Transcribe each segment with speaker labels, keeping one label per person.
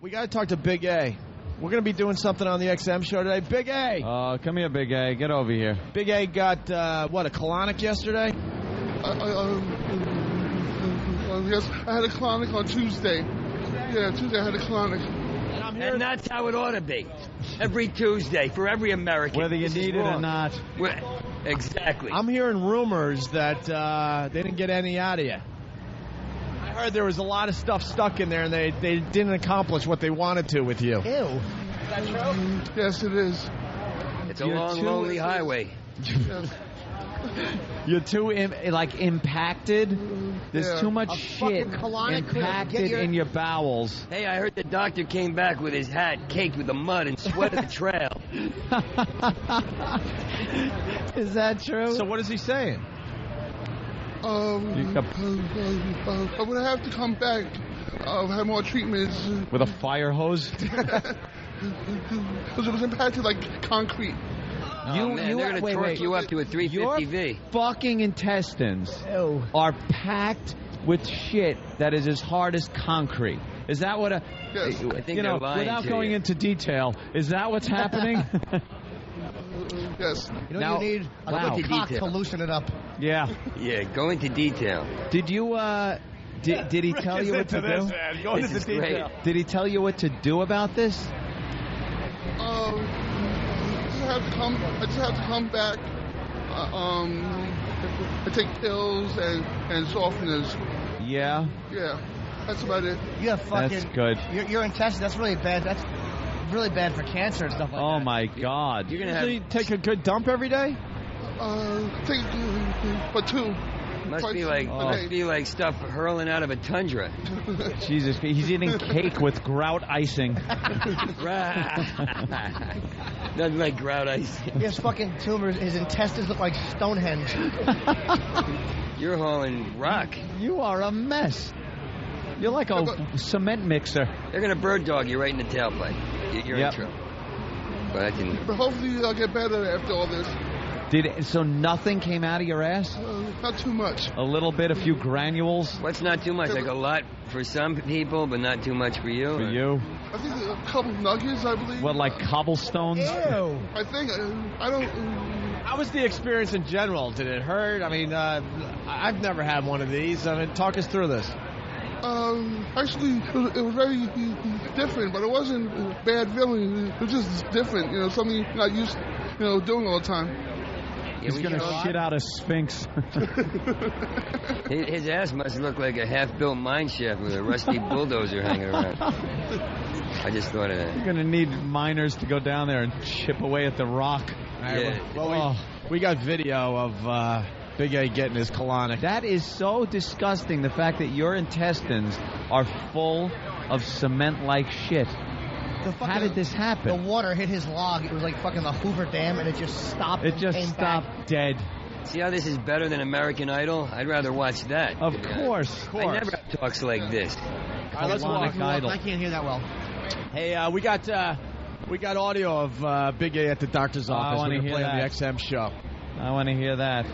Speaker 1: We got to talk to Big A. We're going to be doing something on the XM show today. Big A!
Speaker 2: Come here, Big A. Get over here.
Speaker 1: Big A got, a colonic yesterday?
Speaker 3: Yes, I had a colonic on Tuesday. Yeah, Tuesday I had a colonic.
Speaker 4: And that's how it ought to be. Every Tuesday, for every American.
Speaker 2: Whether you need it or not.
Speaker 4: Exactly.
Speaker 1: I'm hearing rumors that they didn't get any out of you. I heard there was a lot of stuff stuck in there, and they didn't accomplish what they wanted to with you.
Speaker 5: Ew. Is that true?
Speaker 3: Yes, it is.
Speaker 4: It's a long, lonely highway.
Speaker 3: Yes.
Speaker 2: You're too impacted. There's too much shit impacted in your bowels.
Speaker 4: Hey, I heard the doctor came back with his hat caked with the mud and sweat of the trail.
Speaker 2: Is that true?
Speaker 1: So what is he saying?
Speaker 3: I'm gonna have to come back. Have more treatments.
Speaker 2: With a fire hose?
Speaker 3: Because it was impacted like concrete.
Speaker 4: They're going to torque you up to a 350V.
Speaker 2: Your fucking intestines are packed with shit that is as hard as concrete. Is that what
Speaker 3: Yes.
Speaker 4: I think they're lying
Speaker 2: without
Speaker 4: to
Speaker 2: going
Speaker 4: you.
Speaker 2: into detail, is that what's happening?
Speaker 3: Yes.
Speaker 5: You know, you need a good cock to loosen it up.
Speaker 2: Yeah.
Speaker 4: Yeah, go into detail.
Speaker 2: Did you, did he tell you what to do?
Speaker 1: Go into
Speaker 4: This is
Speaker 1: detail.
Speaker 4: great.
Speaker 2: Did he tell you what to do about this?
Speaker 3: I just have to come back. I take pills and softeners.
Speaker 2: Yeah.
Speaker 3: Yeah, that's about it.
Speaker 5: You have fucking.
Speaker 2: That's good.
Speaker 5: Your intestines. That's really bad. That's really bad for cancer and stuff like that.
Speaker 2: Oh my God.
Speaker 4: You're going to
Speaker 1: So you take a good dump every day?
Speaker 3: Take for two.
Speaker 4: Must be like stuff hurling out of a tundra.
Speaker 2: Jesus, he's eating cake with grout icing.
Speaker 4: Nothing like grout ice.
Speaker 5: He has fucking tumors. His intestines look like Stonehenge.
Speaker 4: You're hauling rock.
Speaker 2: You are a mess. You're like a cement mixer.
Speaker 4: They're going to bird dog you right in the tailpipe. You're in trouble. But
Speaker 3: But hopefully I'll get better after all this.
Speaker 2: So nothing came out of your ass?
Speaker 3: Not too much.
Speaker 2: A little bit, a few granules?
Speaker 4: What's not too much? Like a lot for some people, but not too much for you?
Speaker 2: For you?
Speaker 3: I think a couple nuggets, I believe.
Speaker 2: What, like cobblestones?
Speaker 5: Ew.
Speaker 3: I think I don't.
Speaker 1: How was the experience in general? Did it hurt? I mean, I've never had one of these. I mean, talk us through this.
Speaker 3: Actually, it was very different, but it wasn't a bad feeling. It was just different, something you're not used to, doing all the time.
Speaker 2: He's going to shit out a sphinx.
Speaker 4: His ass must look like a half-built mine shaft with a rusty bulldozer hanging around. I just thought of that.
Speaker 2: You're going to need miners to go down there and chip away at the rock.
Speaker 4: Yeah.
Speaker 1: Well, we got video of Big A getting his colonic.
Speaker 2: That is so disgusting, the fact that your intestines are full of cement-like shit. How did this happen?
Speaker 5: The water hit his log. It was like fucking the Hoover Dam, and it just stopped.
Speaker 2: It just stopped dead.
Speaker 4: See how this is better than American Idol? I'd rather watch that.
Speaker 2: Of course.
Speaker 4: I never have talks like this.
Speaker 1: All right, let's walk.
Speaker 2: Idol.
Speaker 5: I can't hear that well.
Speaker 1: Hey, we got audio of Big A at the doctor's office.
Speaker 2: I want to
Speaker 1: We're
Speaker 2: hear
Speaker 1: gonna play
Speaker 2: that.
Speaker 1: on the XM show.
Speaker 2: I want to hear that.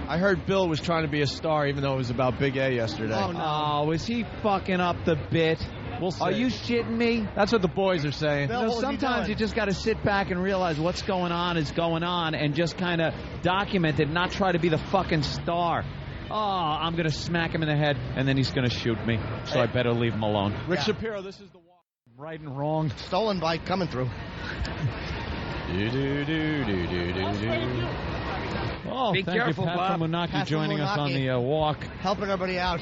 Speaker 1: I heard Bill was trying to be a star, even though it was about Big A yesterday.
Speaker 5: Oh, no.
Speaker 2: Oh, is he fucking up the bit?
Speaker 1: We'll see.
Speaker 2: Are you shitting me?
Speaker 1: That's what the boys are saying.
Speaker 5: Bill, what was he
Speaker 2: Sometimes
Speaker 5: doing?
Speaker 2: you just got to sit back and realize what's going on is going on and just kind of document it, not try to be the fucking star. Oh, I'm going to smack him in the head, and then he's going to shoot me, so I better leave him alone.
Speaker 1: Rich Shapiro, this is the walk.
Speaker 2: Right and wrong.
Speaker 5: Stolen bike coming through.
Speaker 2: Oh,
Speaker 4: Be
Speaker 2: thank
Speaker 4: careful,
Speaker 2: you, Pat
Speaker 4: Bob.
Speaker 2: from Moonachie,
Speaker 5: Pat from
Speaker 2: joining us on
Speaker 5: Moonachie.
Speaker 2: the walk.
Speaker 5: Helping everybody out.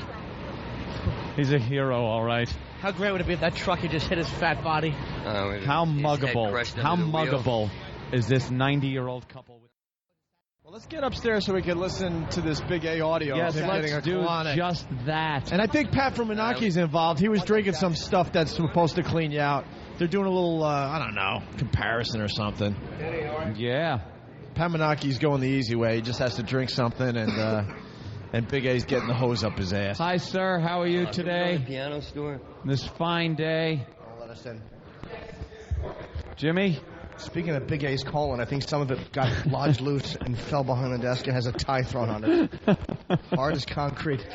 Speaker 2: He's a hero, all right.
Speaker 5: How great would it be if that truck had just hit his fat body?
Speaker 2: How
Speaker 4: His head
Speaker 2: muggable,
Speaker 4: crushed
Speaker 2: how
Speaker 4: under the wheel.
Speaker 2: muggable is this 90-year-old couple?
Speaker 1: Well, let's get upstairs so we can listen to this Big A audio.
Speaker 2: Yes,
Speaker 1: of him getting a
Speaker 2: let's do
Speaker 1: colonic.
Speaker 2: just that.
Speaker 1: And I think Pat from Moonachie's involved. He was drinking some stuff that's supposed to clean you out. They're doing a little, I don't know, comparison or something.
Speaker 2: Yeah.
Speaker 1: Pat Moonachie's going the easy way. He just has to drink something, and Big A's getting the hose up his ass.
Speaker 2: Hi, sir. How are you
Speaker 4: The
Speaker 2: today?
Speaker 4: piano store.
Speaker 2: This fine day.
Speaker 5: Oh, let us in.
Speaker 2: Jimmy?
Speaker 5: Speaking of Big A's colon, I think some of it got lodged loose and fell behind the desk and has a tie thrown on it. Hard as concrete.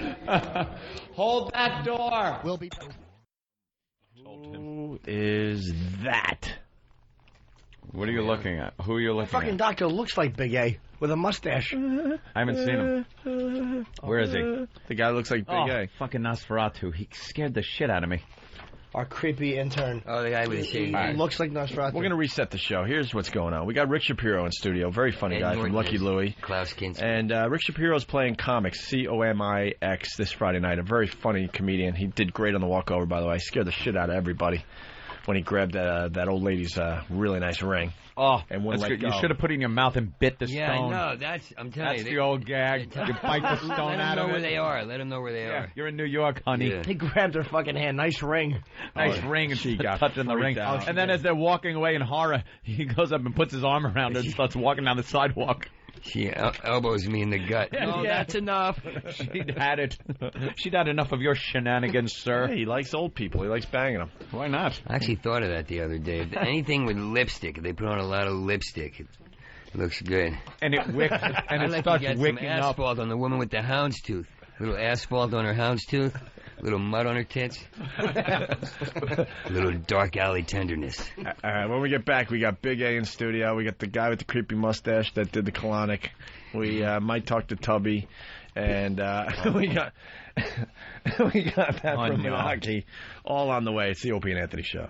Speaker 2: Hold that door.
Speaker 5: Will be.
Speaker 1: is that?
Speaker 2: What are you looking at? Who are you looking
Speaker 5: Fucking
Speaker 2: at?
Speaker 5: doctor looks like Big A with a mustache.
Speaker 2: I haven't seen him. Where is he?
Speaker 1: The guy looks like Big A.
Speaker 2: Fucking Nosferatu. He scared the shit out of me.
Speaker 5: Our creepy intern.
Speaker 4: Oh, the guy with the shady hair.
Speaker 5: Looks like Nosferatu.
Speaker 1: We're going to reset the show. Here's what's going on. We got Rick Shapiro in studio. Very funny
Speaker 4: Ed
Speaker 1: guy from
Speaker 4: Norton
Speaker 1: Lucky
Speaker 4: is
Speaker 1: Louie.
Speaker 4: Klaus Kinski.
Speaker 1: And Rick Shapiro's playing comics, Comix, this Friday night. A very funny comedian. He did great on the walkover, by the way. Scared the shit out of everybody when he grabbed that old lady's really nice ring.
Speaker 2: Oh,
Speaker 1: and wouldn't
Speaker 2: that's
Speaker 1: let
Speaker 2: good.
Speaker 1: go.
Speaker 2: You should have put it in your mouth and bit the
Speaker 4: Yeah,
Speaker 2: stone.
Speaker 4: I know. I'm telling you.
Speaker 2: That's the old gag. You bite the stone out of it.
Speaker 4: Let them know where they are. Let them know where they
Speaker 2: Yeah,
Speaker 4: are.
Speaker 2: you're in New York, honey.
Speaker 4: Yeah.
Speaker 5: He grabbed her fucking hand. Nice ring.
Speaker 2: Nice ring, and she
Speaker 1: got
Speaker 2: touching the ring.
Speaker 1: freaked out.
Speaker 2: And then as they're walking away in horror, he goes up and puts his arm around her and starts walking down the sidewalk.
Speaker 4: She elbows me in the gut. Oh,
Speaker 2: Yeah.
Speaker 4: that's enough.
Speaker 2: She'd had it. She'd had enough of your shenanigans, sir.
Speaker 1: Hey, he likes old people. He likes banging them.
Speaker 2: Why not?
Speaker 4: I actually thought of that the other day. If anything with lipstick, if they put on a lot of lipstick, it looks good.
Speaker 2: And it wicks, and
Speaker 4: I'd
Speaker 2: it
Speaker 4: like
Speaker 2: starts
Speaker 4: to get some
Speaker 2: wicking up.
Speaker 4: asphalt on the woman with the houndstooth. Little asphalt on her houndstooth. Little mud on her tits. Little dark alley tenderness.
Speaker 1: All right, when we get back, we got Big A in studio. We got the guy with the creepy mustache that did the colonic. We might talk to Tubby. And we got that from Moonachie. All on the way. It's the Opie and Anthony show.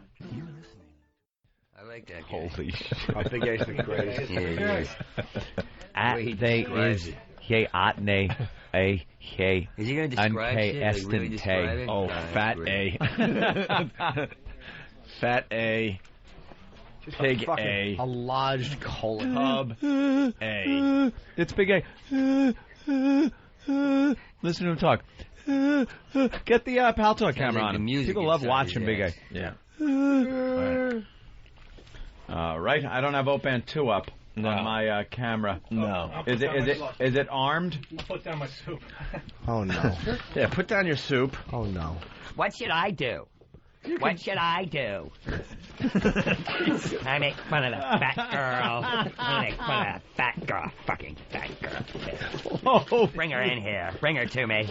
Speaker 4: I like that guy.
Speaker 1: Holy shit.
Speaker 5: Big A's the greatest.
Speaker 4: Yeah, he is.
Speaker 2: At
Speaker 4: He
Speaker 2: they
Speaker 4: describes
Speaker 2: is
Speaker 4: it.
Speaker 2: he atne a he.
Speaker 4: Is he going to describe
Speaker 2: Unpay
Speaker 4: shit? Like really describe it?
Speaker 1: Oh,
Speaker 4: That's
Speaker 1: fat
Speaker 4: great.
Speaker 1: A. Fat A. Pig A.
Speaker 5: A lodged colon.
Speaker 1: Pub A.
Speaker 2: It's Big A. Listen to him talk. Get the Pal Talk camera
Speaker 4: like
Speaker 2: on
Speaker 4: the
Speaker 2: him.
Speaker 4: music
Speaker 2: People love
Speaker 4: inside
Speaker 2: watching
Speaker 4: his
Speaker 2: Big A.
Speaker 4: ass.
Speaker 1: Yeah.
Speaker 2: Right. I don't have Open 2 up on my camera.
Speaker 1: No.
Speaker 2: Is it armed?
Speaker 6: Put down my soup.
Speaker 5: Oh, no.
Speaker 1: Yeah, put down your soup.
Speaker 5: Oh, no.
Speaker 7: What should I do? What should I do? I make fun of the fat girl. I make fun of the fat girl. Fucking fat girl.
Speaker 2: Oh,
Speaker 7: Bring her in here. Bring her to me.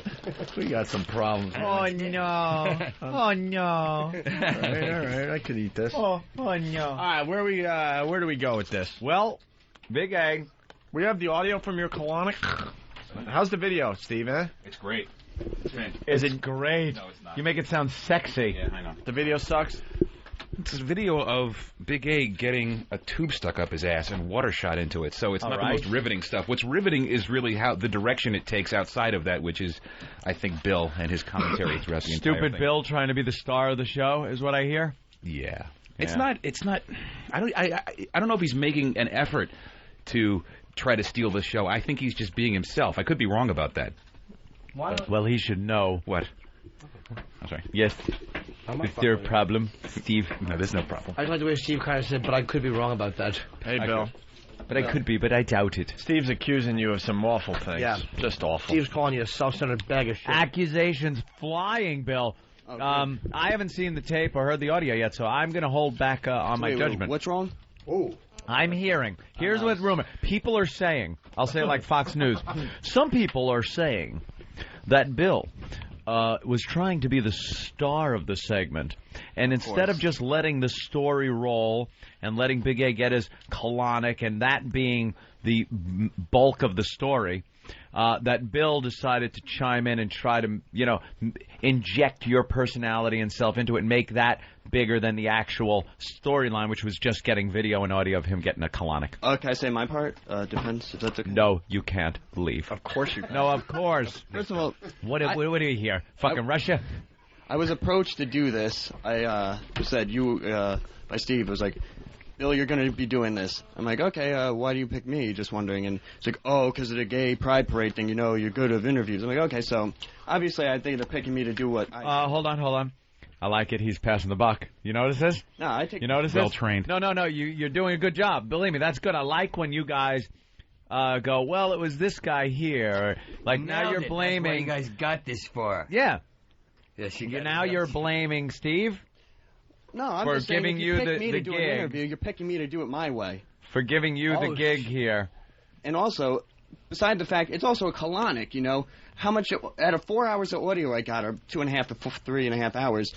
Speaker 1: We got some problems.
Speaker 2: oh no. Oh no.
Speaker 1: All right. I could eat this.
Speaker 2: Oh no.
Speaker 1: All right, where do we go with this?
Speaker 2: Well, Big A.
Speaker 1: We have the audio from your colonic. How's the video, Steve?
Speaker 6: It's great.
Speaker 2: Is it great?
Speaker 6: No, it's not.
Speaker 2: You make it sound sexy.
Speaker 6: Yeah, I know.
Speaker 1: The video sucks.
Speaker 6: It's a video of Big A getting a tube stuck up his ass and water shot into it, so it's
Speaker 2: All
Speaker 6: not
Speaker 2: right.
Speaker 6: the most riveting stuff. What's riveting is really how the direction it takes outside of that, which is, I think, Bill and his commentary throughout the entire
Speaker 2: Stupid
Speaker 6: thing.
Speaker 2: Bill trying to be the star of the show is what I hear.
Speaker 6: Yeah.
Speaker 2: Yeah.
Speaker 6: It's not. I don't know if he's making an effort to try to steal the show. I think he's just being himself. I could be wrong about that.
Speaker 2: Well, he should know.
Speaker 6: What? I'm sorry.
Speaker 2: Yes. Is there a problem, Steve?
Speaker 6: No, there's no problem.
Speaker 5: I like the way Steve kind of said, but I could be wrong about that.
Speaker 1: Hey, Bill.
Speaker 2: But I could be, but I doubt it.
Speaker 1: Steve's accusing you of some awful things.
Speaker 5: Yeah.
Speaker 1: Just awful.
Speaker 5: Steve's calling you a self-centered bag of shit.
Speaker 2: Accusations flying, Bill. I haven't seen the tape or heard the audio yet, so I'm going to hold back on my judgment.
Speaker 8: What's wrong?
Speaker 2: I'm hearing. Here's what rumor. People are saying. I'll say it like Fox News. Some people are saying that Bill was trying to be the star of the segment. And instead of just letting the story roll and letting Big A get his colonic and that being the bulk of the story, that Bill decided to chime in and try to, inject your personality and self into it and make that bigger than the actual storyline, which was just getting video and audio of him getting a colonic.
Speaker 8: Can I say my part? Depends if that's okay.
Speaker 2: No, you can't leave.
Speaker 1: Of course you can.
Speaker 2: No, of course.
Speaker 8: First of all,
Speaker 2: What do you hear? Fucking Russia?
Speaker 8: I was approached to do this. I was said by Steve. It was like, Bill, you're going to be doing this. I'm like, okay, why do you pick me? Just wondering. And it's like, oh, because of the gay pride parade thing, you're good at interviews. I'm like, okay, so obviously I think they're picking me to do what I...
Speaker 2: Hold on. I like it. He's passing the buck. You notice this?
Speaker 8: No, I take...
Speaker 2: You notice this?
Speaker 6: Well trained.
Speaker 2: No. You're doing a good job. Believe me, that's good. I like when you guys go, well, it was this guy here. Like, now
Speaker 4: Nailed
Speaker 2: you're
Speaker 4: it.
Speaker 2: blaming...
Speaker 4: That's what you guys got this for.
Speaker 2: Yeah.
Speaker 4: Yes,
Speaker 2: Now you're blaming Steve
Speaker 8: No, I'm
Speaker 2: for
Speaker 8: just saying,
Speaker 2: giving
Speaker 8: if
Speaker 2: you
Speaker 8: you pick
Speaker 2: the
Speaker 8: me to do an
Speaker 2: gig.
Speaker 8: interview, you're picking me to do it my way.
Speaker 2: for giving you the gig here.
Speaker 8: And also, beside the fact, it's also a colonic, How much, out of 4 hours of audio I got, or 2.5 to 3.5 hours,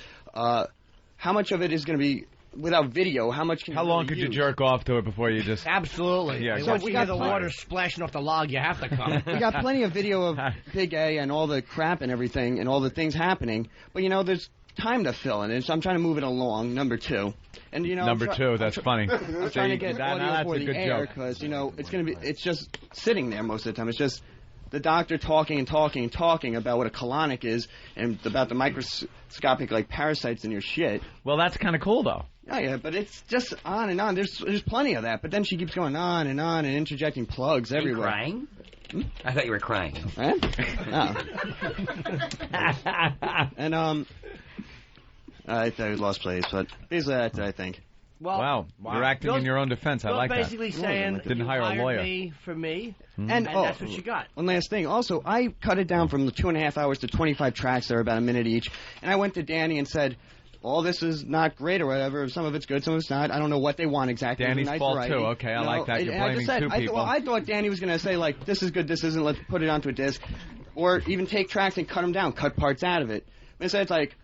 Speaker 8: how much of it is going to be without video? How much?
Speaker 2: How long could you jerk off to it before you just?
Speaker 5: Absolutely.
Speaker 2: Yeah.
Speaker 5: So we got the water splashing off the log. You have to come.
Speaker 8: We got plenty of video of Big A and all the crap and everything and all the things happening. But there's time to fill in it, so I'm trying to move it along. Number 2, and
Speaker 2: number 2. That's funny.
Speaker 8: I'm trying to get audio for the air because it's just sitting there most of the time. It's just the doctor talking and talking and talking about what a colonic is and about the microscopic parasites in your shit.
Speaker 2: Well, that's kind of cool though.
Speaker 8: Yeah, but it's just on and on. There's plenty of that, but then she keeps going on and interjecting plugs everywhere.
Speaker 4: Crying? I thought you were crying.
Speaker 8: Huh? No. And I lost place, but basically that's what I think.
Speaker 5: Well,
Speaker 2: wow. You're acting in your own defense. I like that.
Speaker 5: Basically saying
Speaker 2: didn't hire a lawyer.
Speaker 5: Me for me,
Speaker 8: and
Speaker 5: that's what you got.
Speaker 8: One last thing. Also, I cut it down from the 2.5 hours to 25 tracks. They're about a minute each. And I went to Danny and said, all this is not great or whatever. Some of it's good, some of it's not. I don't know what they want exactly.
Speaker 2: Danny's
Speaker 8: nice
Speaker 2: fault
Speaker 8: variety.
Speaker 2: too. Okay, I like that. You're blaming two people.
Speaker 8: I thought Danny was going to say, this is good, this isn't, let's put it onto a disc. Or even take tracks and cut them down, cut parts out of it. Instead, it's like,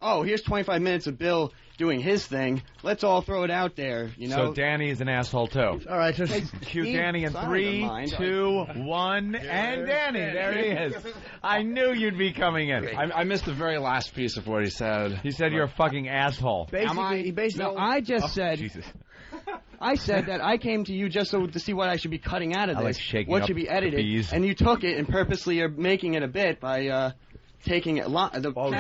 Speaker 8: oh, here's 25 minutes of Bill doing his thing. Let's all throw it out there, So
Speaker 2: Danny is an asshole too.
Speaker 5: All right, just
Speaker 2: cue Danny in 3, 2, 1, and Danny. There he is. I knew you'd be coming in.
Speaker 1: I missed the very last piece of what he said.
Speaker 2: He said you're a fucking asshole.
Speaker 8: I just said.
Speaker 2: Jesus.
Speaker 8: I said that I came to you just to see what I should be cutting out of this,
Speaker 2: what
Speaker 8: should be edited, and you took it and purposely are making it a bit by taking it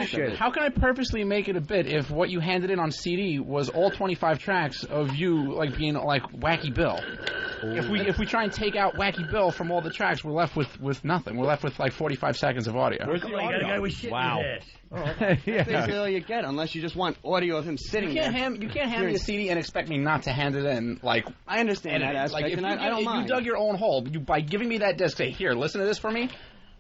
Speaker 8: shit.
Speaker 9: How can I purposely make it a bit if what you handed in on CD was all 25 tracks of you being Wacky Bill? If we try and take out Wacky Bill from all the tracks, we're left with nothing. We're left with 45 seconds of audio.
Speaker 5: Where's the audio?
Speaker 2: Wow.
Speaker 8: That's basically all you get, unless you just want audio of him sitting there.
Speaker 9: You can't hand me a CD and expect me not to hand it in.
Speaker 8: I understand that aspect, and I don't mind.
Speaker 9: If you dug your own hole by giving me that disc, say, here, listen to this for me.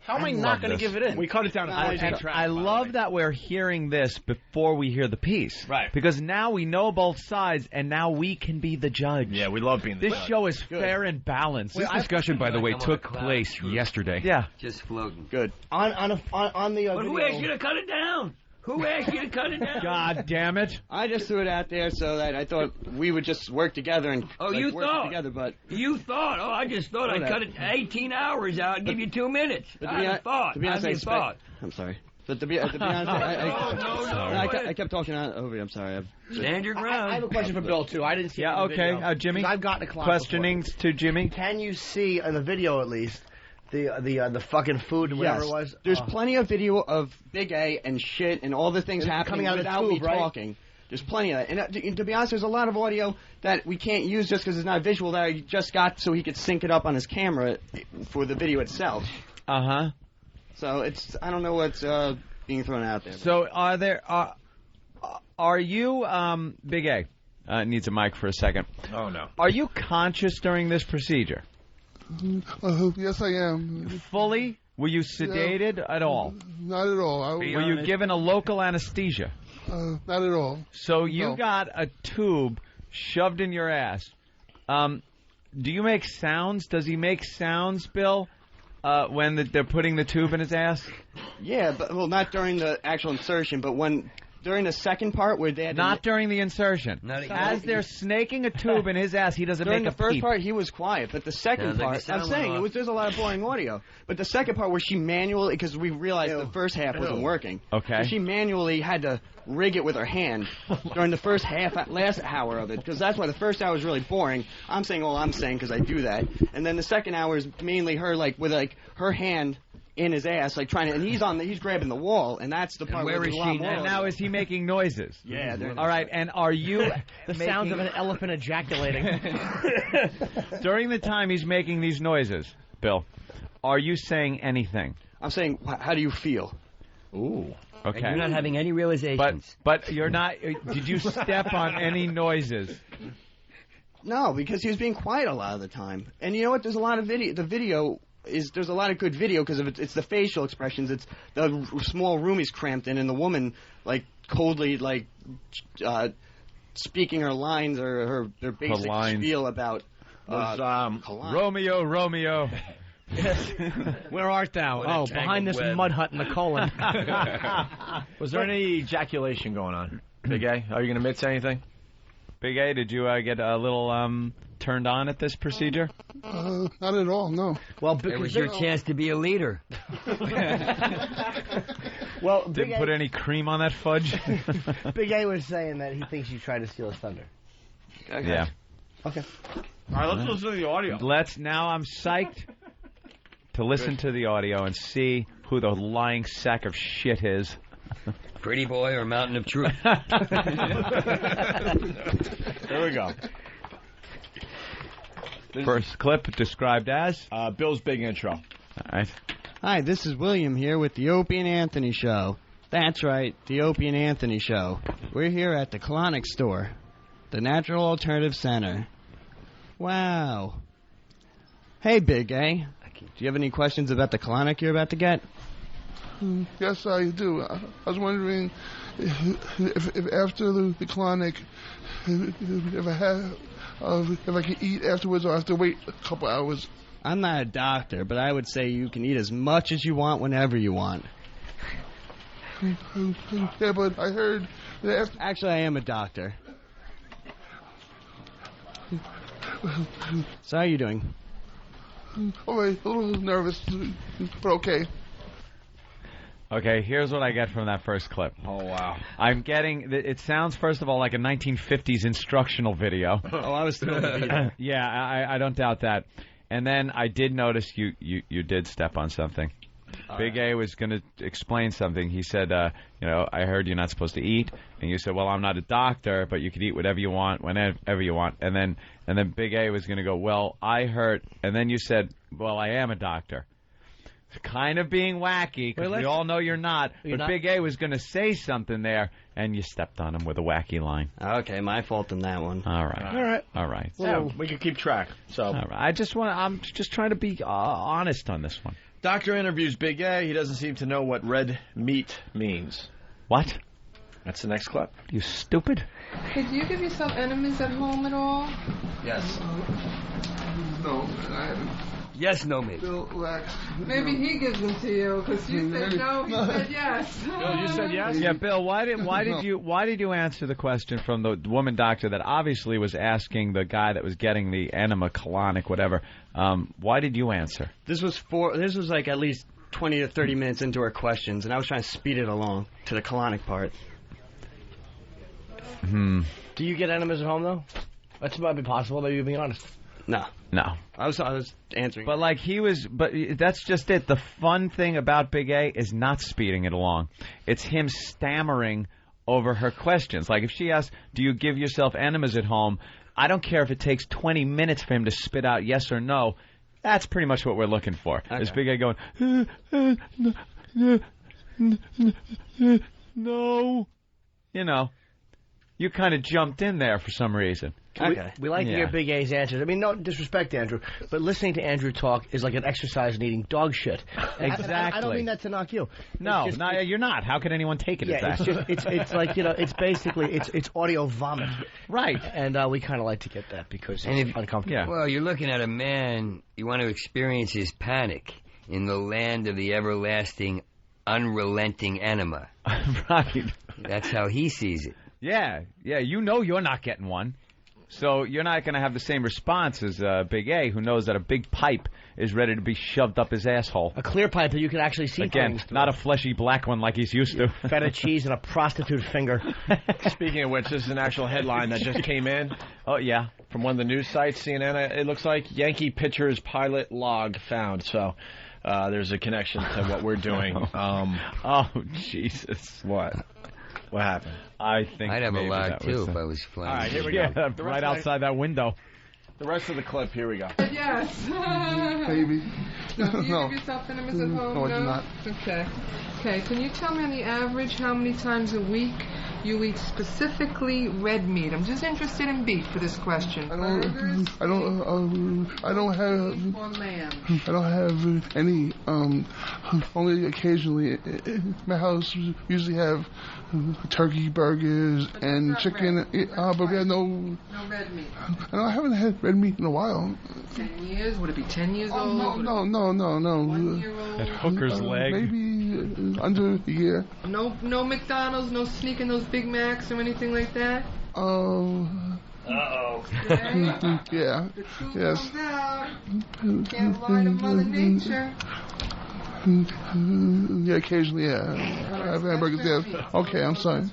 Speaker 9: How am I not going to give it in?
Speaker 1: We cut it down to 14 tracks.
Speaker 2: I love that we're hearing this before we hear the piece.
Speaker 1: Right.
Speaker 2: Because now we know both sides, and now we can be the judge.
Speaker 1: Yeah, we love being the judge.
Speaker 2: This show is fair and balanced.
Speaker 6: This discussion, by the way, took place yesterday.
Speaker 2: Yeah.
Speaker 4: Just floating.
Speaker 8: Good.
Speaker 5: On the
Speaker 7: But who asked you to cut it down? Who asked you to cut it down?
Speaker 2: God damn it.
Speaker 8: I just threw it out there so that I thought we would just work together and
Speaker 7: you
Speaker 8: work
Speaker 7: thought
Speaker 8: together, but
Speaker 7: you thought. Oh, I just thought I'd cut it 18 hours out and give you 2 minutes. I thought.
Speaker 8: To be honest, I'm sorry. But to be honest, I kept talking over you. I'm sorry.
Speaker 7: Stand your ground.
Speaker 5: I have a question for Bill too. I didn't see.
Speaker 2: Yeah, okay, Jimmy.
Speaker 5: I've gotten a
Speaker 2: questionings to Jimmy.
Speaker 5: Can you see in the video at least the fucking food and whatever it was?
Speaker 8: There's plenty of video of Big A and shit and all the things happening
Speaker 5: coming out
Speaker 8: without
Speaker 5: of the tube,
Speaker 8: me talking. There's plenty of that. And to be honest, there's a lot of audio that we can't use just because it's not visual that I just got so he could sync it up on his camera for the video itself.
Speaker 2: Uh-huh.
Speaker 8: So I don't know what's being thrown out there.
Speaker 2: So are you, Big A, needs a mic for a second.
Speaker 1: Oh, no.
Speaker 2: Are you conscious during this procedure?
Speaker 3: Yes, I am.
Speaker 2: Fully? Were you sedated at all?
Speaker 3: Not at all.
Speaker 2: Were you given a local anesthesia?
Speaker 3: Not at all.
Speaker 2: So you got a tube shoved in your ass. Do you make sounds? Does he make sounds, Bill, when they're putting the tube in his ass?
Speaker 8: Yeah, but not during the actual insertion, but during the second part where they had
Speaker 2: during the insertion. As they're snaking a tube in his ass, he doesn't make a peep.
Speaker 8: During the first part, he was quiet, but the second part, I'm saying, there's a lot of boring audio. But the second part where she manually, because we realized the first half wasn't working.
Speaker 2: Okay.
Speaker 8: So she manually had to rig it with her hand during the first last hour of it, because that's why the first hour was really boring. I'm saying all I'm saying because I do that. And then the second hour is mainly her, with her hand in his ass, trying to, and he's grabbing the wall, and that's the part where
Speaker 2: is she now? And now is he making noises?
Speaker 8: Yeah.
Speaker 2: All right, and are you
Speaker 5: the sounds of an elephant ejaculating?
Speaker 2: During the time he's making these noises, Bill, are you saying anything?
Speaker 8: I'm saying, how do you feel?
Speaker 2: Ooh. Okay.
Speaker 4: And you're not having any realizations.
Speaker 2: But you're not. Did you step on any noises?
Speaker 8: No, because he was being quiet a lot of the time. And you know what? There's a lot of video. The video there's a lot of good video because it's the facial expressions. It's the small room he's cramped in, and the woman coldly speaking her lines or her basic spiel about
Speaker 2: Romeo.
Speaker 5: Yes. Where art thou? Behind this mud hut in the colon.
Speaker 1: Was there any ejaculation going on? Big A, are you going to admit to anything?
Speaker 2: Big A, did you get a little turned on at this procedure?
Speaker 3: Not at all, no.
Speaker 5: Well,
Speaker 4: It was your chance to be a leader.
Speaker 5: Well,
Speaker 2: Didn't put any cream on that fudge?
Speaker 5: Big A was saying that he thinks you tried to steal his thunder.
Speaker 8: Okay.
Speaker 2: Yeah.
Speaker 5: Okay.
Speaker 1: All right, let's listen to the audio.
Speaker 2: Now I'm psyched to listen to the audio and see who the lying sack of shit is.
Speaker 4: Pretty boy or mountain of truth?
Speaker 1: Here we go.
Speaker 2: First clip described as?
Speaker 1: Bill's big intro.
Speaker 2: All right.
Speaker 8: Hi, this is William here with the Opie and Anthony Show. That's right, the Opie and Anthony Show. We're here at the Colonic store, the Natural Alternative Center. Wow. Hey, Big A. Do you have any questions about the Colonic you're about to get?
Speaker 3: Yes, I do. I was wondering if after the Colonic, if I can eat afterwards or I have to wait a couple hours.
Speaker 8: I'm not a doctor, but I would say you can eat as much as you want whenever you want.
Speaker 3: Yeah, but I heard that after...
Speaker 8: Actually, I am a doctor. So how are you doing?
Speaker 3: All right, a little nervous, but okay.
Speaker 2: Okay, here's what I get from that first clip.
Speaker 1: Oh, wow.
Speaker 2: I'm getting, it sounds, first of all, like a 1950s instructional video.
Speaker 8: Oh, I was thrilled to be there.
Speaker 2: Yeah, I don't doubt that. And then I did notice you did step on something. Big A was going to explain something. He said, I heard you're not supposed to eat. And you said, well, I'm not a doctor, but you can eat whatever you want, whenever you want. And then Big A was going to go, well, I heard. And then you said, well, I am a doctor. Kind of being wacky, because we all know you're not. But Big A was going to say something there, and you stepped on him with a wacky line.
Speaker 8: Okay, my fault in that one.
Speaker 2: All right.
Speaker 1: So we can keep track. So
Speaker 2: all right. I'm just trying to be honest on this one.
Speaker 1: Doctor interviews Big A. He doesn't seem to know what red meat means.
Speaker 2: What?
Speaker 1: That's the next clip.
Speaker 2: You stupid.
Speaker 10: Hey, do you give yourself enemies at home at all?
Speaker 1: Yes.
Speaker 3: No, I haven't.
Speaker 4: Yes, no, maybe.
Speaker 3: Bill lacks.
Speaker 10: Maybe he gives them to you because you said no, he said yes.
Speaker 1: Bill, you said yes?
Speaker 2: Yeah, Bill. Why did you answer the question from the woman doctor that obviously was asking the guy that was getting the enema colonic, whatever? Why did you answer?
Speaker 8: This was like at least 20 to 30 minutes into our questions, and I was trying to speed it along to the colonic part.
Speaker 5: Do you get enemas at home though? That might be possible. Maybe you're being honest.
Speaker 8: No. I was answering.
Speaker 2: But that's just it. The fun thing about Big A is not speeding it along. It's him stammering over her questions. Like if she asks, do you give yourself enemas at home? I don't care if it takes 20 minutes for him to spit out yes or no. That's pretty much what we're looking for. Okay. Is Big A going, no. You know, you kind of jumped in there for some reason.
Speaker 8: Okay.
Speaker 5: We like to hear Big A's answers. I mean, no disrespect, Andrew, but listening to Andrew talk is like an exercise in eating dog shit.
Speaker 2: Exactly.
Speaker 5: I don't mean that to knock you.
Speaker 2: No, you're not. How could anyone take it as that?
Speaker 5: It's like, it's basically, it's audio vomit.
Speaker 2: Right.
Speaker 5: And we kind of like to get that because it's uncomfortable.
Speaker 2: Yeah.
Speaker 4: Well, you're looking at a man, you want to experience his panic in the land of the everlasting, unrelenting enema.
Speaker 2: Right.
Speaker 4: That's how he sees it.
Speaker 2: Yeah, you know you're not getting one. So you're not going to have the same response as Big A, who knows that a big pipe is ready to be shoved up his asshole.
Speaker 5: A clear pipe that you can actually see
Speaker 2: Again, not a fleshy black one like he's used to.
Speaker 5: Feta cheese and a prostitute finger.
Speaker 1: Speaking of which, this is an actual headline that just came in.
Speaker 2: Oh, yeah.
Speaker 1: From one of the news sites, CNN. It looks like Yankee pitcher's pilot log found. So there's a connection to what we're doing.
Speaker 2: Oh, Jesus.
Speaker 1: What happened?
Speaker 2: I think
Speaker 4: I'd have a
Speaker 2: maybe
Speaker 4: log,
Speaker 2: that
Speaker 4: too,
Speaker 2: was
Speaker 4: if I was flying.
Speaker 1: All right, here we go.
Speaker 2: Yeah, right outside that window.
Speaker 1: The rest of the clip, here we go.
Speaker 10: Yes.
Speaker 3: Baby.
Speaker 10: Do you
Speaker 3: No.
Speaker 10: give yourself enemies at home?
Speaker 3: No, I do not.
Speaker 10: Okay, can you tell me on the average how many times a week you eat specifically red meat? I'm just interested in beef for this question.
Speaker 3: I don't have.
Speaker 10: Or lamb?
Speaker 3: I don't have any. Only occasionally. My house usually have turkey burgers and chicken. But we have no.
Speaker 10: No red meat.
Speaker 3: I haven't had red meat in a while.
Speaker 10: 10 years? Would it be 10 years old?
Speaker 3: No.
Speaker 10: 1 year old?
Speaker 2: That hooker's leg.
Speaker 3: Maybe under a year.
Speaker 10: No McDonald's, no sneaking those Big Macs or anything like that?
Speaker 7: Uh-oh.
Speaker 3: Yeah.
Speaker 10: The truth
Speaker 3: Yes.
Speaker 10: comes out. Can't lie to Mother Nature.
Speaker 3: Yeah, occasionally, yeah. I have hamburgers, yes. Okay, I'm sorry.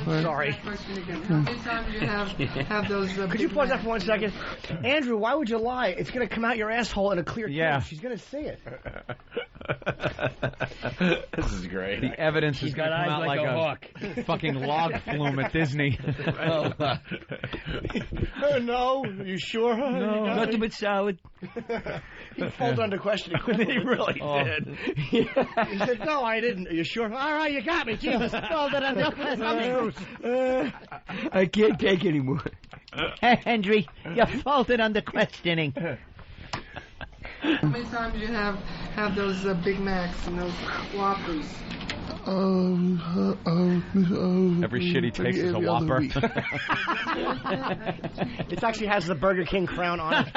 Speaker 5: Sorry.
Speaker 10: How many times do you have those?
Speaker 5: Could you pause that for 1 second? Andrew, why would you lie? It's going to come out your asshole in a clear
Speaker 2: Yeah.
Speaker 5: case. She's going to see it.
Speaker 1: This is great.
Speaker 2: The evidence is going to come out like a fucking log flume at Disney.
Speaker 5: No, you sure?
Speaker 2: No.
Speaker 4: Nothing but salad.
Speaker 5: He pulled under question.
Speaker 1: He really did.
Speaker 5: He said, no, I didn't. Are you sure? All right, you got me. Jesus.
Speaker 4: I can't take anymore.
Speaker 7: Henry, you faulted under questioning.
Speaker 10: How many times do you have those Big Macs and those Whoppers?
Speaker 2: Every shit he takes is a Whopper.
Speaker 5: It actually has the Burger King crown on it.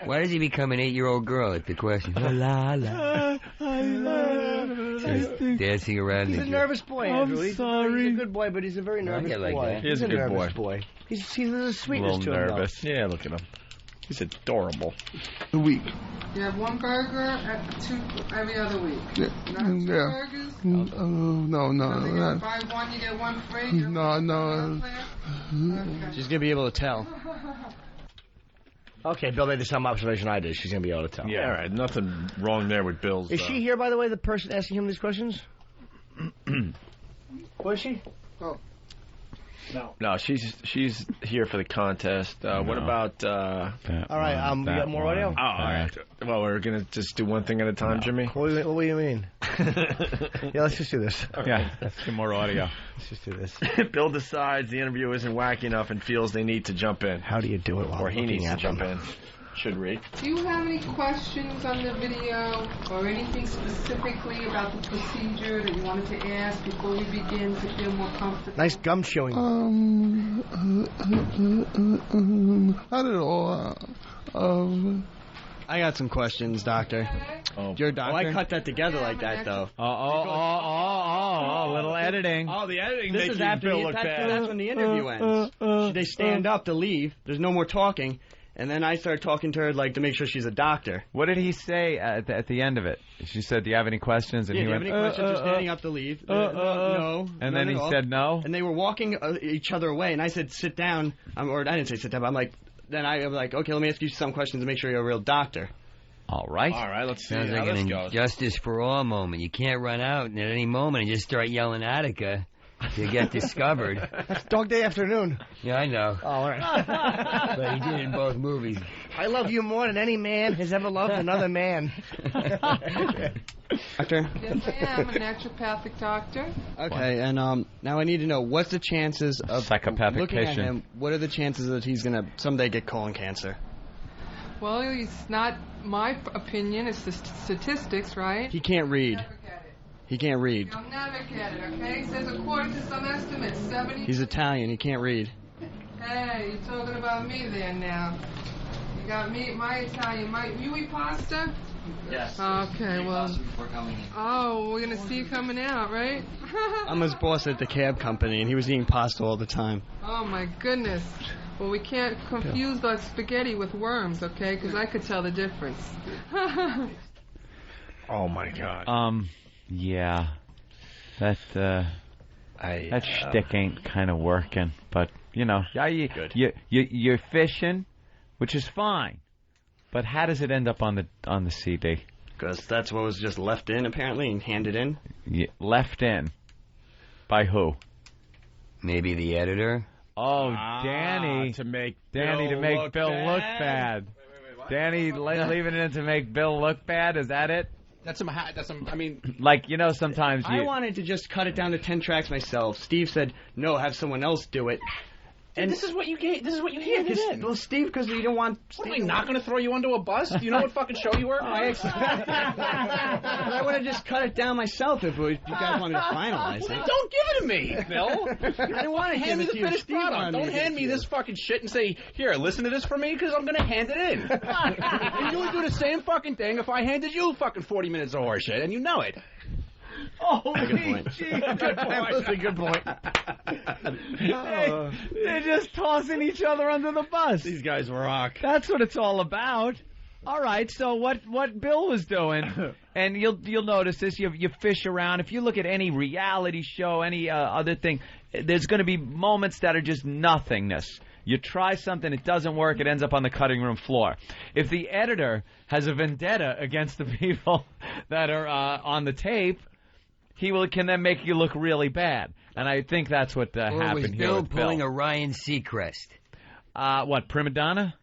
Speaker 4: Why does he become an 8-year-old girl at the question? La la. Just dancing around.
Speaker 5: He's a nervous boy, Andrew. He's a good boy, but he's a very nervous
Speaker 4: like
Speaker 5: boy.
Speaker 4: that.
Speaker 1: He's a good
Speaker 5: nervous boy. He's a sweetness
Speaker 1: A
Speaker 5: to
Speaker 1: little
Speaker 5: him.
Speaker 1: nervous. Yeah, look at him. He's adorable.
Speaker 3: A week.
Speaker 10: You have one burger every other week.
Speaker 3: Yeah.
Speaker 10: Not two burgers?
Speaker 3: No.
Speaker 10: You
Speaker 3: Not.
Speaker 10: buy one, you get one free?
Speaker 3: No.
Speaker 8: She's gonna be able to tell.
Speaker 5: Okay, Bill made the same observation I did. She's going to be able to tell.
Speaker 1: Yeah, all right. Nothing wrong there with Bill's.
Speaker 5: Is she here, by the way, the person asking him these questions? Was she?
Speaker 10: Oh.
Speaker 1: No, she's here for the contest. What about?
Speaker 5: All right, we got more audio?
Speaker 1: Oh, all right. Well, we're gonna just do one thing at a time, Jimmy.
Speaker 5: What do you mean? Yeah, let's just do this.
Speaker 2: Yeah, let's do more audio.
Speaker 5: Let's just do this.
Speaker 1: Bill decides the interview isn't wacky enough and feels they need to jump in.
Speaker 5: How do you do it while
Speaker 1: Or he
Speaker 5: looking
Speaker 1: needs to
Speaker 5: at
Speaker 1: jump
Speaker 5: them?
Speaker 1: in. Should we?
Speaker 10: Do you have any questions on the video or anything specifically about the procedure that you wanted to ask before we begin to feel more comfortable?
Speaker 5: Nice gum chewing.
Speaker 3: Not at all.
Speaker 8: I got some questions, Doctor.
Speaker 1: Oh,
Speaker 8: Your doctor? I cut that together like that, though.
Speaker 2: A little editing.
Speaker 1: Oh, the editing
Speaker 8: This
Speaker 1: makes
Speaker 8: is after
Speaker 1: Bill look bad.
Speaker 8: that's when the interview ends. They stand up to leave. There's no more talking. And then I start talking to her, like, to make sure she's a doctor.
Speaker 2: What did he say at the end of it? She said, "Do you have any questions?" And
Speaker 8: Yeah,
Speaker 2: he
Speaker 8: do you
Speaker 2: went,
Speaker 8: have any questions? They're standing up to leave. No.
Speaker 2: And
Speaker 8: none
Speaker 2: then he
Speaker 8: at all.
Speaker 2: said no.
Speaker 8: And they were walking each other away. And I said, sit down. Or I didn't say sit down, but I'm like, then I was like, okay, let me ask you some questions to make sure you're a real doctor.
Speaker 2: All right.
Speaker 1: All right, let's see
Speaker 4: Sounds
Speaker 1: how
Speaker 4: like
Speaker 1: this
Speaker 4: an
Speaker 1: goes.
Speaker 4: injustice for all moment. You can't run out at any moment and just start yelling Attica to get discovered.
Speaker 5: That's Dog Day Afternoon.
Speaker 4: Yeah, I know.
Speaker 5: Oh, all right.
Speaker 4: But he did it in both movies.
Speaker 5: I love you more than any man has ever loved another man.
Speaker 8: Doctor?
Speaker 10: Yes, I am a naturopathic doctor.
Speaker 8: Okay, and now I need to know, what's the chances of
Speaker 2: Psychopathic
Speaker 8: looking
Speaker 2: patient.
Speaker 8: at him, what are the chances that he's going to someday get colon cancer?
Speaker 10: Well, it's not my opinion. It's the statistics, right?
Speaker 8: He can't read.
Speaker 10: Never get it.
Speaker 8: He can't read.
Speaker 10: You'll never get it, okay? It says according to some estimates, 70...
Speaker 8: He's Italian. He can't read.
Speaker 10: Hey, you're talking about me there now. You got me, my Italian. You eat pasta?
Speaker 8: Yes.
Speaker 10: Okay, well... Oh, we're going to see you coming out, right?
Speaker 8: I'm his boss at the cab company, and he was eating pasta all the time.
Speaker 10: Oh, my goodness. Well, we can't confuse the spaghetti with worms, okay? Because I could tell the difference.
Speaker 1: Oh my God.
Speaker 2: Yeah. That shtick ain't kind of working, but you know, you're fishing, which is fine. But how does it end up on the CD?
Speaker 8: Because that's what was just left in, apparently, and handed in.
Speaker 2: Left in. By who?
Speaker 4: Maybe the editor.
Speaker 2: Oh, Danny.
Speaker 1: To make
Speaker 2: Bill look bad. Danny leaving it in to make Bill look bad? Is that it?
Speaker 9: I mean...
Speaker 2: Like, you know, sometimes
Speaker 8: I wanted to just cut it down to 10 tracks myself. Steve said, no, have someone else do it.
Speaker 9: And this is what you get. This is what you handed in.
Speaker 8: Well, Steve, because you don't want.
Speaker 9: What, am I not going to throw you under a bus? Do you know what fucking show you work on?
Speaker 8: I would have just cut it down myself if you guys wanted to finalize it.
Speaker 9: Don't give it to me, Bill.
Speaker 8: I didn't want to
Speaker 9: hand me
Speaker 8: give
Speaker 9: the
Speaker 8: it to you.
Speaker 9: finished
Speaker 8: Steve
Speaker 9: product.
Speaker 8: wanted me
Speaker 9: Don't
Speaker 8: to give
Speaker 9: hand
Speaker 8: it
Speaker 9: me
Speaker 8: to
Speaker 9: this fucking shit and say, here, listen to this for me, because I'm going to hand it in. And you would do the same fucking thing if I handed you fucking 40 minutes of horse shit, and you know it.
Speaker 1: Oh,
Speaker 8: good point.
Speaker 1: That's a good point.
Speaker 2: They're just tossing each other under the bus.
Speaker 1: These guys rock.
Speaker 2: That's what it's all about. All right, so what Bill was doing, and you'll notice this, you fish around. If you look at any reality show, any other thing, there's going to be moments that are just nothingness. You try something, it doesn't work, it ends up on the cutting room floor. If the editor has a vendetta against the people that are on the tape, he can then make you look really bad. And I think that's what happened here
Speaker 4: Bill
Speaker 2: with
Speaker 4: pulling
Speaker 2: Bill.
Speaker 4: a Ryan Seacrest.
Speaker 2: What, prima donna?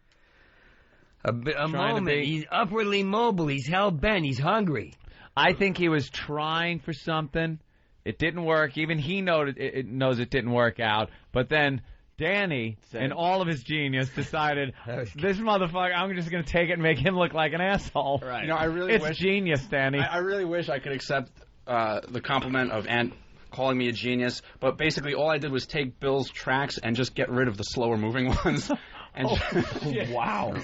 Speaker 4: A moment. He's upwardly mobile. He's hell-bent. He's hungry.
Speaker 2: I think he was trying for something. It didn't work. Even he knows it didn't work out. But then Danny, in all of his genius, decided, this motherfucker, I'm just going to take it and make him look like an asshole.
Speaker 9: Right. You know, I really
Speaker 2: it's
Speaker 9: wish,
Speaker 2: genius, Danny.
Speaker 9: I really wish I could accept the compliment of Ant calling me a genius, but basically all I did was take Bill's tracks and just get rid of the slower moving ones. And
Speaker 5: wow.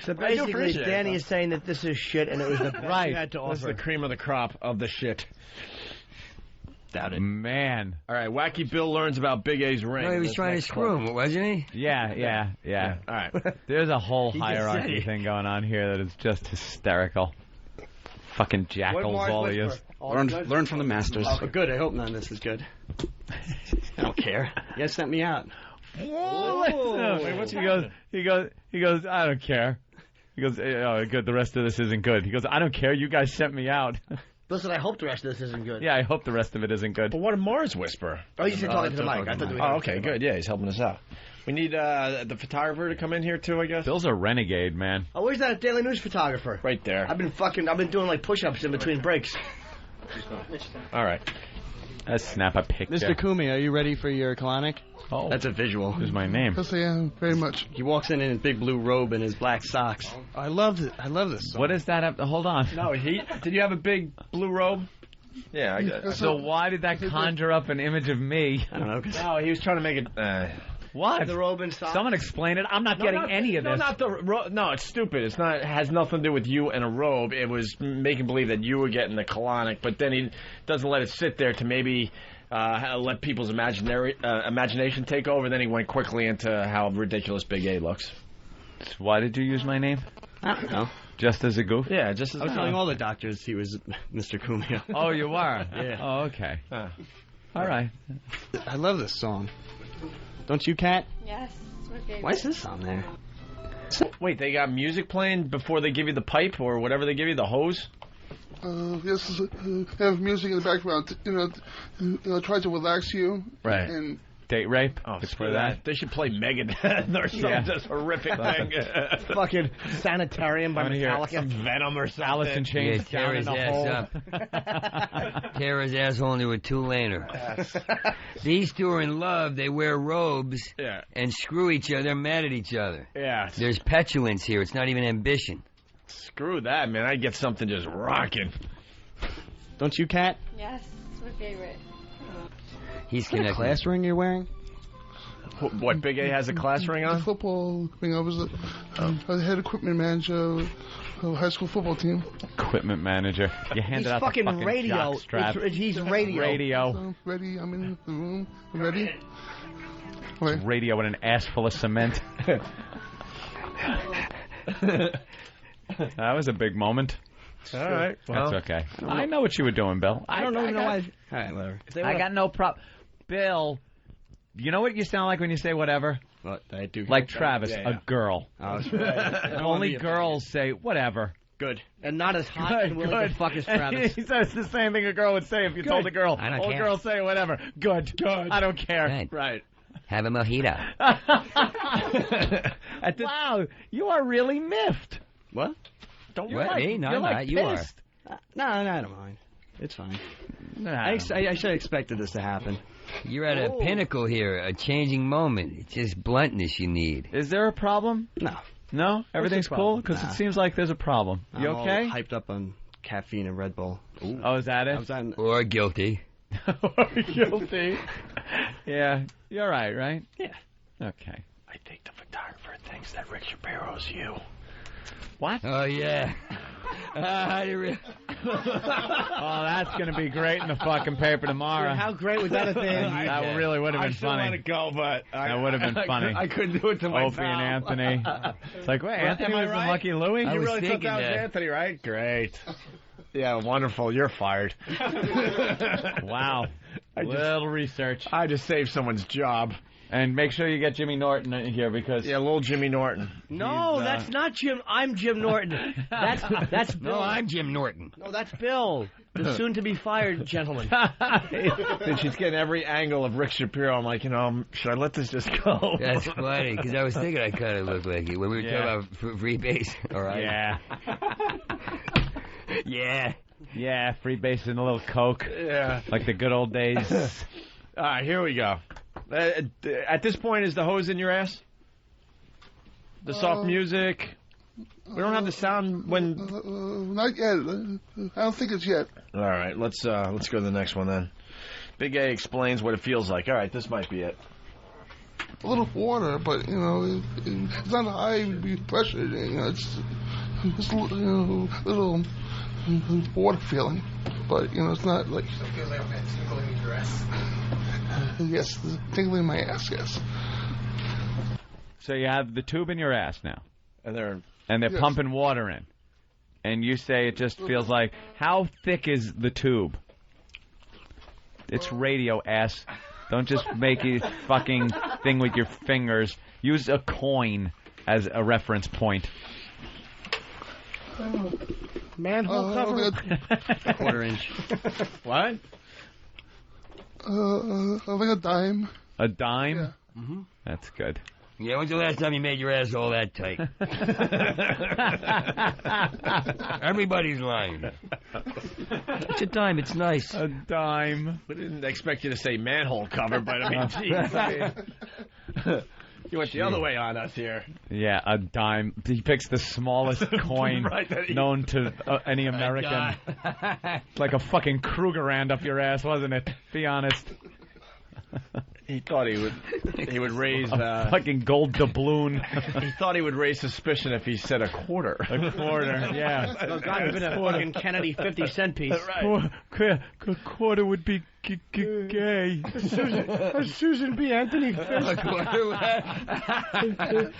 Speaker 5: So basically, Danny is saying that this is shit, and it was the best you had to offer.
Speaker 1: This is the cream of the crop of the shit.
Speaker 2: Doubt it. Man.
Speaker 1: All right, Wacky Bill learns about Big A's ring.
Speaker 4: No, he was trying to screw him, wasn't he?
Speaker 2: Yeah.
Speaker 1: All right.
Speaker 2: There's a whole hierarchy thing going on here that is just hysterical. Fucking jackals, all he is.
Speaker 9: Learn from the masters.
Speaker 8: Oh, good. I hope none of this is good. I don't care. You guys sent me out.
Speaker 2: Whoa. Wait, what's he goes, I don't care. He goes, oh, good, the rest of this isn't good. He goes, I don't care, you guys sent me out.
Speaker 5: Listen, I hope the rest of this isn't good.
Speaker 2: Yeah, I hope the rest of it isn't good.
Speaker 1: But what did Mars whisper?
Speaker 5: Oh, he's talking to the mic. I thought
Speaker 1: Oh, okay, good. Yeah, he's helping us out. We need the photographer to come in here, too, I guess.
Speaker 2: Bill's a renegade, man.
Speaker 5: Oh, where's that Daily News photographer?
Speaker 1: Right there.
Speaker 5: I've been doing like push-ups in between breaks.
Speaker 1: All right.
Speaker 2: Let's snap a picture.
Speaker 8: Mr. Kumi, are you ready for your colonic?
Speaker 2: Oh.
Speaker 8: That's a visual.
Speaker 2: Here's my name.
Speaker 3: Yes, I am. Very much.
Speaker 8: He walks in his big blue robe and his black socks.
Speaker 3: I love it. I love this song.
Speaker 2: What is that? Hold on.
Speaker 1: No, did you have a big blue robe? Yeah, I got it.
Speaker 2: So why did that conjure up an image of me?
Speaker 8: I don't know.
Speaker 1: No, he was trying to make it...
Speaker 2: What?
Speaker 5: The robe and socks?
Speaker 2: Someone explain it. I'm not getting any of this.
Speaker 1: No, not the no, it's stupid. It's not. It has nothing to do with you and a robe. It was making believe that you were getting the colonic, but then he doesn't let it sit there to maybe let people's imagination take over. Then he went quickly into how ridiculous Big A looks.
Speaker 2: Why did you use my name?
Speaker 8: I don't know.
Speaker 2: Just as a goof?
Speaker 1: Yeah, just as
Speaker 8: I was telling all the doctors he was Mr. Kumio.
Speaker 2: Oh, you are?
Speaker 8: Yeah.
Speaker 2: Oh, okay. All right.
Speaker 8: I love this song. Don't you, Kat?
Speaker 11: Yes.
Speaker 8: Why is this on there?
Speaker 1: Wait, they got music playing before they give you the pipe or whatever they give you, the hose?
Speaker 3: Yes, have music in the background. Try to relax you.
Speaker 2: Right.
Speaker 3: And
Speaker 2: date rape.
Speaker 1: Oh, screw that. They should play Megadeth or some just horrific thing.
Speaker 5: Fucking Sanitarium by Metallica.
Speaker 1: Some Venom or something.
Speaker 2: Alice in Chains
Speaker 4: tear his ass up. Tear his asshole into a two-laner.
Speaker 1: Yes.
Speaker 4: These two are in love. They wear robes and screw each other. They're mad at each other.
Speaker 1: Yeah.
Speaker 4: There's petulance here. It's not even ambition.
Speaker 1: Screw that, man. I get something just rocking.
Speaker 8: Don't you, Kat?
Speaker 11: Yes, it's my favorite.
Speaker 4: He's
Speaker 8: Is that a class ring you're wearing?
Speaker 1: What, Big A has a class ring on?
Speaker 3: The football ring. I was the head equipment manager of a high school football team.
Speaker 2: Equipment manager. You handed out the fucking
Speaker 5: radio.
Speaker 2: jockstrap.
Speaker 5: He's radio.
Speaker 2: Radio.
Speaker 3: So, ready. I'm in the room. I'm ready. Okay.
Speaker 2: Radio with an ass full of cement. That was a big moment.
Speaker 1: All right.
Speaker 2: Well, that's okay. I know what you were doing, Bill.
Speaker 8: I don't know why. All right, whatever.
Speaker 2: I got no problem. Bill, you know what you sound like when you say whatever?
Speaker 8: What I do?
Speaker 2: Like Travis, a girl.
Speaker 8: Oh, that's right.
Speaker 2: Only girls say whatever.
Speaker 8: Good.
Speaker 5: And not as hot and willing to fuck as Travis.
Speaker 2: He says the same thing a girl would say if you told a girl.
Speaker 4: I don't
Speaker 2: All
Speaker 4: care.
Speaker 2: girls say whatever. Good. I don't care.
Speaker 4: Good.
Speaker 1: Right.
Speaker 4: Have a mojito.
Speaker 2: Wow, you are really miffed.
Speaker 8: What?
Speaker 1: Don't
Speaker 4: What,
Speaker 1: worry.
Speaker 4: me? No,
Speaker 2: You're
Speaker 4: I'm
Speaker 2: like
Speaker 4: not. You are.
Speaker 2: pissed.
Speaker 8: No, I don't mind. It's fine.
Speaker 2: Nah,
Speaker 8: I should have expected this to happen.
Speaker 4: You're at a pinnacle here, a changing moment. It's just bluntness you need.
Speaker 2: Is there a problem?
Speaker 8: No.
Speaker 2: No? Everything's cool? Because it seems like there's a problem. You
Speaker 8: I'm
Speaker 2: okay?
Speaker 8: all hyped up on caffeine and Red Bull.
Speaker 4: Ooh.
Speaker 2: Oh, is that it?
Speaker 4: Or guilty.
Speaker 2: Or guilty. Yeah. You're all right?
Speaker 1: Yeah.
Speaker 2: Okay.
Speaker 1: I think the photographer thinks that Rick Shapiro's you.
Speaker 2: What?
Speaker 4: Oh, yeah.
Speaker 2: Oh, that's going to be great in the fucking paper tomorrow.
Speaker 5: How great would that have been?
Speaker 2: That really would have been funny.
Speaker 1: I still want to go, but
Speaker 2: that would have been funny.
Speaker 1: I couldn't do it to my
Speaker 2: Opie and Anthony. It's like, wait, Anthony was
Speaker 1: right?
Speaker 2: in Lucky Louie?
Speaker 1: You really thought that was
Speaker 4: that.
Speaker 1: Anthony, right? Great. Yeah, wonderful. You're fired.
Speaker 2: Wow. Little research.
Speaker 1: I just saved someone's job.
Speaker 2: And make sure you get Jimmy Norton in here because...
Speaker 1: Yeah, little Jimmy Norton.
Speaker 5: No, that's not Jim. I'm Jim Norton. That's Bill.
Speaker 4: No, I'm Jim Norton.
Speaker 5: No, that's Bill, the soon-to-be-fired gentleman.
Speaker 1: And she's getting every angle of Rick Shapiro. I'm like, should I let this just go?
Speaker 4: That's funny, because I was thinking I kind of look like you. When we were talking about free base, all right?
Speaker 2: Yeah.
Speaker 4: Yeah.
Speaker 2: Yeah, free base and a little Coke.
Speaker 1: Yeah.
Speaker 2: Like the good old days.
Speaker 1: All right, here we go. At this point, is the hose in your ass? The soft music? We don't have the sound when...
Speaker 3: Not yet. I don't think it's yet.
Speaker 1: All right, let's go to the next one then. Big A explains what it feels like. All right, this might be it.
Speaker 3: A little water, but, it's not high pressure. It's little water feeling. But, it's not like...
Speaker 5: It feels like a tingling in your ass.
Speaker 3: Yes, tingling in my ass, yes.
Speaker 2: So you have the tube in your ass now.
Speaker 1: And they're
Speaker 3: Yes.
Speaker 2: pumping water in. And you say it just feels like... How thick is the tube? It's radio, ass. Don't just make a fucking thing with your fingers. Use a coin as a reference point.
Speaker 5: Manhole cover.
Speaker 8: Quarter inch.
Speaker 2: What?
Speaker 3: Like a dime.
Speaker 2: A dime?
Speaker 3: Yeah.
Speaker 2: Mm-hmm. That's good.
Speaker 4: Yeah, when's the last time you made your ass all that tight? Everybody's lying. It's a dime. It's nice.
Speaker 2: A dime.
Speaker 1: We didn't expect you to say manhole cover, but I mean, geez. You went the other way on us here.
Speaker 2: Yeah, a dime. He picks the smallest coin known to any American. It's like a fucking Krugerrand up your ass, wasn't it? Be honest.
Speaker 1: He thought he would raise
Speaker 2: a fucking gold doubloon.
Speaker 1: He thought he would raise suspicion if he said a quarter.
Speaker 2: A quarter, yeah.
Speaker 5: Well, God, it's been a fucking Kennedy 50-cent piece.
Speaker 1: Right.
Speaker 2: A quarter would be gay.
Speaker 1: Susan B. Anthony Fish.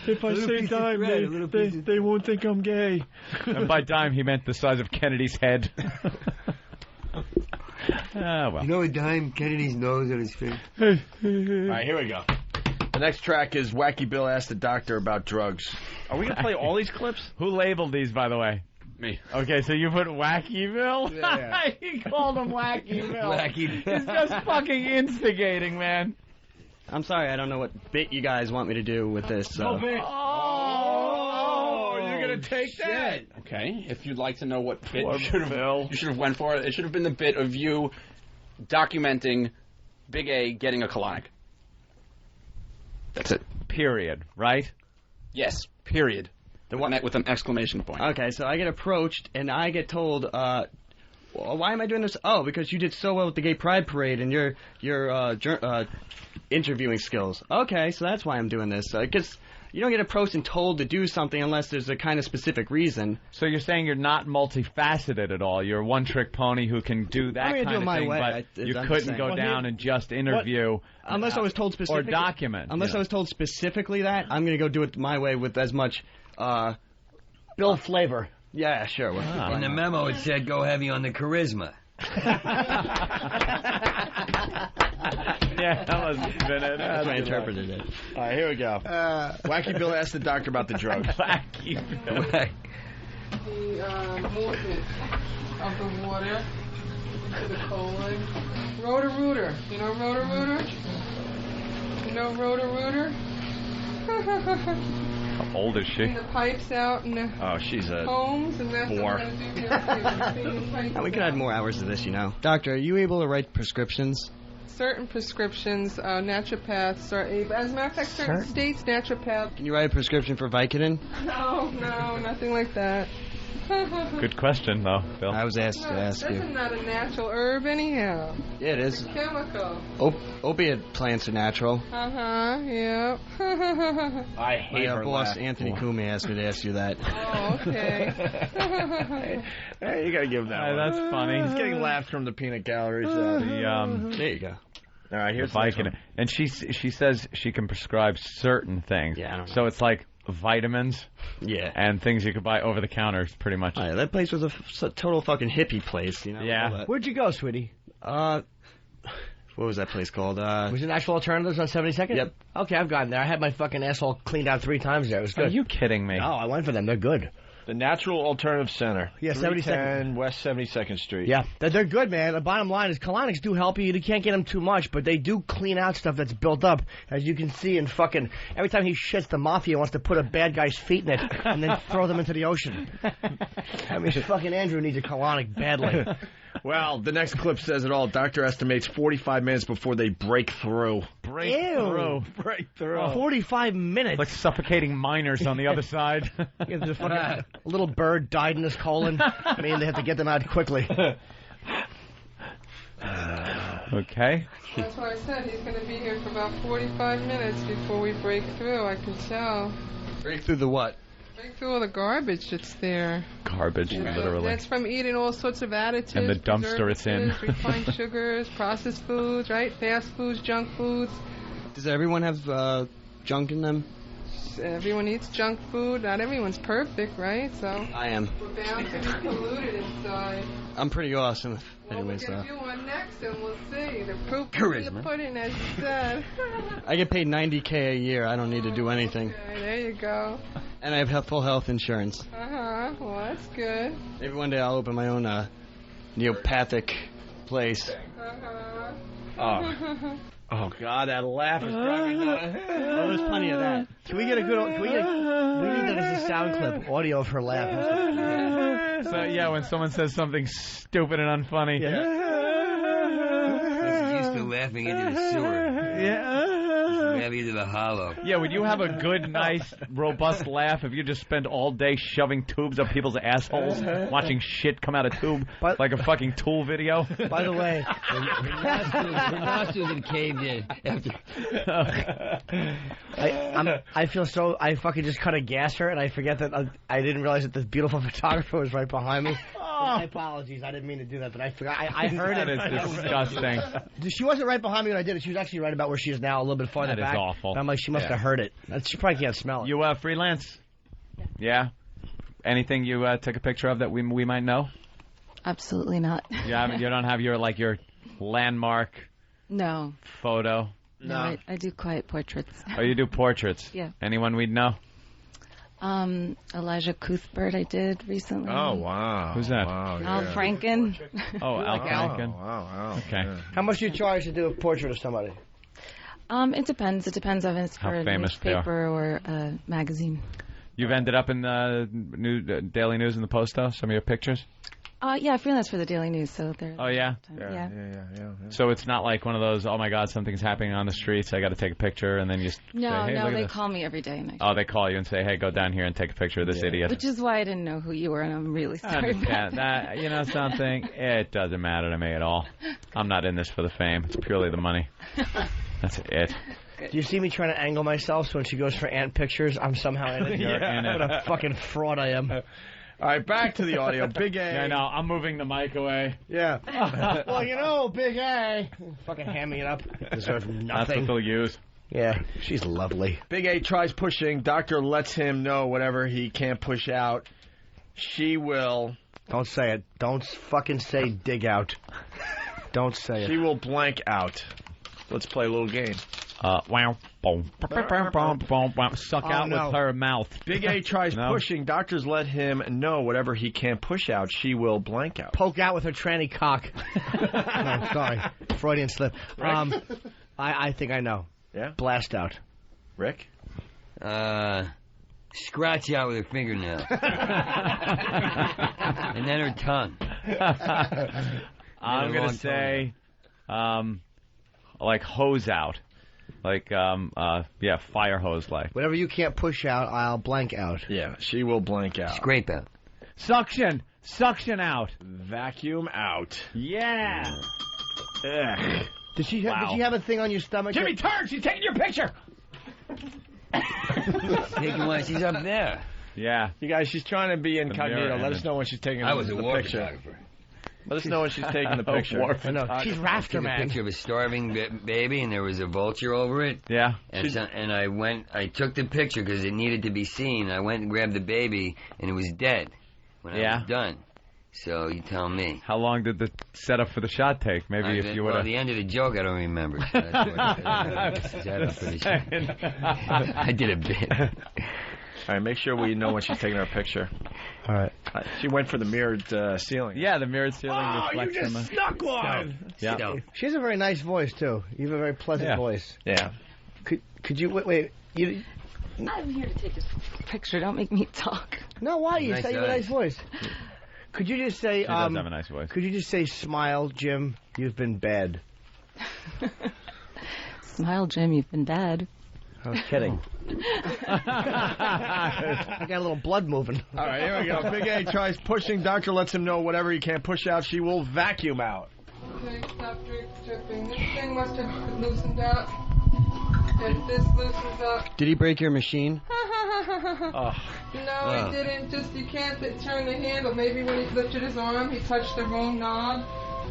Speaker 1: If I say dime, they won't think I'm gay.
Speaker 2: And by dime, he meant the size of Kennedy's head. Well.
Speaker 4: You know a dime Kennedy's nose on his face?
Speaker 1: All right, here we go. The next track is Wacky Bill Asked the Doctor About Drugs. Are we going to play all these clips?
Speaker 2: Who labeled these, by the way?
Speaker 6: Me.
Speaker 2: Okay, so you put Wacky Bill?
Speaker 1: Yeah.
Speaker 2: He called him Wacky Bill.
Speaker 4: Wacky Bill.
Speaker 2: He's just fucking instigating, man.
Speaker 8: I'm sorry, I don't know what bit you guys want me to do with this. So.
Speaker 2: Oh, you're going to take that?
Speaker 9: Okay, if you'd like to know what bit
Speaker 1: Poor
Speaker 9: you should have went for, it should have been the bit of you documenting Big A getting a colonic. That's it.
Speaker 2: Period, right?
Speaker 9: Yes, period. With an exclamation point.
Speaker 8: Okay, so I get approached and I get told, well, why am I doing this? Oh, because you did so well with the Gay Pride Parade and your interviewing skills. Okay, so that's why I'm doing this. Because you don't get approached and told to do something unless there's a kind of specific reason.
Speaker 2: So you're saying you're not multifaceted at all. You're a one-trick pony who can do that kind of thing, but you couldn't go down and just interview.
Speaker 8: Unless I was told specifically.
Speaker 2: Or document.
Speaker 8: Unless I was told specifically that, I'm going to go do it my way with as much...
Speaker 5: Bill flavor.
Speaker 8: Yeah, sure.
Speaker 4: In the memo, it said go heavy on the charisma.
Speaker 2: Yeah, that must have been it.
Speaker 8: That's what I interpreted it.
Speaker 1: All right, here we go. Wacky Bill Asked the Doctor About the Drugs.
Speaker 2: Wacky Bill.
Speaker 10: The movement of the water to the colon. Rotor-Rooter. You know Rotor-Rooter? You know Rotor-Rooter?
Speaker 2: How old is she?
Speaker 10: And the pipes out and the
Speaker 1: she's a
Speaker 10: homes and that's
Speaker 1: whore.
Speaker 10: what I'm going to do.
Speaker 8: We could add more hours to this, you know. Doctor, are you able to write prescriptions?
Speaker 10: certain prescriptions, naturopaths are able. As a matter of fact, certain states, naturopaths.
Speaker 8: Can you write a prescription for Vicodin?
Speaker 10: No, nothing like that.
Speaker 2: Good question, though, Bill.
Speaker 8: I was asked to ask you.
Speaker 10: That's not a natural herb, anyhow.
Speaker 8: Yeah, it is.
Speaker 10: It's a chemical.
Speaker 8: Opiate plants are natural.
Speaker 10: Yeah.
Speaker 1: I hate
Speaker 8: My
Speaker 1: her
Speaker 8: boss,
Speaker 1: laugh.
Speaker 8: Anthony Kumi, asked me to ask you that.
Speaker 10: Oh, okay.
Speaker 1: Hey, you gotta give him that one.
Speaker 2: That's funny.
Speaker 1: He's getting laughs from the peanut galleries.
Speaker 8: There you go.
Speaker 1: All right, here's
Speaker 2: Vicodin. And she says she can prescribe certain things.
Speaker 8: Yeah, I don't know.
Speaker 2: So it's like vitamins and things you could buy over the counter, pretty much.
Speaker 8: Oh, yeah, that place was a total fucking hippie place, you know?
Speaker 2: Yeah.
Speaker 5: Where'd you go, sweetie?
Speaker 8: What was that place called?
Speaker 5: Was it Actual Alternatives on 72nd?
Speaker 8: Yep.
Speaker 5: Okay, I've gotten there. I had my fucking asshole cleaned out 3 times there. It was good.
Speaker 2: Are you kidding me?
Speaker 5: No, I went for them. They're good.
Speaker 1: The Natural Alternative Center.
Speaker 5: Yeah,
Speaker 1: 310 West 72nd Street.
Speaker 5: Yeah, they're good, man. The bottom line is colonics do help you. You can't get them too much, but they do clean out stuff that's built up. As you can see in fucking... Every time he shits, the mafia wants to put a bad guy's feet in it and then throw them into the ocean. I mean, fucking Andrew needs a colonic badly.
Speaker 1: Well, the next clip says it all. Doctor estimates 45 minutes before they break through. Break through.
Speaker 5: 45 minutes.
Speaker 2: Like suffocating miners on the other side.
Speaker 5: Yeah, there's a fucking little bird died in his colon. I mean, they have to get them out quickly.
Speaker 2: Okay.
Speaker 10: That's why I said he's going to be here for about 45 minutes before we break through. I can tell.
Speaker 8: Break through the what?
Speaker 10: Break through all the garbage that's there.
Speaker 2: Garbage, literally.
Speaker 10: That's from eating all sorts of additives.
Speaker 2: And the dumpster it's in.
Speaker 10: Refined sugars, processed foods, right? Fast foods, junk foods.
Speaker 8: Does everyone have junk in them?
Speaker 10: Everyone eats junk food. Not everyone's perfect, right? So
Speaker 8: I am.
Speaker 10: we're bound to be polluted inside.
Speaker 8: I'm pretty awesome.
Speaker 10: Well,
Speaker 8: Anyways,
Speaker 10: we're going to do one next, and we'll see. The proof is in the pudding, as you said.
Speaker 8: I get paid $90K a year. I don't need to do anything.
Speaker 10: Okay, there you go.
Speaker 8: And I have full health insurance.
Speaker 10: Uh-huh. Well, that's good.
Speaker 8: Maybe one day I'll open my own neopathic place.
Speaker 10: Uh-huh.
Speaker 1: Oh, God, that laugh is driving me nuts.
Speaker 5: Oh, there's plenty of that. Can we get a good... we need that as a sound clip, audio of her laugh.
Speaker 2: So, yeah, when someone says something stupid and unfunny.
Speaker 4: He's used to laughing into the sewer.
Speaker 2: Yeah.
Speaker 4: Maybe to the hollow.
Speaker 2: Yeah, would you have a good, nice, robust laugh if you just spend all day shoving tubes up people's assholes, watching shit come out of tube like a fucking Tool video?
Speaker 5: By the way,
Speaker 4: The nostrils had caved in.
Speaker 5: I feel so... I fucking just cut a gasser, and I forget that I didn't realize that this beautiful photographer was right behind me. My apologies. I didn't mean to do that, but I forgot. I heard
Speaker 2: That
Speaker 5: it.
Speaker 2: is disgusting.
Speaker 5: She wasn't right behind me when I did it. She was actually right about where she is now, a little bit farther
Speaker 2: That is
Speaker 5: back.
Speaker 2: awful.
Speaker 5: And I'm like, she must have heard it. She probably can't smell it.
Speaker 2: You freelance? Yeah. Anything you took a picture of that we might know?
Speaker 11: Absolutely not.
Speaker 2: Yeah, you don't have your landmark
Speaker 11: No.
Speaker 2: photo.
Speaker 11: No, I do quiet portraits.
Speaker 2: Oh, you do portraits?
Speaker 11: Yeah.
Speaker 2: Anyone we'd know?
Speaker 11: Elijah Cuthbert I did recently.
Speaker 1: Oh, wow.
Speaker 2: Who's that?
Speaker 1: Wow,
Speaker 11: Al Franken.
Speaker 2: Oh, Al Franken.
Speaker 1: Wow.
Speaker 2: Okay.
Speaker 1: Yeah.
Speaker 5: How much do you charge to do a portrait of somebody?
Speaker 11: It depends. It depends if it's
Speaker 2: How
Speaker 11: for a
Speaker 2: famous they are.
Speaker 11: newspaper or a magazine.
Speaker 2: You've ended up in the Daily News and the Post, though? Some of your pictures?
Speaker 11: Yeah, I freelance for the Daily News, so they're...
Speaker 2: Oh, yeah?
Speaker 11: Yeah.
Speaker 2: So it's not like one of those, oh, my God, something's happening on the streets, I got to take a picture, and then you say,
Speaker 11: No,
Speaker 2: hey, look at
Speaker 11: they
Speaker 2: this.
Speaker 11: call me every day. And
Speaker 2: Oh, they call you and say, hey, go down here and take a picture of this idiot.
Speaker 11: Which is why I didn't know who you were, and I'm really
Speaker 2: I
Speaker 11: sorry about
Speaker 2: understand that. You know something? It doesn't matter to me at all. I'm not in this for the fame. It's purely the money. That's it.
Speaker 5: Do you see me trying to angle myself so when she goes for ant pictures, I'm somehow in it?
Speaker 2: Yeah.
Speaker 5: What a fucking fraud I am.
Speaker 1: All right, back to the audio. Big A.
Speaker 2: Yeah, I know. I'm moving the mic away.
Speaker 5: Yeah. Well, you know, Big A. Fucking hand me it up. Deserve
Speaker 2: That's
Speaker 5: nothing.
Speaker 2: what they'll use.
Speaker 5: Yeah, she's lovely.
Speaker 1: Big A tries pushing. Doctor lets him know whatever he can't push out. She will...
Speaker 5: Don't say it. Don't fucking say dig out. Don't say it.
Speaker 1: She will blank out. Let's play a little game.
Speaker 2: Wow. Boom. Suck out with her mouth.
Speaker 1: Big A tries
Speaker 2: No.
Speaker 1: pushing. Doctors let him know whatever he can't push out, she will blank out.
Speaker 5: Poke out with her tranny cock. No, sorry. Freudian slip. I think I know.
Speaker 1: Yeah?
Speaker 5: Blast out.
Speaker 1: Rick?
Speaker 4: Scratch out with her fingernail. And then her tongue.
Speaker 2: I'm going to say, like hose out, like fire hose like.
Speaker 5: Whatever you can't push out, I'll blank out.
Speaker 1: Yeah, she will blank out.
Speaker 4: Scrape out.
Speaker 2: Suction out.
Speaker 1: Vacuum out.
Speaker 2: Yeah.
Speaker 1: Ugh.
Speaker 5: Did she have a thing on your stomach?
Speaker 2: Jimmy, turn! She's taking your picture.
Speaker 4: Taking one. She's up there.
Speaker 2: Yeah.
Speaker 1: You guys, she's trying to be incognito. Let us know when she's taking
Speaker 4: I was a
Speaker 1: the
Speaker 4: war
Speaker 1: picture.
Speaker 4: photographer.
Speaker 1: Let us know when she's taking the picture.
Speaker 5: I know. She's Rafter
Speaker 4: A
Speaker 5: Man.
Speaker 4: picture of a starving baby, and there was a vulture over it.
Speaker 2: Yeah.
Speaker 4: And I took the picture because it needed to be seen. I went and grabbed the baby, and it was dead when I was done. So you tell me.
Speaker 2: How long did the setup for the shot take? Maybe if you would have.
Speaker 4: The end of the joke, I don't remember. So I did a bit.
Speaker 1: All right, make sure we know when she's taking our picture.
Speaker 5: All right.
Speaker 1: She went for the mirrored ceiling.
Speaker 2: Yeah, the mirrored ceiling reflects
Speaker 1: you just snuck one!
Speaker 2: Yeah.
Speaker 5: She has a very nice voice too. You have a very pleasant voice.
Speaker 1: Yeah.
Speaker 5: Could you wait? You.
Speaker 11: I'm here to take a picture. Don't make me talk.
Speaker 5: No, why? You
Speaker 4: Nice
Speaker 5: say you have a nice voice. Could you just say?
Speaker 2: She does have a nice voice.
Speaker 5: Could you just say, "Smile, Jim. You've been bad."
Speaker 11: Smile, Jim. You've been bad.
Speaker 5: I was kidding. I got a little blood moving.
Speaker 1: All right, here we go. Big A tries pushing. Doctor lets him know whatever he can't push out, she will vacuum out.
Speaker 10: Okay, stop dripping. This thing must have loosened up. If this loosens up.
Speaker 8: Did he break your machine?
Speaker 10: No, he didn't. Just you can't turn the handle. Maybe when he lifted his arm, he touched the wrong knob.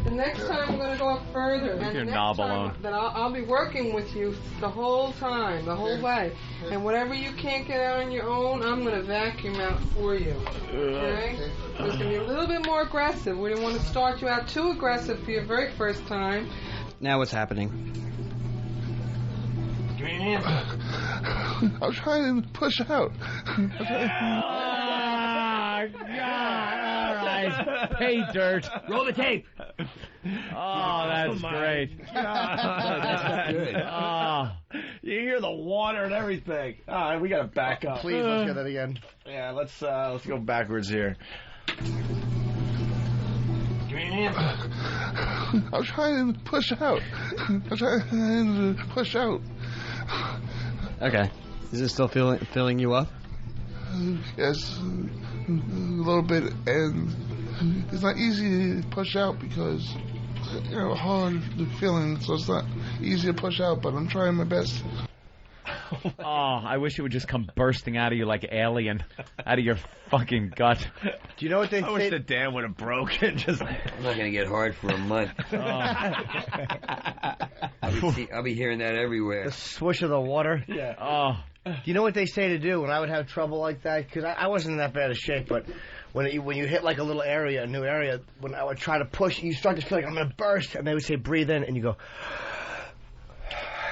Speaker 10: The next time we're going to go up further.
Speaker 2: Leave your
Speaker 10: next
Speaker 2: knob
Speaker 10: time
Speaker 2: alone.
Speaker 10: That I'll be working with you the whole time, the whole way. And whatever you can't get out on your own, I'm going to vacuum out for you. Okay? It's going to be a little bit more aggressive. We don't want to start you out too aggressive for your very first time.
Speaker 8: Now what's happening?
Speaker 3: I'm trying to push out.
Speaker 2: Oh, God. All right. Pay dirt.
Speaker 4: Roll the tape.
Speaker 2: Oh, that's great.
Speaker 1: That's
Speaker 4: good.
Speaker 2: Oh.
Speaker 1: You hear the water and everything. All right, we got to back up.
Speaker 5: Please, let's get that again.
Speaker 1: Yeah, let's go backwards here.
Speaker 3: I'm trying to push out.
Speaker 8: Okay. Is it still filling you up?
Speaker 3: Yes, a little bit, and it's not easy to push out because hard feeling, so it's not easy to push out. But I'm trying my best.
Speaker 2: Oh, I wish it would just come bursting out of you like alien, out of your fucking gut.
Speaker 5: Do you know what they
Speaker 1: I wish the dam would have broken. Just
Speaker 4: I'm not going to get hard for a month. I'll be hearing that everywhere.
Speaker 5: The swoosh of the water.
Speaker 1: Yeah.
Speaker 2: Oh.
Speaker 5: Do you know what they say to do when I would have trouble like that? Because I wasn't in that bad a shape, but when you hit like a little area, a new area, when I would try to push, you start to feel like I'm going to burst, and they would say breathe in, and you go.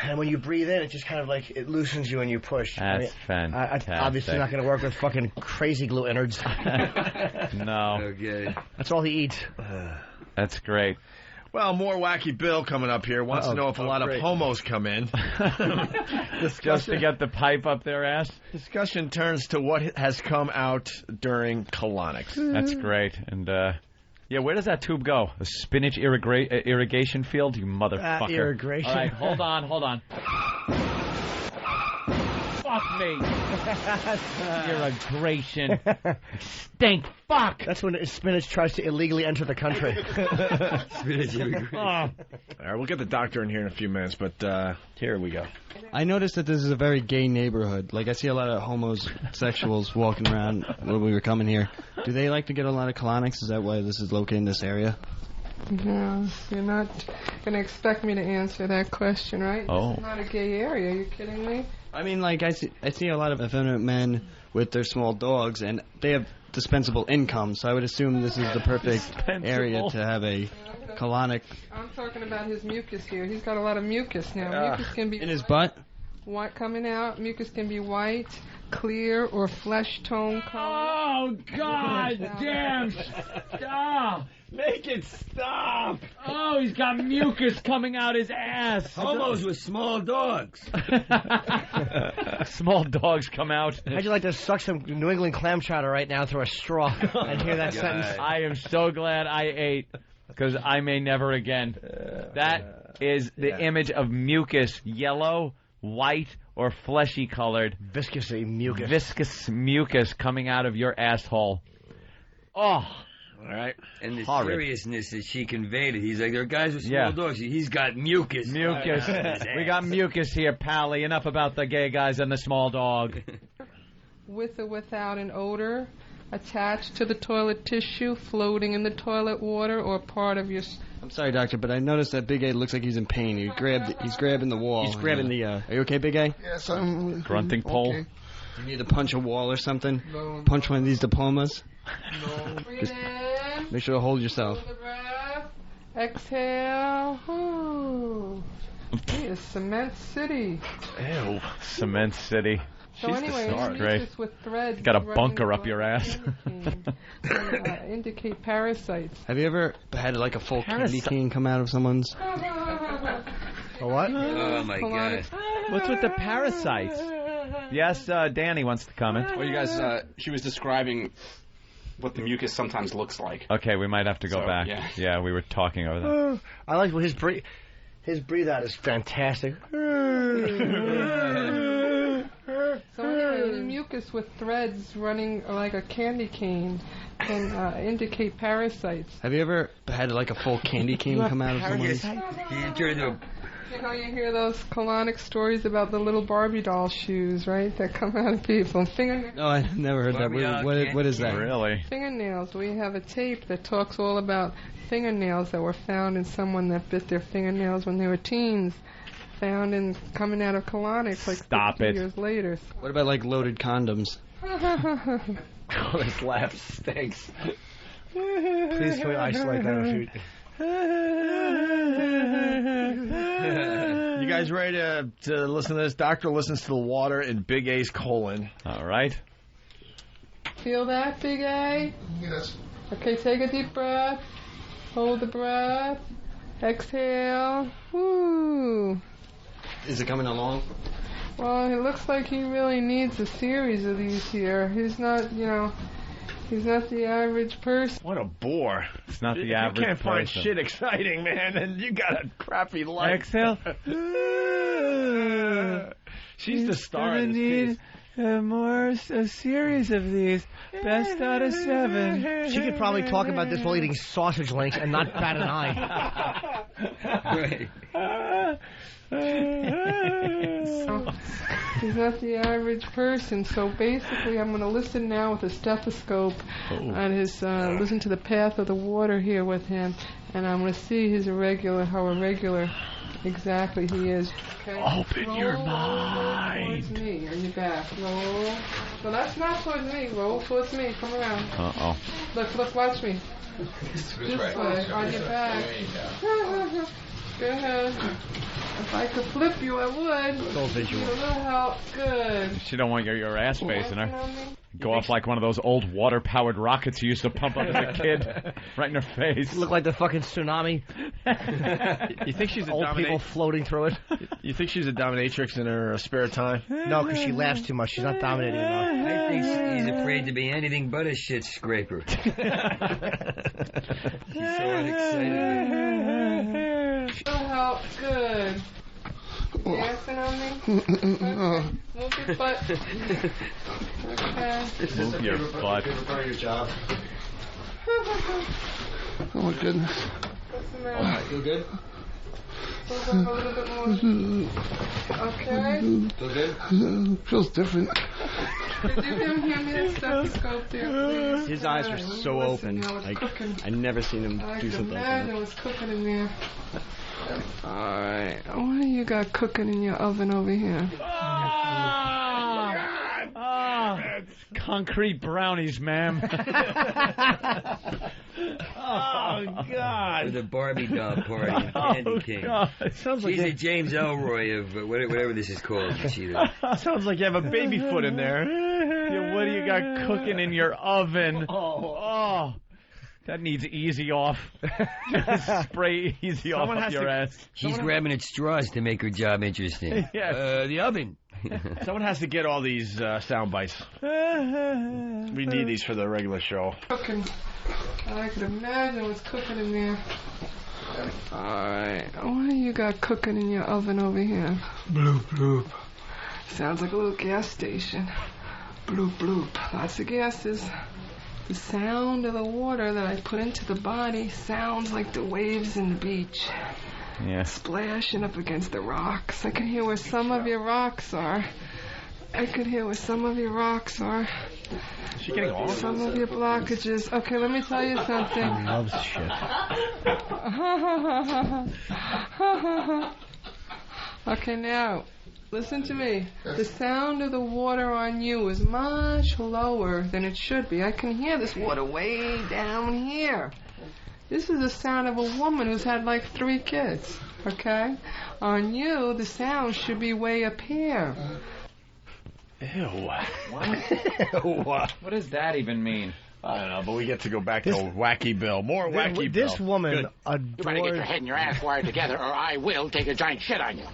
Speaker 5: And when you breathe in, it just kind of like it loosens you and you push.
Speaker 2: That's fantastic.
Speaker 5: I obviously not going to work with fucking crazy glue innards.
Speaker 2: No.
Speaker 4: Okay.
Speaker 5: That's all he eats.
Speaker 2: That's great.
Speaker 1: Well, more Wacky Bill coming up here. Wants to know if a lot of homos come in.
Speaker 2: Just to get the pipe up their ass?
Speaker 1: Discussion turns to what has come out during colonics.
Speaker 2: That's great. And, yeah, where does that tube go? The spinach irrigation field? You motherfucker.
Speaker 5: Irrigation.
Speaker 2: All right, hold on. Fuck me. Irrigation. Stink. Fuck.
Speaker 5: That's when spinach tries to illegally enter the country.
Speaker 4: Spinach irrigation.
Speaker 1: All right, we'll get the doctor in here in a few minutes, but here we go.
Speaker 8: I noticed that this is a very gay neighborhood. Like, I see a lot of homosexuals walking around when we were coming here. Do they like to get a lot of colonics? Is that why this is located in this area?
Speaker 10: No, you're not going to expect me to answer that question, right?
Speaker 2: Oh.
Speaker 10: This is not a gay area. Are you kidding me?
Speaker 8: I mean, like, I see a lot of effeminate men with their small dogs, and they have dispensable income, so I would assume this is the perfect area to have a colonic.
Speaker 10: I'm talking about his mucus here. He's got a lot of mucus now. Mucus can be
Speaker 8: in his butt?
Speaker 10: White coming out. Mucus can be white, clear, or flesh tone color.
Speaker 2: Oh, God damn. Stop.
Speaker 1: Make it stop.
Speaker 2: Oh, he's got mucus coming out his ass.
Speaker 4: Homos with small dogs.
Speaker 2: Small dogs come out.
Speaker 5: How'd you like to suck some New England clam chowder right now through a straw and hear that sentence?
Speaker 2: I am so glad I ate, because I may never again. That is the image of mucus, yellow, white, or fleshy colored.
Speaker 5: Viscousy mucus.
Speaker 2: Viscous mucus coming out of your asshole. Oh.
Speaker 1: All right.
Speaker 4: And the
Speaker 2: Horrid.
Speaker 4: seriousness that she conveyed it. He's like, there are guys with small dogs. He's got mucus.
Speaker 2: Mucus. We got mucus here, Pally. Enough about the gay guys and the small dog.
Speaker 10: With or without an odor, attached to the toilet tissue, floating in the toilet water, or part of your...
Speaker 8: I'm sorry, doctor, but I noticed that Big A looks like he's in pain. He's grabbing the wall.
Speaker 5: He's grabbing the...
Speaker 8: Are you okay, Big A?
Speaker 3: Yes, I'm...
Speaker 2: Grunting pole.
Speaker 3: Okay.
Speaker 8: You need to punch a wall or something?
Speaker 3: No.
Speaker 8: Punch one of these diplomas?
Speaker 3: No.
Speaker 10: Breathe in.
Speaker 8: Make sure to hold yourself.
Speaker 10: Hold the breath. Exhale. Whew. It is Cement City.
Speaker 2: Ew. Cement City.
Speaker 10: So anyway,
Speaker 2: Great.
Speaker 10: with threads
Speaker 2: Got a
Speaker 10: running
Speaker 2: bunker up
Speaker 10: along
Speaker 2: your ass.
Speaker 10: can, indicate parasites.
Speaker 8: Have you ever had like a full candy cane come out of someone's?
Speaker 5: A what?
Speaker 4: Oh, my God.
Speaker 2: What's with the parasites? Yes, Danny wants to comment.
Speaker 9: Well, you guys, she was describing what the mucus sometimes looks like.
Speaker 2: Okay, we might have to go
Speaker 9: So,
Speaker 2: back.
Speaker 9: yeah.
Speaker 2: We were talking over that.
Speaker 5: I like his breathe. His breathe out is fantastic.
Speaker 10: So anyway, the mucus with threads running like a candy cane can indicate parasites.
Speaker 8: Have you ever had like a full candy cane come out of someone's?
Speaker 4: You turn into
Speaker 10: You know, you hear those colonic stories about the little Barbie doll shoes, right, that come out of people. Fingernails.
Speaker 8: No, I never heard that. What is that?
Speaker 2: Really?
Speaker 10: Fingernails. We have a tape that talks all about fingernails that were found in someone that bit their fingernails when they were teens. Found in coming out of colonics like 50 years later.
Speaker 8: What about like loaded condoms?
Speaker 1: Oh, this laugh stinks.
Speaker 5: Please can we isolate that a few...
Speaker 1: You guys ready to listen to this? Doctor listens to the water in Big A's colon.
Speaker 2: All right.
Speaker 10: Feel that, Big A?
Speaker 3: Yes.
Speaker 10: Okay, take a deep breath. Hold the breath. Exhale. Woo.
Speaker 8: Is it coming along?
Speaker 10: Well, it looks like he really needs a series of these here. He's not, he's not the average person.
Speaker 1: What a bore.
Speaker 2: It's not the average person.
Speaker 1: You can't find shit exciting, man, and you got a crappy life.
Speaker 2: Exhale.
Speaker 1: She's the star of this piece.
Speaker 2: A series of these. Best out of 7.
Speaker 5: She could probably talk about this while eating sausage links and not bat an eye.
Speaker 10: He's not the average person, so basically I'm going to listen now with a stethoscope and listen to the path of the water here with him, and I'm going to see how irregular exactly he is. Okay.
Speaker 2: Open your mind.
Speaker 10: Roll towards me on your back. Roll. No, that's not towards me. Roll towards me. Come around.
Speaker 2: Uh-oh.
Speaker 10: Look, watch me. This way, on your back. Go ahead. If I could flip you, I would.
Speaker 5: It's all visual.
Speaker 10: Need a little help. Good.
Speaker 2: She don't want your ass face in her. Go off like one of those old water-powered rockets you used to pump up as a kid. Right in her face.
Speaker 5: Look like the fucking tsunami.
Speaker 1: You think she's a
Speaker 5: old people floating through it?
Speaker 1: You think she's a dominatrix in her spare time?
Speaker 5: No, because she laughs too much. She's not dominating enough.
Speaker 4: I think he's afraid to be anything but a shit scraper. He's so unexcited.
Speaker 10: Little help. Good. Dancing on me? Okay. Move your butt. Okay.
Speaker 2: Move your butt.
Speaker 8: Your job.
Speaker 3: Oh my goodness.
Speaker 10: What's the matter?
Speaker 8: Feel good?
Speaker 10: Hold up a little bit more. Okay.
Speaker 8: Feel good?
Speaker 3: Feels different.
Speaker 10: Could you hand me that stethoscope there, please?
Speaker 8: His eyes are so open. Like, I never seen him do something like
Speaker 10: that.
Speaker 8: that.
Speaker 10: It was cooking in there. Alright. What do you got cooking in your oven over here?
Speaker 2: Concrete brownies, ma'am.
Speaker 1: Oh, God.
Speaker 4: For the Barbie doll party in Candy King.
Speaker 1: God. Sounds like
Speaker 4: She's a James Elroy of whatever this is called.
Speaker 1: Sounds like you have a baby foot in there.
Speaker 2: Yeah, what do you got cooking in your oven? Oh. That needs easy off. Just spray easy off your ass.
Speaker 4: She's grabbing at straws to make her job interesting.
Speaker 1: Yes.
Speaker 4: The oven.
Speaker 1: Someone has to get all these sound bites. We need these for the regular show.
Speaker 10: Cooking. I could imagine what's cooking in there. Alright, what do you got cooking in your oven over here?
Speaker 3: Bloop, bloop.
Speaker 10: Sounds like a little gas station. Bloop, bloop. Lots of gases. The sound of the water that I put into the body sounds like the waves in the beach.
Speaker 2: Yeah.
Speaker 10: Splashing up against the rocks. I can hear where some of your rocks are. I could hear where some of your rocks are.
Speaker 1: Is she getting off?
Speaker 10: Some of your blockages. Okay, let me tell you something.
Speaker 5: He loves shit.
Speaker 10: Okay, now, listen to me. The sound of the water on you is much lower than it should be. I can hear this water way down here. This is the sound of a woman who's had like 3 kids, okay? On you, the sound should be way up here.
Speaker 1: Ew.
Speaker 2: What does that even mean?
Speaker 1: I don't know, but we get to go back to Wacky Bill. More Wacky Bill.
Speaker 5: This woman
Speaker 7: You better get your head and your ass wired together, or I will take a giant shit on you.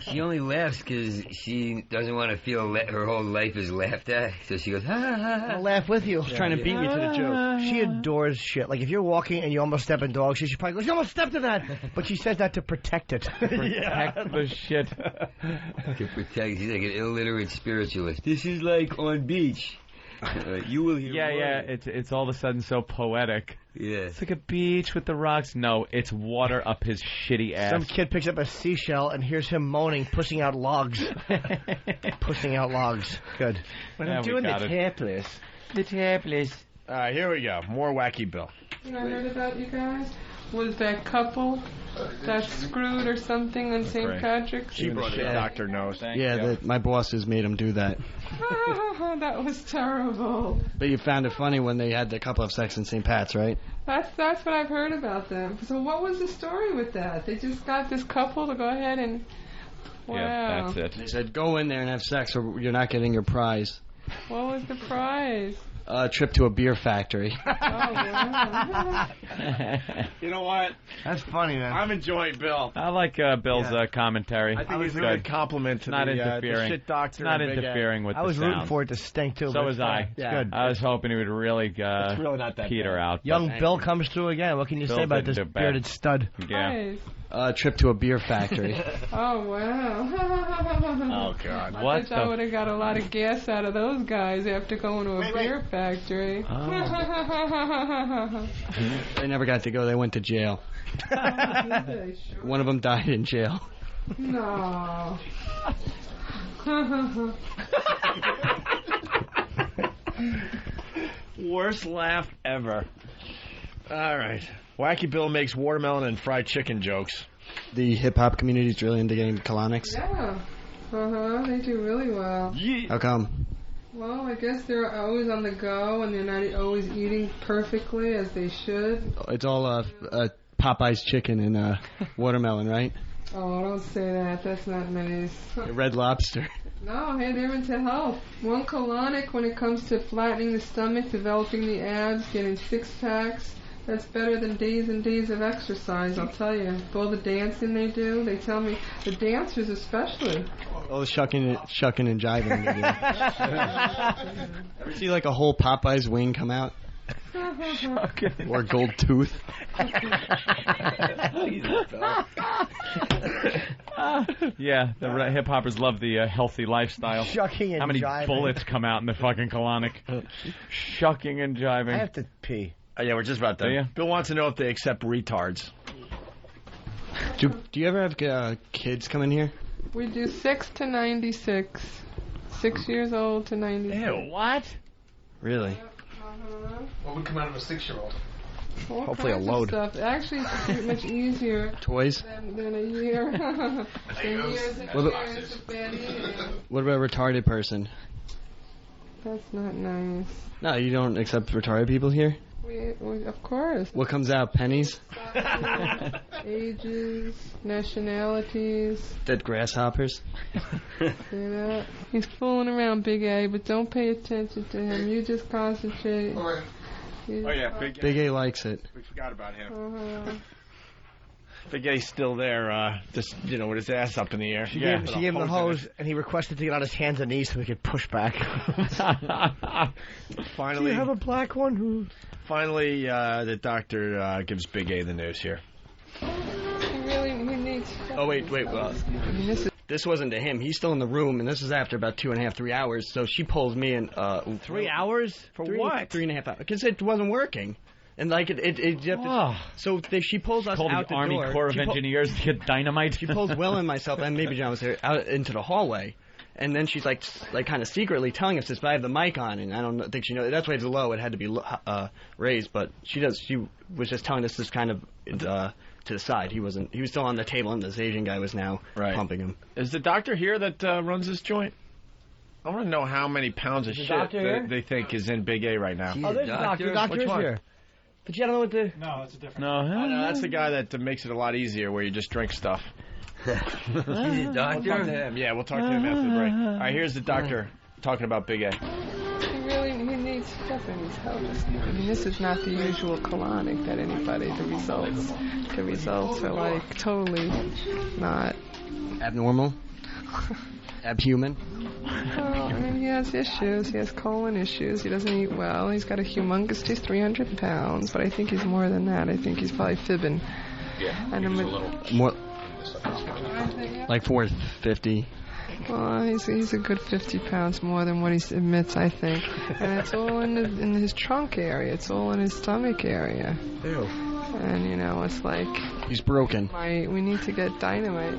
Speaker 4: She only laughs because she doesn't want to feel her whole life is laughed at. So she goes, ha, ha, ha.
Speaker 5: I'll laugh with you. She's trying to beat me to the joke. She adores shit. Like, if you're walking and you almost step in dog shit, she probably goes, you almost stepped in that. But she says that to protect it.
Speaker 2: Protect the shit.
Speaker 4: To protect. She's like an illiterate spiritualist. This is like on beach. You will hear
Speaker 2: Yeah, it's all of a sudden so poetic.
Speaker 4: Yeah.
Speaker 2: It's like a beach with the rocks. No, it's water up his shitty ass.
Speaker 5: Some kid picks up a seashell and hears him moaning, pushing out logs. Pushing out logs. Good.
Speaker 1: When I'm doing the tapless.
Speaker 2: The tapless.
Speaker 1: All right, here we go. More Wacky Bill.
Speaker 10: You know, I heard about you guys was that couple that screwed or something on St. Patrick's.
Speaker 1: She brought it. Doctor knows.
Speaker 8: My bosses made him do that.
Speaker 10: That was terrible.
Speaker 8: But you found it funny when they had the couple of sex in St. Pat's, right?
Speaker 10: That's what I've heard about them. So what was the story with that? They just got this couple to go ahead and... Wow.
Speaker 2: Yeah, that's it.
Speaker 8: They said, go in there and have sex or you're not getting your prize.
Speaker 10: What was the prize?
Speaker 8: A trip to a beer factory.
Speaker 10: Oh, wow.
Speaker 1: You know what?
Speaker 5: That's funny, man.
Speaker 1: I'm enjoying Bill.
Speaker 2: I like Bill's commentary.
Speaker 1: I think he's a good compliment to
Speaker 2: not
Speaker 1: the
Speaker 2: interfering.
Speaker 1: shit doctor.
Speaker 2: Not
Speaker 1: and Big
Speaker 2: interfering
Speaker 1: A.
Speaker 2: with
Speaker 5: I was
Speaker 2: the sound.
Speaker 5: rooting for it to stink, too.
Speaker 2: So was I.
Speaker 5: It's good.
Speaker 2: I was hoping he would really,
Speaker 1: It's really not that
Speaker 2: peter
Speaker 1: bad.
Speaker 2: out.
Speaker 5: Young Bill comes through again. What can you
Speaker 2: Bill
Speaker 5: say about
Speaker 2: didn't
Speaker 5: this
Speaker 2: do bad.
Speaker 5: bearded stud?
Speaker 2: Yeah.
Speaker 10: Nice.
Speaker 8: A trip to a beer factory.
Speaker 10: Oh, wow.
Speaker 1: Oh, God.
Speaker 10: I bet I would have got a lot of gas out of those guys after going to a beer factory.
Speaker 8: They never got to go. They went to jail. One of them died in jail.
Speaker 10: No.
Speaker 1: Worst laugh ever. All right. Wacky Bill makes watermelon and fried chicken jokes.
Speaker 8: The hip-hop community is really into getting colonics.
Speaker 10: Yeah. They do really well.
Speaker 8: How come?
Speaker 10: Well, I guess they're always on the go and they're not always eating perfectly as they should.
Speaker 8: It's all Popeye's chicken and watermelon, right?
Speaker 10: Oh, don't say that. That's not nice.
Speaker 8: Red Lobster.
Speaker 10: No, hey, they're into health. One colonic when it comes to flattening the stomach, developing the abs, getting 6-packs. That's better than days and days of exercise, I'll tell you. With all the dancing they do, they tell me, the dancers especially.
Speaker 8: All the shucking and jiving they do. Ever see like a whole Popeye's wing come out? Or gold tooth?
Speaker 2: Yeah, the hip hoppers love the healthy lifestyle.
Speaker 5: Shucking and
Speaker 2: How many
Speaker 5: jiving.
Speaker 2: bullets come out in the fucking colonic? Shucking and jiving.
Speaker 5: I have to pee.
Speaker 1: Yeah, we're just about done.
Speaker 2: Do you?
Speaker 1: Bill wants to know if they accept retards.
Speaker 8: Do you ever have kids come in here?
Speaker 10: We do 6 to 96. 6 years old to 96.
Speaker 2: Ew, what?
Speaker 8: Really?
Speaker 3: What would come out of a 6-year-old?
Speaker 10: All
Speaker 5: Hopefully a
Speaker 10: kinds of
Speaker 5: load.
Speaker 10: Stuff. Actually, it's much easier
Speaker 8: Toys?
Speaker 10: than a year. Than years and
Speaker 8: What
Speaker 10: years of bad eating.
Speaker 8: What about a retarded person?
Speaker 10: That's not nice.
Speaker 8: No, you don't accept retarded people here?
Speaker 10: We, of course.
Speaker 8: What comes out? Pennies?
Speaker 10: Ages, nationalities.
Speaker 8: Dead grasshoppers?
Speaker 10: See that? He's fooling around, Big A, but don't pay attention to him. You just concentrate.
Speaker 1: Oh, yeah, Big A.
Speaker 8: Big A likes it.
Speaker 1: We forgot about him. Big A's still there, just, with his ass up in the air.
Speaker 5: She gave him the hose, and he requested to get on his hands and knees so he could push back.
Speaker 1: Finally,
Speaker 5: Do you have a black one?
Speaker 1: Finally, the doctor gives Big A the news here.
Speaker 10: He needs...
Speaker 8: Oh, wait. Well, this wasn't to him. He's still in the room, and this is after about 2.5, 3 hours. So she pulls me in.
Speaker 5: 3 hours? For what?
Speaker 8: 3.5 hours. Because it wasn't working. And like she pulls us
Speaker 2: Called
Speaker 8: out
Speaker 2: the
Speaker 8: the
Speaker 2: Army
Speaker 8: door.
Speaker 2: Corps of Engineers to get dynamite.
Speaker 8: She pulls Will and myself, and maybe John was there, out into the hallway. And then she's like kind of secretly telling us this, but I have the mic on, and I don't think she knows. That's why it's low. It had to be raised, but she was just telling us this kind of to the side. He was still on the table, and this Asian guy was now pumping him.
Speaker 1: Is the doctor here that runs this joint? I want to know how many pounds of shit they think is in Big A right now.
Speaker 5: Oh, there's a doctor. Doctor is here. The gentleman with the...
Speaker 9: No, that's a different...
Speaker 1: No, that's the guy that makes it a lot easier, where you just drink stuff.
Speaker 4: He's a doctor?
Speaker 1: We'll talk to him. Yeah, we'll talk to him after the break. All right, here's the doctor talking about Big A.
Speaker 10: He needs stuff and needs help. I mean, this is not the usual colonic that anybody... The results are, like, totally not...
Speaker 8: Abnormal? Abhuman?
Speaker 10: Well, I mean, he has issues. He has colon issues. He doesn't eat well. He's got a humongous... He's 300 pounds, but I think he's more than that. I think he's probably fibbing.
Speaker 8: Yeah,
Speaker 10: and
Speaker 8: he's a little... More... Like 450.
Speaker 10: Well, he's a good 50 pounds more than what he admits, I think. And it's all in his trunk area. It's all in his stomach area.
Speaker 8: Ew.
Speaker 10: And, you know, it's like...
Speaker 8: He's broken.
Speaker 10: We need to get dynamite.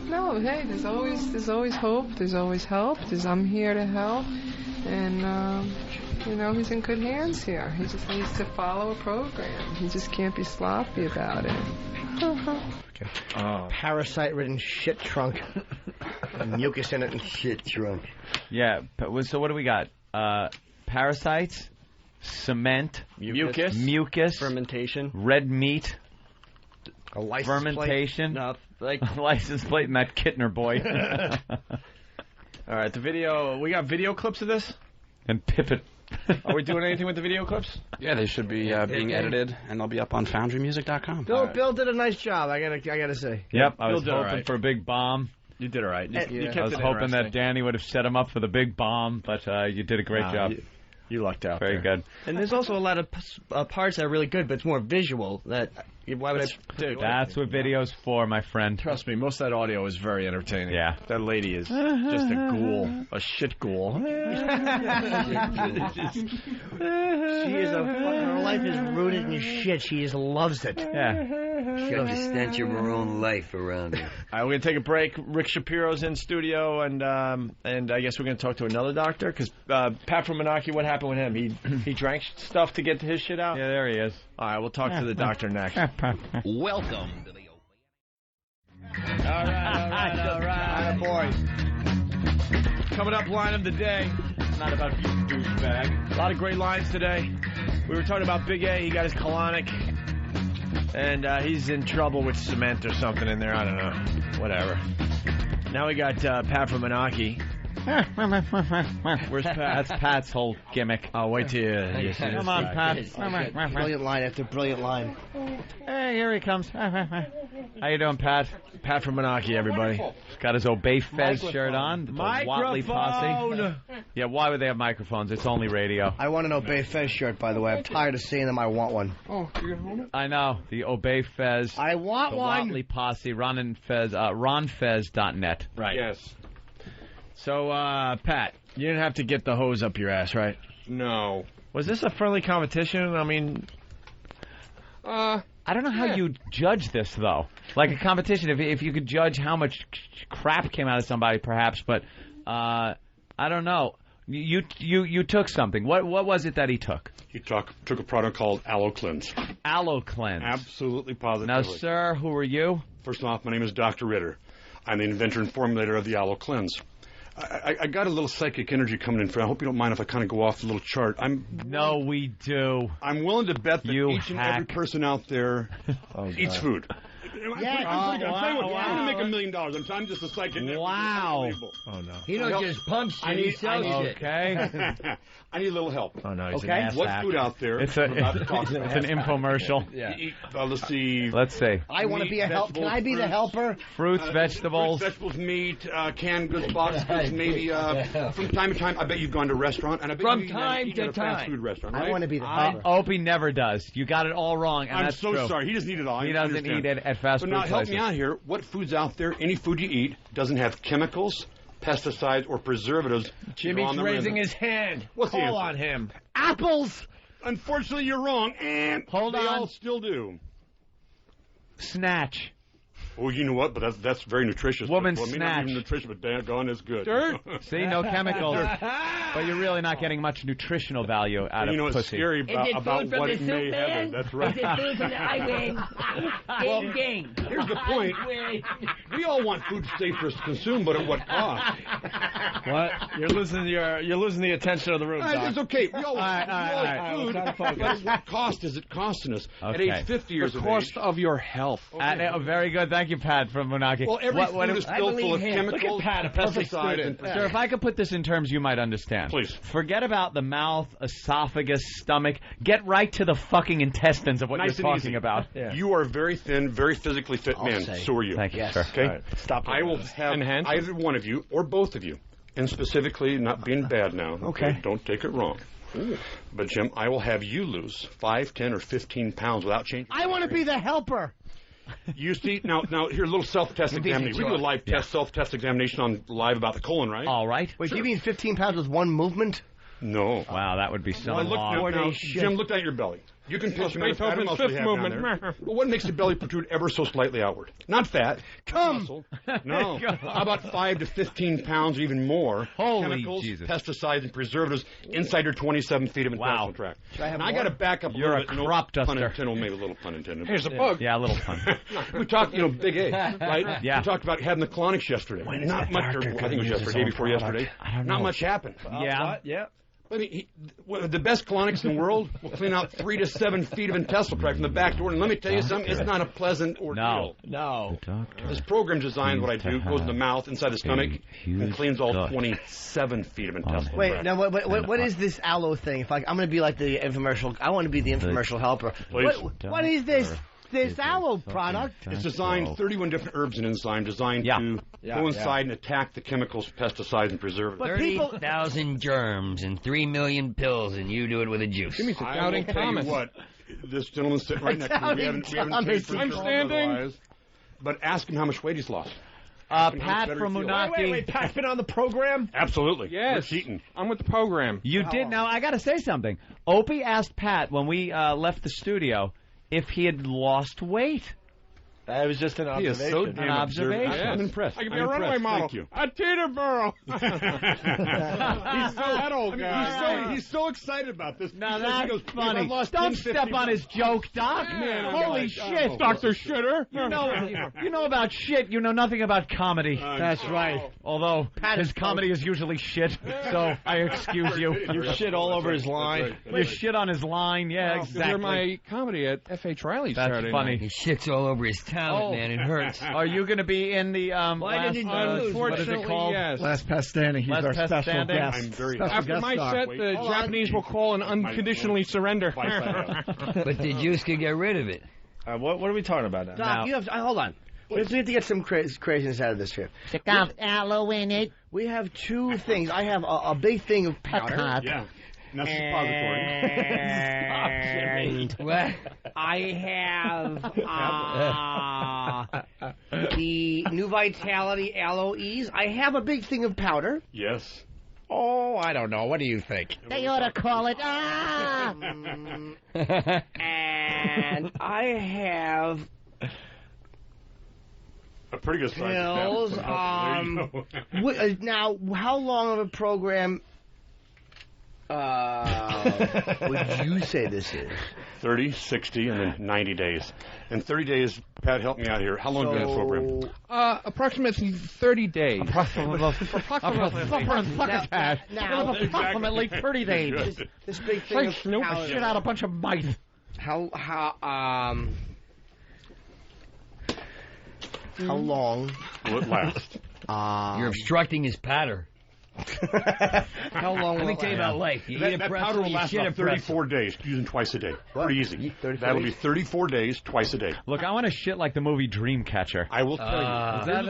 Speaker 10: No, hey, there's always hope. There's always help. I'm here to help. And, you know, he's in good hands here. He just needs to follow a program. He just can't be sloppy about it.
Speaker 5: Okay. Parasite-ridden shit trunk. And mucus in it and
Speaker 4: shit trunk.
Speaker 2: Yeah, so what do we got? Parasites, cement, mucus,
Speaker 8: fermentation,
Speaker 2: red meat,
Speaker 5: a license
Speaker 2: fermentation,
Speaker 8: plate. No, like
Speaker 2: license plate, and that Kittner boy.
Speaker 1: All right, the video. We got video clips of this?
Speaker 2: And Pippet.
Speaker 1: Are we doing anything with the video clips?
Speaker 9: Yeah, they should be being edited, and they'll be up on FoundryMusic.com.
Speaker 5: Bill did a nice job. I gotta say.
Speaker 2: Yep, I was hoping for a big bomb.
Speaker 1: You did all right.
Speaker 2: I was hoping that Danny would have set him up for the big bomb, but you did a great job.
Speaker 1: You lucked out.
Speaker 2: Very good.
Speaker 8: And there's also a lot of parts that are really good, but it's more visual. Why would
Speaker 2: That's what video's for, my friend.
Speaker 1: Trust me, most of that audio is very entertaining.
Speaker 2: Yeah.
Speaker 1: That lady is just a ghoul. A shit ghoul.
Speaker 5: She is her life is rooted in shit. She just loves it.
Speaker 2: Yeah.
Speaker 4: She got the stench of her own life around her.
Speaker 1: All right, we're going to take a break. Rick Shapiro's in studio, and I guess we're going to talk to another doctor, because Pat from Moonachie, what happened with him? He drank stuff to get his shit out?
Speaker 2: Yeah, there he is.
Speaker 1: All right, we'll talk to the doctor next.
Speaker 12: Welcome to the
Speaker 1: All right, boys. Coming up, line of the day.
Speaker 2: It's not about you, douchebag.
Speaker 1: A lot of great lines today. We were talking about Big A. He got his colonic, and he's in trouble with cement or something in there. I don't know. Whatever. Now we got Pat from Moonachie.
Speaker 2: Where's Pat? That's Pat's whole gimmick.
Speaker 1: Oh, wait till you see this.
Speaker 2: Come on, Pat.
Speaker 5: Brilliant line after brilliant line.
Speaker 2: Hey, here he comes. How you doing, Pat?
Speaker 1: Pat from Moonachie, everybody.
Speaker 2: He's got his Obey Fez shirt on. The Watley posse. Yeah, why would they have microphones? It's only radio.
Speaker 5: I want an Obey Fez shirt, by the way. I'm tired of seeing them. I want one.
Speaker 10: Oh, you're gonna hold it?
Speaker 2: I know. The Obey Fez.
Speaker 5: I want one.
Speaker 2: The Watley posse. RonFez.net.
Speaker 1: Right. Yes. So, Pat, you didn't have to get the hose up your ass, right?
Speaker 13: No.
Speaker 1: Was this a friendly competition? I mean...
Speaker 2: I don't know how you judge this, though. Like a competition, if you could judge how much crap came out of somebody, perhaps, but I don't know. You took something. What was it that he took?
Speaker 13: He took a product called Allo Cleanse.
Speaker 2: Allo Cleanse.
Speaker 13: Absolutely positively.
Speaker 2: Now, sir, who are you?
Speaker 13: First off, my name is Dr. Ritter. I'm the inventor and formulator of the Allo Cleanse. I got a little psychic energy coming in. I hope you don't mind if I kind of go off the little chart.
Speaker 2: No, we do.
Speaker 13: I'm willing to bet that each and every person out there eats food.
Speaker 5: Yeah.
Speaker 13: I'm telling you what, I'm going to make $1 million. I'm just a psychic.
Speaker 2: Wow.
Speaker 1: Oh, no.
Speaker 4: He don't just pump shit, he sells shit.
Speaker 2: Okay.
Speaker 13: I need a little help.
Speaker 1: Oh, no, he's
Speaker 5: okay.
Speaker 1: an ass
Speaker 13: What
Speaker 1: hack.
Speaker 13: food out there?
Speaker 2: It's an infomercial.
Speaker 1: Yeah.
Speaker 13: Let's see.
Speaker 2: Let's see.
Speaker 5: I want to be a help. Can I be the helper?
Speaker 2: Fruits, vegetables.
Speaker 13: Fruits, vegetables, meat, canned goods, boxed goods, maybe. From time to time, I bet you've gone to a restaurant. And I bet
Speaker 4: From
Speaker 13: you
Speaker 4: time
Speaker 13: eat
Speaker 4: to
Speaker 13: at a fast food restaurant, right?
Speaker 5: I want to be the helper.
Speaker 2: Opie never does. You got it all wrong, and
Speaker 13: I'm
Speaker 2: that's
Speaker 13: so
Speaker 2: true.
Speaker 13: sorry. He doesn't eat it all.
Speaker 2: He doesn't eat it at fast
Speaker 13: But
Speaker 2: food
Speaker 13: now help
Speaker 2: places.
Speaker 13: me out here. What food's out there? Any food you eat doesn't have chemicals, pesticides, or preservatives.
Speaker 1: Jimmy's raising his hand.
Speaker 13: What's the
Speaker 1: Call
Speaker 13: answer?
Speaker 1: on him.
Speaker 5: Apples.
Speaker 13: Unfortunately, you're wrong. And
Speaker 2: Hold
Speaker 13: they
Speaker 2: on.
Speaker 13: all still do.
Speaker 2: Snatch.
Speaker 13: Oh, you know what? But that's very nutritious.
Speaker 2: Woman
Speaker 13: Well, I mean,
Speaker 2: snatch.
Speaker 13: not even nutritious, but daggone is good.
Speaker 2: See, no chemicals. But you're really not getting much nutritional value out
Speaker 13: You
Speaker 2: of
Speaker 13: know, it's
Speaker 2: pussy.
Speaker 13: scary
Speaker 7: Is it
Speaker 13: about
Speaker 7: food from
Speaker 13: what
Speaker 7: the
Speaker 13: it
Speaker 7: soup
Speaker 13: may have.
Speaker 7: man?
Speaker 13: That's right.
Speaker 7: Is it food from the I win? Ding, ding.
Speaker 13: Here's the point. We all want food safe for us to consume, but at what cost?
Speaker 1: What? You're losing the attention of the room, Doc.
Speaker 13: It's okay. We all
Speaker 1: All right,
Speaker 13: want food,
Speaker 1: we'll try to focus.
Speaker 13: but what cost is it costing us at
Speaker 2: Okay.
Speaker 13: age 50 years
Speaker 9: The
Speaker 13: of
Speaker 9: cost
Speaker 13: age?
Speaker 9: of your health.
Speaker 2: Very good. Thank you, Pat, from Moonachie.
Speaker 13: Well, every food is filled full of
Speaker 1: Look
Speaker 13: chemicals,
Speaker 1: at Pat, a perfect
Speaker 13: pesticides,
Speaker 1: student.
Speaker 13: and
Speaker 2: Sir, if I could put this in terms you might understand.
Speaker 13: Please.
Speaker 2: Forget about the mouth, esophagus, stomach. Get right to the fucking intestines of what
Speaker 13: Nice
Speaker 2: you're
Speaker 13: and
Speaker 2: talking
Speaker 13: easy.
Speaker 2: about.
Speaker 1: Yeah.
Speaker 13: You are a very thin, very physically fit man.
Speaker 5: say.
Speaker 13: So are you.
Speaker 2: Thank you,
Speaker 5: Yes.
Speaker 2: sir.
Speaker 13: Okay?
Speaker 1: All right, stop
Speaker 13: I will
Speaker 1: this.
Speaker 13: have either one of you or both of you, and specifically, not being bad now.
Speaker 5: Okay.
Speaker 13: Don't take it wrong. But, Jim, I will have you lose 5, 10, or 15 pounds without changing.
Speaker 5: I want to be the helper.
Speaker 13: You see, now, here, a little self-test examination. We do a live test, self-test examination on live about the colon, right?
Speaker 2: All right.
Speaker 5: Wait, you mean 15 pounds with one movement?
Speaker 13: No.
Speaker 2: Wow, that would be so
Speaker 13: Well, look,
Speaker 2: long.
Speaker 13: now, Jim, look at your belly. You can pinch your
Speaker 9: Beethoven's
Speaker 13: fat muscle you
Speaker 9: fifth
Speaker 13: have down
Speaker 9: movement.
Speaker 13: there. Well, what makes the belly protrude ever so slightly outward? Not fat.
Speaker 5: Come.
Speaker 13: Muscle. No. How about 5 to 15 pounds, or even more?
Speaker 2: Holy
Speaker 13: chemicals,
Speaker 2: Jesus.
Speaker 13: pesticides, and preservatives inside your 27 feet of intestinal
Speaker 2: Wow.
Speaker 13: tract.
Speaker 5: Should I have
Speaker 13: And I
Speaker 5: more?
Speaker 13: got to back up a
Speaker 2: You're
Speaker 13: little
Speaker 2: a
Speaker 13: bit.
Speaker 2: crop
Speaker 13: Pun
Speaker 2: duster.
Speaker 13: intended, maybe a little pun intended.
Speaker 9: Here's a book.
Speaker 2: Yeah, a little fun.
Speaker 13: We talked, Big A, right?
Speaker 2: Yeah.
Speaker 13: We talked about having the colonics yesterday. Not much. I think it was yesterday, day before yesterday.
Speaker 2: I don't
Speaker 13: Not
Speaker 2: know.
Speaker 13: much happened.
Speaker 2: Yeah.
Speaker 1: What? Yeah.
Speaker 13: I mean, the best colonics in the world will clean out 3 to 7 feet of intestinal tract from the back door. And let me tell you something, it's not a pleasant ordeal.
Speaker 1: No.
Speaker 13: This program designed what I do, goes in the mouth, inside the stomach, and cleans all 27 feet of intestinal
Speaker 5: Wait,
Speaker 13: tract.
Speaker 5: now what is this Allo thing? If I'm going to be like the infomercial, I want to be the infomercial helper.
Speaker 13: Please.
Speaker 5: What is this Allo product?
Speaker 13: It's designed 31 different herbs and enzymes designed to go inside and attack the chemicals, pesticides, and preservatives.
Speaker 5: But people,
Speaker 4: 30,000 germs and 3 million pills, and you do it with a juice.
Speaker 9: Jimmy's a
Speaker 13: I
Speaker 9: doubting
Speaker 13: will tell
Speaker 9: Thomas.
Speaker 13: you what, this gentleman's sitting right next to me. We haven't paid for
Speaker 9: I'm
Speaker 13: insurance
Speaker 9: standing.
Speaker 13: otherwise. But ask him how much weight he's lost.
Speaker 2: Pat from Moonachie.
Speaker 1: Wait, Pat's been on the program?
Speaker 13: Absolutely.
Speaker 9: Yes.
Speaker 13: We're cheating.
Speaker 9: I'm with the program.
Speaker 2: You did. Now, I got to say something. Opie asked Pat when we left the studio if he had lost weight.
Speaker 1: That was just an
Speaker 13: He is
Speaker 1: observation.
Speaker 13: so
Speaker 2: An
Speaker 13: damn
Speaker 2: observation.
Speaker 13: observant. I'm impressed.
Speaker 9: I could be
Speaker 13: I'm
Speaker 9: a runaway
Speaker 13: impressed.
Speaker 9: model.
Speaker 13: Thank you.
Speaker 9: A Teeterboro. He's so that old guy.
Speaker 13: He's so excited about this.
Speaker 2: Now
Speaker 13: He says, he
Speaker 2: that's
Speaker 13: goes,
Speaker 2: funny.
Speaker 13: "I've lost
Speaker 2: Don't
Speaker 13: 10, 50
Speaker 2: step on his joke, Doc.
Speaker 13: Man, I'm
Speaker 2: Holy
Speaker 13: like,
Speaker 2: shit.
Speaker 13: oh,
Speaker 9: Dr. Shitter.
Speaker 2: You know about shit. You know nothing about comedy.
Speaker 5: that's right.
Speaker 2: Although his comedy is usually shit, so I excuse you.
Speaker 1: You shit all over his line.
Speaker 2: You shit on his line. Yeah,
Speaker 9: You're
Speaker 2: exactly.
Speaker 9: my comedy at F.H. Riley's
Speaker 2: That's
Speaker 9: Saturday
Speaker 2: funny.
Speaker 9: night.
Speaker 4: He shits all over his talent, man. It hurts.
Speaker 2: Are you going to be in the
Speaker 4: Why didn't you lose?
Speaker 2: what is it
Speaker 9: Fortunately,
Speaker 2: called?
Speaker 9: yes.
Speaker 14: Last Past Standing. He's
Speaker 2: Last
Speaker 14: our
Speaker 2: Past
Speaker 14: special
Speaker 2: Standing.
Speaker 14: guest.
Speaker 13: I'm very
Speaker 14: Special
Speaker 9: After
Speaker 14: guest
Speaker 9: my
Speaker 14: star.
Speaker 9: set, the Japanese will call and unconditionally surrender.
Speaker 4: But the juice could get rid of it.
Speaker 1: What are we talking about now?
Speaker 5: Doc, you have to, hold on. We have to get some craziness out of this here.
Speaker 7: Check out Allo in it.
Speaker 5: We have two things. I have a big thing of powder.
Speaker 13: Yeah. And that's
Speaker 5: And
Speaker 4: What?
Speaker 5: I have the New Vitality Allo Ease. I have a big thing of powder.
Speaker 13: Yes.
Speaker 14: Oh, I don't know. What do you think?
Speaker 7: They ought to call it.
Speaker 5: And I have
Speaker 13: A pretty good size.
Speaker 5: pills. Now, how long of a program would you say this is?
Speaker 13: 30, 60, and then 90 days. In 30 days, Pat, help me out here. How long has been this program?
Speaker 9: Approximately 30 days.
Speaker 2: Approximately 30 days.
Speaker 5: This big thing of powder.
Speaker 2: Shit out a bunch of mice.
Speaker 5: How long?
Speaker 13: Will it last?
Speaker 4: You're obstructing his patter.
Speaker 5: How long?
Speaker 4: Let me
Speaker 5: will
Speaker 4: tell you
Speaker 5: it
Speaker 4: about
Speaker 5: last?
Speaker 4: life. You eat a
Speaker 13: That
Speaker 4: pretzel,
Speaker 13: powder will
Speaker 4: you
Speaker 13: last
Speaker 4: shit a
Speaker 13: about
Speaker 4: pretzel.
Speaker 13: 34 days, using twice a day. Pretty easy.
Speaker 5: 34
Speaker 13: That'll be
Speaker 5: days?
Speaker 13: 34 days, twice a day.
Speaker 2: Look, I want to shit like the movie Dreamcatcher.
Speaker 13: I will tell you.
Speaker 2: Is that,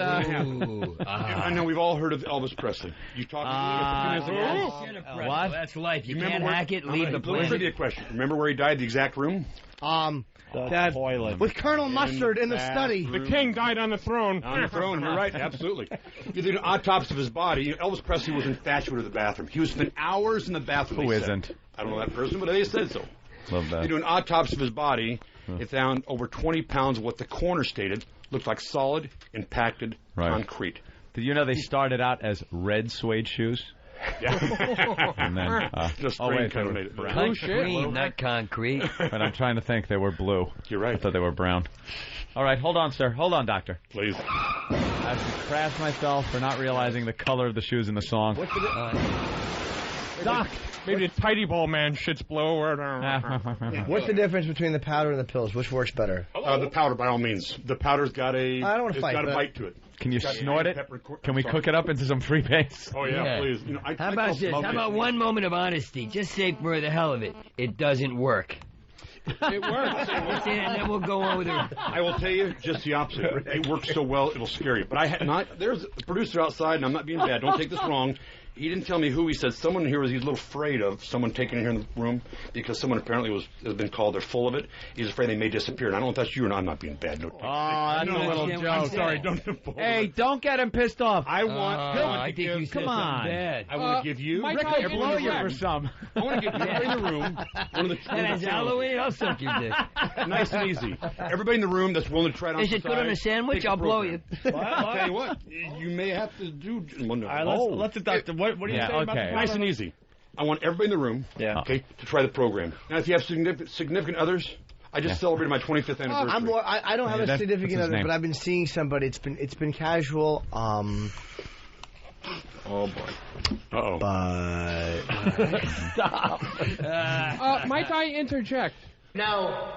Speaker 13: I know we've all heard of Elvis Presley. You talk
Speaker 2: What?
Speaker 4: That's life. You
Speaker 13: Remember
Speaker 4: can't
Speaker 13: where-
Speaker 4: hack it,
Speaker 13: I'm
Speaker 4: leave
Speaker 13: gonna-
Speaker 4: the
Speaker 13: Let me
Speaker 4: planet.
Speaker 13: a question. Remember where he died, the exact room?
Speaker 5: that
Speaker 1: toilet.
Speaker 5: with Colonel Mustard in the study.
Speaker 13: The king died on the throne. On the throne, you're right, absolutely. You did an autopsy of his body. Elvis Presley was infatuated with the bathroom. He would spend hours in the bathroom.
Speaker 6: Who isn't?
Speaker 13: I don't know that person, but they said so.
Speaker 6: Love that.
Speaker 13: They do an autopsy of his body. They found over 20 pounds of what the coroner stated looked like solid, impacted concrete.
Speaker 2: Did you know they started out as red suede shoes?
Speaker 13: Yeah.
Speaker 2: And then,
Speaker 13: just
Speaker 2: wait,
Speaker 13: kind of
Speaker 2: they
Speaker 13: made it
Speaker 2: were
Speaker 13: brown.
Speaker 4: Green, not concrete.
Speaker 2: But I'm trying to think. They were blue.
Speaker 13: You're right.
Speaker 2: I thought they were brown. All right, hold on, sir. Hold on, doctor.
Speaker 13: Please.
Speaker 2: I have to crash myself for not realizing the color of the shoes in the song.
Speaker 5: What's the
Speaker 9: Doc, maybe the tidy ball man shits blow.
Speaker 5: What's the difference between the powder and the pills? Which works better?
Speaker 13: The powder, by all means. The powder's got a.
Speaker 5: I don't want to fight.
Speaker 13: Got a bite to it.
Speaker 2: Can you snort it? Can we cook it up into some free base?
Speaker 13: Oh yeah, please. You know,
Speaker 4: How about this? How about one moment of honesty? Just say for the hell of it, it doesn't work.
Speaker 9: It works.
Speaker 4: And then we'll go on with it.
Speaker 13: I will tell you just the opposite. It works so well, it'll scare you. But I had not. There's a producer outside, and I'm not being bad. Don't take this wrong. He didn't tell me who. He said someone here was. He's a little afraid of someone taking it here in the room because someone apparently has been called. They're full of it. He's afraid they may disappear. And I don't know if that's you or not. I'm not being bad. No.
Speaker 2: Oh, that's a little joke.
Speaker 13: I'm sorry. Don't.
Speaker 2: Hey, don't get him pissed off.
Speaker 13: I want.
Speaker 4: I think you said
Speaker 2: come on.
Speaker 4: bad.
Speaker 13: I want to give you.
Speaker 9: Mike,
Speaker 2: Rick, blow you for some.
Speaker 13: I want to give everybody in the room one of the.
Speaker 4: And as Allo, I'll suck your dick.
Speaker 13: Nice and easy. Everybody in the room that's willing to try it on.
Speaker 4: Is it good on a sandwich? I'll blow you.
Speaker 13: I'll tell you what. You may have to do. Well, no.
Speaker 1: All right, let's the doctor. What do you say about the
Speaker 13: Nice and easy. I want everybody in the room, okay, to try the program. Now, if you have significant others, I just celebrated my 25th anniversary.
Speaker 5: I don't have a significant other, but I've been seeing somebody. It's been casual.
Speaker 13: Oh boy.
Speaker 5: But
Speaker 9: Stop. Might I interject?
Speaker 7: No.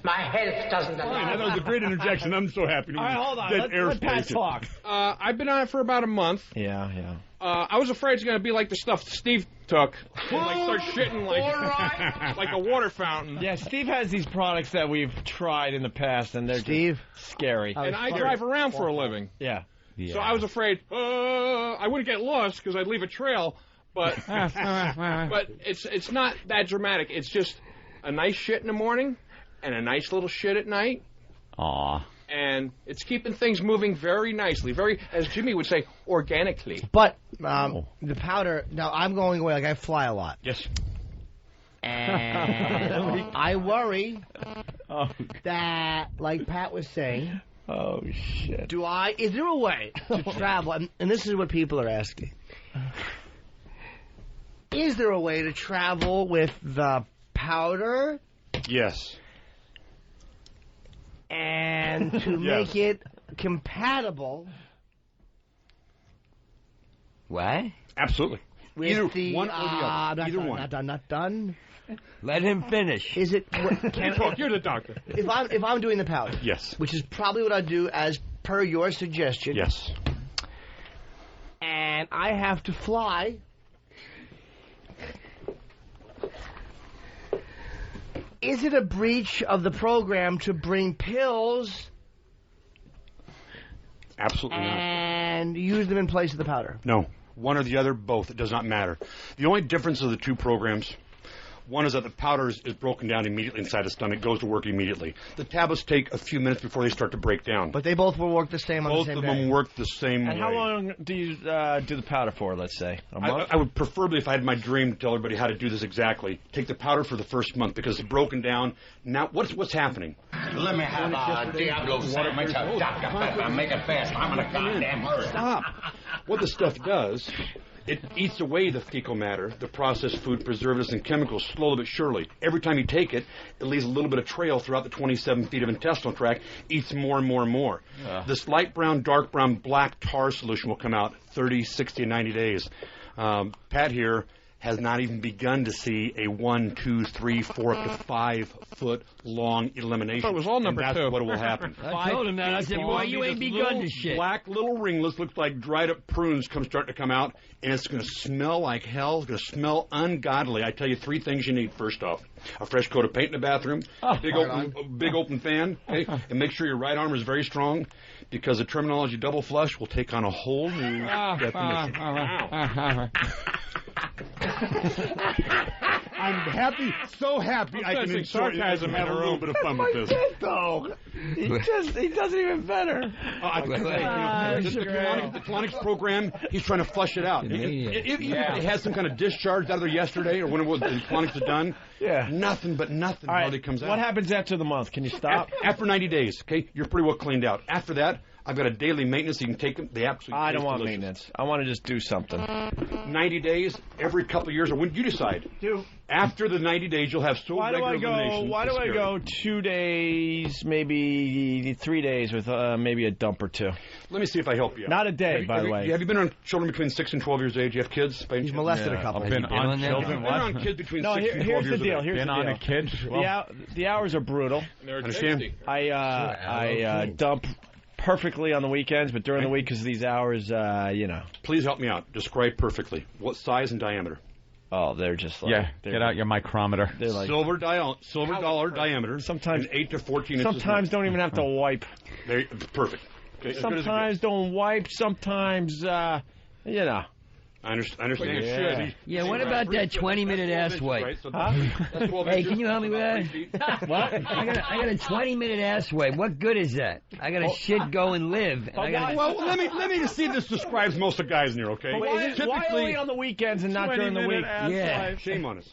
Speaker 7: My health doesn't allow.
Speaker 13: That was a great interjection. I'm so happy.
Speaker 9: All right, hold on. Let Pat talk. I've been on it for about a month.
Speaker 1: Yeah.
Speaker 9: I was afraid it's going to be like the stuff Steve took. Like start shitting like a water fountain.
Speaker 1: Yeah, Steve has these products that we've tried in the past, and they're just scary.
Speaker 9: And I drive around for a living.
Speaker 1: Yeah.
Speaker 9: So I was afraid I wouldn't get lost because I'd leave a trail. But but it's not that dramatic. It's just a nice shit in the morning and a nice little shit at night.
Speaker 2: Aw.
Speaker 9: And it's keeping things moving very nicely, very, as Jimmy would say, organically.
Speaker 5: But the powder. Now I'm going away. Like I fly a lot.
Speaker 13: Yes.
Speaker 5: And I worry that, like Pat was saying.
Speaker 1: Oh shit.
Speaker 5: Is there a way to travel? And this is what people are asking. Is there a way to travel with the powder?
Speaker 13: Yes.
Speaker 5: And to make it compatible.
Speaker 4: What?
Speaker 13: Absolutely.
Speaker 5: With
Speaker 13: Either
Speaker 5: the,
Speaker 13: one or the other. Either one.
Speaker 5: Not done.
Speaker 4: Let him finish.
Speaker 5: Is it?
Speaker 13: You're the doctor.
Speaker 5: If I'm doing the powder.
Speaker 13: Yes.
Speaker 5: Which is probably what I do as per your suggestion.
Speaker 13: Yes.
Speaker 5: And I have to fly. Is it a breach of the program to bring pills?
Speaker 13: Absolutely not.
Speaker 5: And use them in place of the powder?
Speaker 13: No. One or the other, both. It does not matter. The only difference of the two programs, one is that the powder is broken down immediately inside the stomach, goes to work immediately. The tablets take a few minutes before they start to break down.
Speaker 5: But they both will work the same on the same day.
Speaker 13: Both of them work the same way.
Speaker 1: And how long do you do the powder for, let's say? A month?
Speaker 13: I would preferably, if I had my dream, to tell everybody how to do this exactly. Take the powder for the first month because it's broken down. Now, what's happening?
Speaker 7: Let me have a Diablo sandwich, a Dr. Pepper. Make it fast. I'm in a goddamn hurry.
Speaker 13: Stop. What the stuff does, it eats away the fecal matter, the processed food, preservatives, and chemicals slowly but surely. Every time you take it, it leaves a little bit of trail throughout the 27 feet of intestinal tract, eats more and more and more. This light brown, dark brown, black tar solution will come out 30, 60, and 90 days. Pat here has not even begun to see a 1, 2, 3, 4, up to 5 foot long elimination.
Speaker 9: It was all number
Speaker 13: and that's
Speaker 9: two.
Speaker 13: what will happen.
Speaker 4: I told him that. I said, boy, you ain't begun to shit.
Speaker 13: Black little ringlets, looks like dried up prunes, starting to come out, and it's going to smell like hell. It's going to smell ungodly. I tell you 3 things you need. First off, a fresh coat of paint in the bathroom, big open fan, okay? And make sure your right arm is very strong, because the terminology double flush will take on a whole new definition. I'm happy, so happy I can enjoy
Speaker 15: sarcasm
Speaker 13: have
Speaker 15: in
Speaker 13: a
Speaker 15: a
Speaker 13: little
Speaker 15: room.
Speaker 13: bit of fun with this.
Speaker 5: though. He does it even better.
Speaker 13: The Colonics program, he's trying to flush it out. If it had some kind of discharge out of there yesterday or when it was the Colonics are done, nothing hardly comes out.
Speaker 1: What happens after the month? Can you stop?
Speaker 13: After 90 days, okay, you're pretty well cleaned out. After that, I've got a daily maintenance. You can take them. They absolutely.
Speaker 1: I don't want maintenance. I want to just do something.
Speaker 13: 90 days, every couple of years, or when you decide. After the 90 days, you'll have so regular elimination.
Speaker 1: Why do I go 2 days, maybe 3 days with maybe a dump or two?
Speaker 13: Let me see if I help you.
Speaker 1: Not a day, by the way.
Speaker 13: Have you been around children between 6 and 12 years age? You have kids?
Speaker 5: He's molested a couple.
Speaker 2: I've been on children.
Speaker 13: Been around kids between 6 and 12
Speaker 1: here's
Speaker 13: years
Speaker 1: the deal.
Speaker 13: of age.
Speaker 1: Here's
Speaker 2: been
Speaker 1: the
Speaker 2: on
Speaker 1: deal.
Speaker 2: a kid.
Speaker 1: The hours are brutal.
Speaker 13: Understand?
Speaker 1: I dump perfectly on the weekends, but during the week, because of these hours,
Speaker 13: Please help me out. Describe perfectly. What size and diameter?
Speaker 1: Oh, they're just like...
Speaker 2: get out your micrometer.
Speaker 1: They're like...
Speaker 13: Silver dollar diameter.
Speaker 1: Sometimes...
Speaker 13: 8 to 14 inches.
Speaker 1: Sometimes don't even have to wipe.
Speaker 13: Perfect. Okay,
Speaker 1: sometimes don't wipe. Sometimes,
Speaker 13: I understand.
Speaker 4: Yeah, what about that 20-minute ass wipe? Hey, can you help me with that?
Speaker 1: What?
Speaker 4: I got a 20-minute ass wipe. What good is that? I got to shit, go, and live.
Speaker 13: Well, let me just see if this describes most of guys in here, okay?
Speaker 1: Why only on the weekends and not during the week?
Speaker 13: Yeah. Shame on us.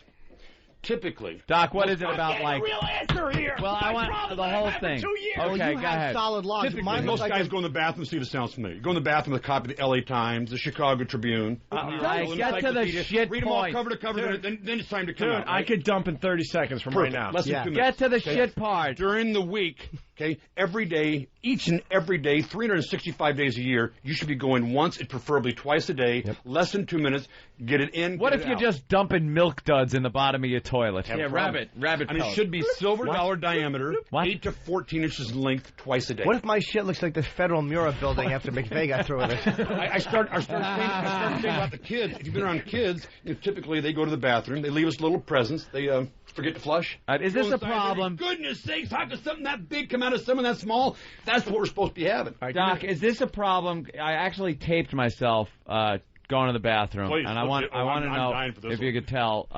Speaker 13: Typically.
Speaker 2: Doc, what is it about, like...
Speaker 5: real answer here.
Speaker 2: Well, I want the whole thing. Okay, go ahead.
Speaker 5: Solid logs.
Speaker 13: Most guys go in the bathroom, see if it sounds familiar. You go in the bathroom with a copy of the L.A. Times, the Chicago Tribune.
Speaker 2: Get to the shit
Speaker 13: Read them all cover to cover, then it's time to come out.
Speaker 1: I could dump in 30 seconds from right now.
Speaker 2: Get to the shit part.
Speaker 13: During the week, okay, every day, each and every day, 365 days a year, you should be going once and preferably twice a day, less than 2 minutes, get it in,
Speaker 2: What if you're just dumping milk duds in the bottom of your toilet?
Speaker 1: rabbit
Speaker 13: and it should be silver dollar diameter, 8 to 14 inches in length, twice a day.
Speaker 5: What if my shit looks like the Federal Mura building after McVeigh got through with it?
Speaker 13: I start saying about the kids. If you've been around kids, typically they go to the bathroom, they leave us little presents, they forget to flush.
Speaker 2: Is this a problem?
Speaker 13: Goodness sakes, how could something that big come out of something that small? That's what we're supposed to be having.
Speaker 2: Doc, is this a problem? I actually taped myself going to the bathroom,
Speaker 13: Please,
Speaker 2: and I want to know if you could tell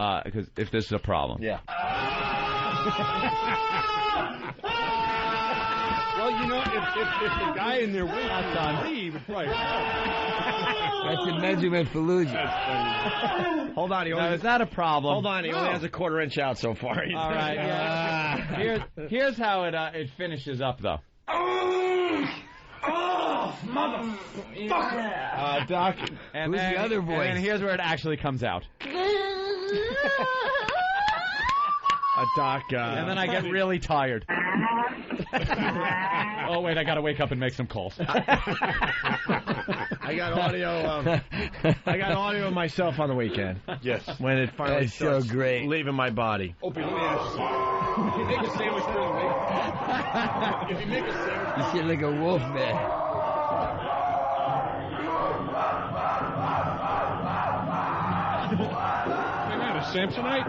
Speaker 2: if this is a problem.
Speaker 1: Yeah.
Speaker 13: Well, if the guy in there waiting to leave, would probably...
Speaker 4: That's a measurement for losing.
Speaker 1: Hold on,
Speaker 2: is that a problem?
Speaker 1: Hold on, he only has a quarter-inch out so far.
Speaker 2: All right. Here's how it finishes up, though.
Speaker 7: Oh, motherfucker!
Speaker 1: Doc,
Speaker 2: and
Speaker 4: who's the other voice?
Speaker 2: And here's where it actually comes out.
Speaker 1: Doc.
Speaker 2: And then I get really tired. Oh wait, I gotta wake up and make some calls.
Speaker 1: I got audio. I got audio of myself on the weekend.
Speaker 13: Yes.
Speaker 1: When it finally starts
Speaker 4: great.
Speaker 1: leaving my body.
Speaker 13: Opie, let me ask you something. If you make a sandwich during the week,
Speaker 4: you shit like a wolf, man.
Speaker 15: A Samsonite?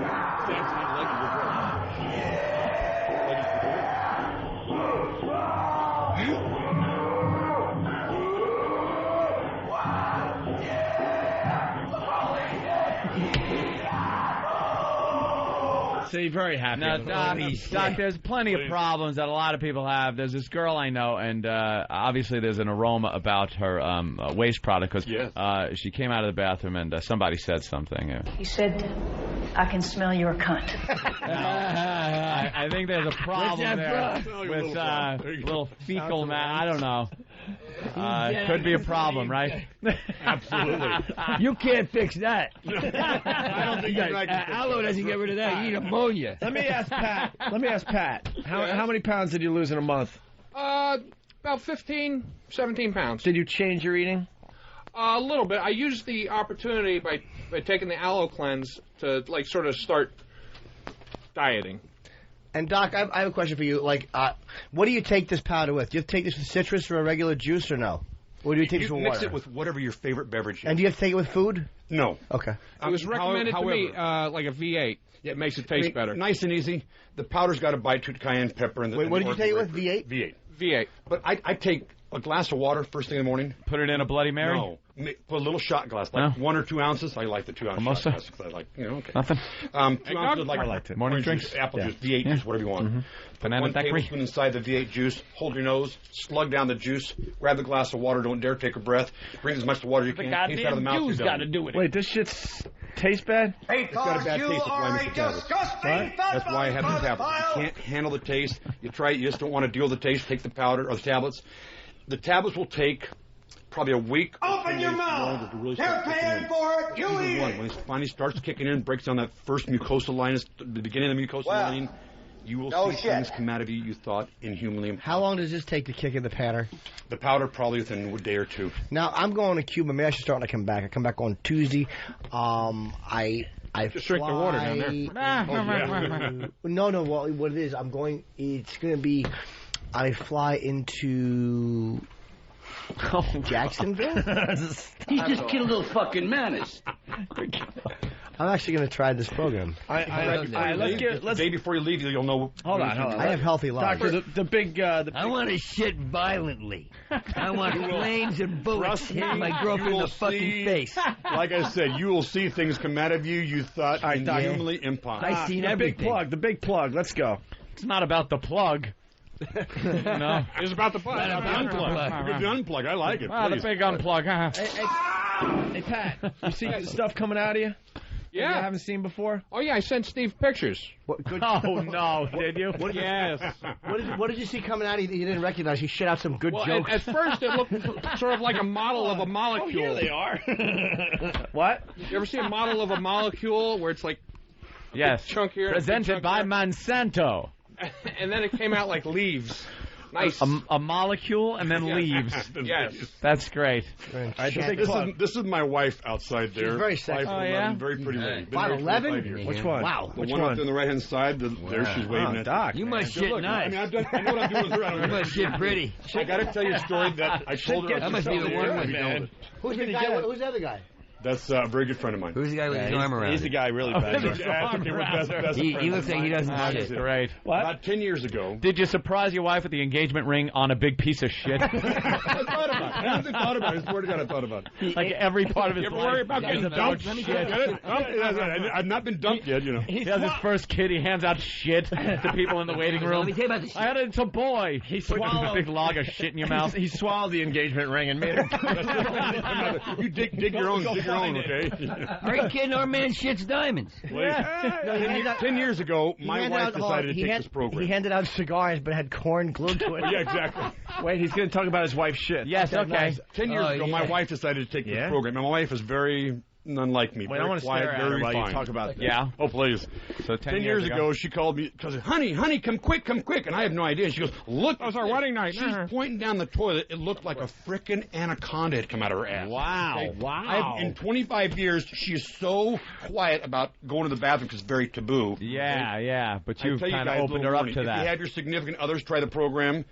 Speaker 1: See, very happy.
Speaker 2: Now, Doc, there's plenty of problems that a lot of people have. There's this girl I know, and obviously there's an aroma about her waste product because she came out of the bathroom and somebody said something.
Speaker 16: He said, I can smell your cunt.
Speaker 2: I think there's a problem there with little fecal matter. I don't know. Could be a problem, right?
Speaker 13: Absolutely.
Speaker 4: You can't fix that.
Speaker 13: I don't think
Speaker 4: Allo doesn't get rid of that. You need ammonia.
Speaker 1: Let me ask Pat. How many pounds did you lose in a month?
Speaker 15: About 15, 17 pounds.
Speaker 1: Did you change your eating?
Speaker 15: A little bit. I used the opportunity by taking the Allo cleanse to sort of start dieting.
Speaker 5: And Doc, I have a question for you. What do you take this powder with? Do you have to take this with citrus or a regular juice or no? Or do you take this with water?
Speaker 13: Mix it with whatever your favorite beverage is.
Speaker 5: And do you have to take it with food?
Speaker 13: No.
Speaker 5: Okay.
Speaker 15: It was recommended to me like a V8. It makes it taste better.
Speaker 13: Nice and easy. The powder's got a bite to it, cayenne pepper. And
Speaker 5: what did you take it with? V8?
Speaker 13: V8.
Speaker 15: V8.
Speaker 13: But I take a glass of water first thing in the morning.
Speaker 2: Put it in a Bloody Mary?
Speaker 13: No. Put a little shot glass, like 1 or 2 ounces. I like the 2 ounce shot glass because I like, okay.
Speaker 2: Nothing.
Speaker 13: 2 ounces, like
Speaker 1: I liked it.
Speaker 2: Morning
Speaker 13: orange
Speaker 2: drinks,
Speaker 13: juice, apple juice, V8 juice, whatever you want. Put
Speaker 2: Banana
Speaker 13: 1
Speaker 2: daiquiri.
Speaker 13: tablespoon inside the V8 juice. Hold your nose, slug down the juice, grab the glass of water. Don't dare take a breath. Drink as much water as you can. Taste out of the mouth.
Speaker 2: Juice got to do with it.
Speaker 1: Wait, this shit tastes bad?
Speaker 13: It's got a bad taste. That's why I make the tablets. That's why I have the tablets. You can't handle the taste. You try it. You just don't want to deal with the taste. Take the powder or the tablets. The tablets will take probably a week.
Speaker 7: Open your mouth. They're paying for it. You eat it.
Speaker 13: When it finally starts kicking in, breaks down that first mucosal line, the beginning of the mucosal line, you will see things come out of you thought inhumanly impossible.
Speaker 5: How long does this take to kick in the powder?
Speaker 13: The powder probably within a day or 2.
Speaker 5: Now, I'm going to Cuba. Maybe I should start when I come back. I come back on Tuesday. I
Speaker 15: just drink the water down there.
Speaker 5: No. Well, what it is, it's going to be, I fly into Jacksonville.
Speaker 17: He's just killed a little fucking menace.
Speaker 5: I'm actually going to try this program.
Speaker 13: The day before you leave, you'll know.
Speaker 1: Hold on.
Speaker 5: I have healthy lives.
Speaker 1: Doctor, the big...
Speaker 17: I want to shit violently. I want flames and bullets hitting my girlfriend in the fucking face.
Speaker 13: Like I said, you will see things come out of you thought inhumanly impossible.
Speaker 17: I've seen
Speaker 1: everything. The big plug. Let's go.
Speaker 2: It's not about the plug. No.
Speaker 15: It's about the plug.
Speaker 13: The unplug. I like it.
Speaker 2: The big unplug.
Speaker 1: Hey, Pat, you see stuff coming out of you?
Speaker 15: Yeah.
Speaker 1: You haven't seen before?
Speaker 15: Oh, yeah, I sent Steve pictures.
Speaker 2: Oh, no, did you?
Speaker 15: Yes.
Speaker 5: What did you see coming out of you didn't recognize? He shit out some good jokes.
Speaker 15: At first, it looked sort of like a model of a molecule.
Speaker 1: Oh, here they are. What?
Speaker 15: You ever see a model of a molecule where it's like chunk here?
Speaker 2: Presented by Monsanto.
Speaker 15: And then it came out like leaves. Nice.
Speaker 2: A molecule and then leaves.
Speaker 15: Yes.
Speaker 2: That's great.
Speaker 13: This is my wife outside there.
Speaker 5: She's very sexy.
Speaker 13: 5'11", very pretty lady.
Speaker 5: 5'11"?
Speaker 1: Which one?
Speaker 5: Wow.
Speaker 13: The one up on the right-hand side, there she's waving at.
Speaker 1: Doc.
Speaker 17: You must shit nice.
Speaker 13: I know what I'm doing with her.
Speaker 17: You must shit pretty.
Speaker 13: I got to tell you a story that I told her.
Speaker 17: That must be the one, man.
Speaker 5: Who's the other guy?
Speaker 13: That's a very good friend of mine.
Speaker 4: Who's the guy with his arm around?
Speaker 13: He's the guy really bad.
Speaker 4: He looks like he doesn't shit.
Speaker 2: Great.
Speaker 13: What? About 10 years ago.
Speaker 2: Did you surprise your wife with the engagement ring on a big piece of shit?
Speaker 13: I thought about it. I haven't thought about it. I swear to God, I thought about it.
Speaker 2: Like every part of his life.
Speaker 15: You ever worry about getting dumped?
Speaker 13: I've not been dumped yet,
Speaker 2: He has his first kid. He hands out shit to people in the waiting room.
Speaker 17: Let me tell you about the shit.
Speaker 2: I had it to boy. He swallowed a big log of shit in your mouth.
Speaker 1: He swallowed the engagement ring and made it.
Speaker 13: You dig your own, okay?
Speaker 17: Are you kidding? Our man shits diamonds.
Speaker 13: 10 years ago, my wife decided to take this program.
Speaker 5: He handed out cigars, but had corn glued to it.
Speaker 13: Yeah, exactly.
Speaker 1: Wait, he's going to talk about his wife's shit.
Speaker 2: Yes, okay.
Speaker 13: 10 years ago, my wife decided to take this program. And my wife is very unlike me.
Speaker 1: Wait, I want to stare at her while you talk about this.
Speaker 2: Yeah.
Speaker 13: Oh, please.
Speaker 2: So 10
Speaker 13: years ago, she called me, because, honey, come quick. And I have no idea. She goes, look.
Speaker 15: That was our wedding night.
Speaker 13: She's pointing down the toilet. It looked like a frickin' anaconda had come out of her ass.
Speaker 2: Wow.
Speaker 13: Okay?
Speaker 2: Wow.
Speaker 13: In 25 years, she is so quiet about going to the bathroom because it's very taboo.
Speaker 2: Yeah. But you kind of opened her up to that.
Speaker 13: If you have your significant others try the program,